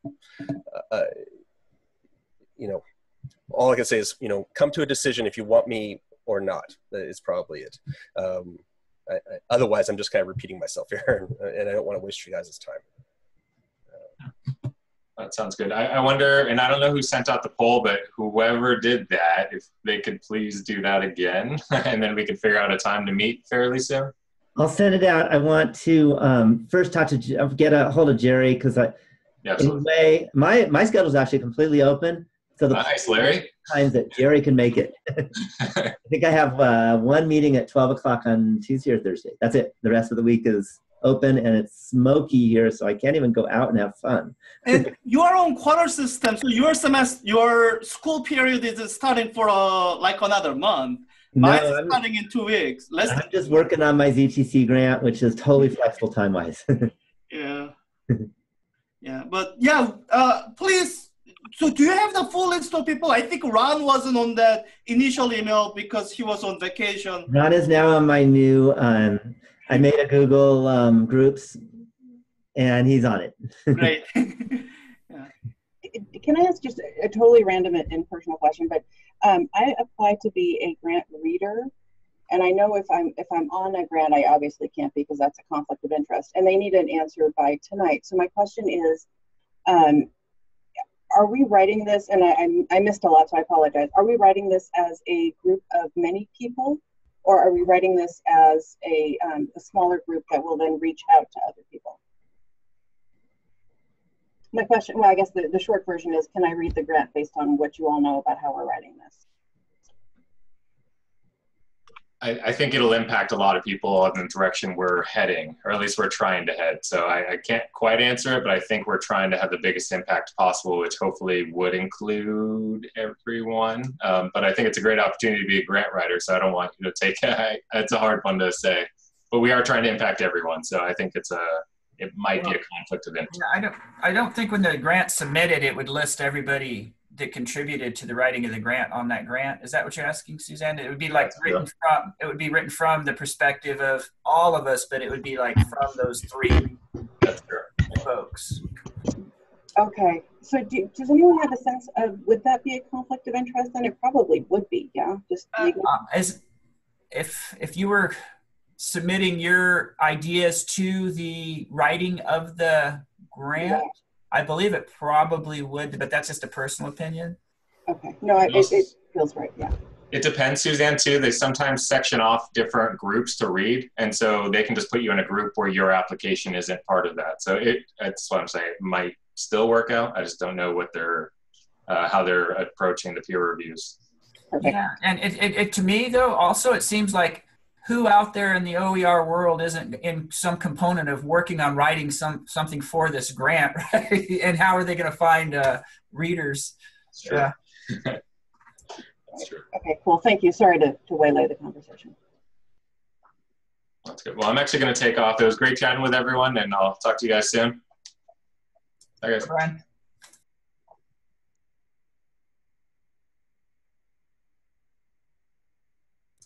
you know, all I can say is, you know, come to a decision if you want me or not. Is probably it. Otherwise, I'm just kind of repeating myself here, and I don't want to waste you guys' time. That sounds good. I wonder, and I don't know who sent out the poll, but whoever did that, if they could please do that again, and then we can figure out a time to meet fairly soon. I'll send it out. I want to first get a hold of Jerry, because anyway, my schedule is actually completely open. So nice, Larry. Times that Jerry can make it. I think I have one meeting at 12 o'clock on Tuesday or Thursday. That's it. The rest of the week is open, and it's smoky here, so I can't even go out and have fun. And you are on quarter system, so your school period is starting for like another month. Mine No, is starting in 2 weeks. I'm just working on my ZTC grant, which is totally flexible time-wise. Yeah. Yeah, but yeah, please. So do you have the full list of people? I think Ron wasn't on that initial email because he was on vacation. Ron is now on my new, I made a Google Groups, and he's on it. Great. Can I ask just a totally random and personal question? But I applied to be a grant reader, and I know if I'm on a grant, I obviously can't be because that's a conflict of interest. And they need an answer by tonight. So my question is, are we writing this? And I missed a lot, so I apologize. Are we writing this as a group of many people, or are we writing this as a smaller group that will then reach out to other people? My question, well, I guess the short version is, can I read the grant based on what you all know about how we're writing this? I think it'll impact a lot of people in the direction we're heading, or at least we're trying to head. So I can't quite answer it, but I think we're trying to have the biggest impact possible, which hopefully would include everyone. But I think it's a great opportunity to be a grant writer, so I don't want you to take it. It's a hard one to say, but we are trying to impact everyone. So I think it might be a conflict of interest. I don't think when the grant submitted, it would list everybody that contributed to the writing of the grant on that grant. Is that what you're asking, Suzanne? It would be like written from the perspective of all of us, but it would be like from those 3 folks. Okay, so does anyone have a sense of, would that be a conflict of interest? Then it probably would be, yeah. Just if you were submitting your ideas to the writing of the grant, yeah. I believe it probably would, but that's just a personal opinion. Okay, no, it feels right, yeah. It depends, Suzanne, too. They sometimes section off different groups to read, and so they can just put you in a group where your application isn't part of that. So that's what I'm saying. It might still work out. I just don't know what how they're approaching the peer reviews. Okay. Yeah, and it to me, though, also it seems like who out there in the OER world isn't in some component of working on writing something for this grant, right? And how are they going to find readers? Sure. That's true. Okay, cool. Thank you. Sorry to waylay the conversation. That's good. Well, I'm actually going to take off. It was great chatting with everyone, and I'll talk to you guys soon. Bye, guys. Brian.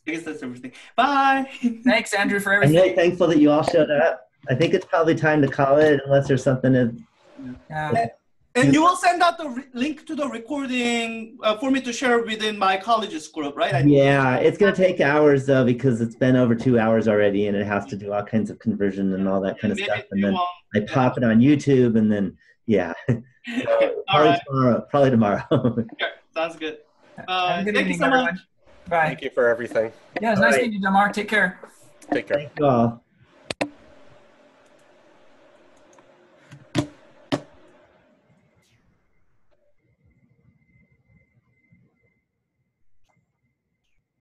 I guess that's everything. Bye. Thanks, Andrew, for everything. I'm really thankful that you all showed up. I think it's probably time to call it, unless there's something to... And you will send out the link to the recording for me to share within my college's group, right? Yeah, it's going to take hours, though, because it's been over 2 hours already, and it has to do all kinds of conversion and all that kind of stuff. And then I pop it on YouTube, and then, yeah. So probably tomorrow. Okay, sounds good. Thank you so much. Bye. Thank you for everything. Yeah, it's nice meeting you, Mark. Take care. Take care. Thank you all.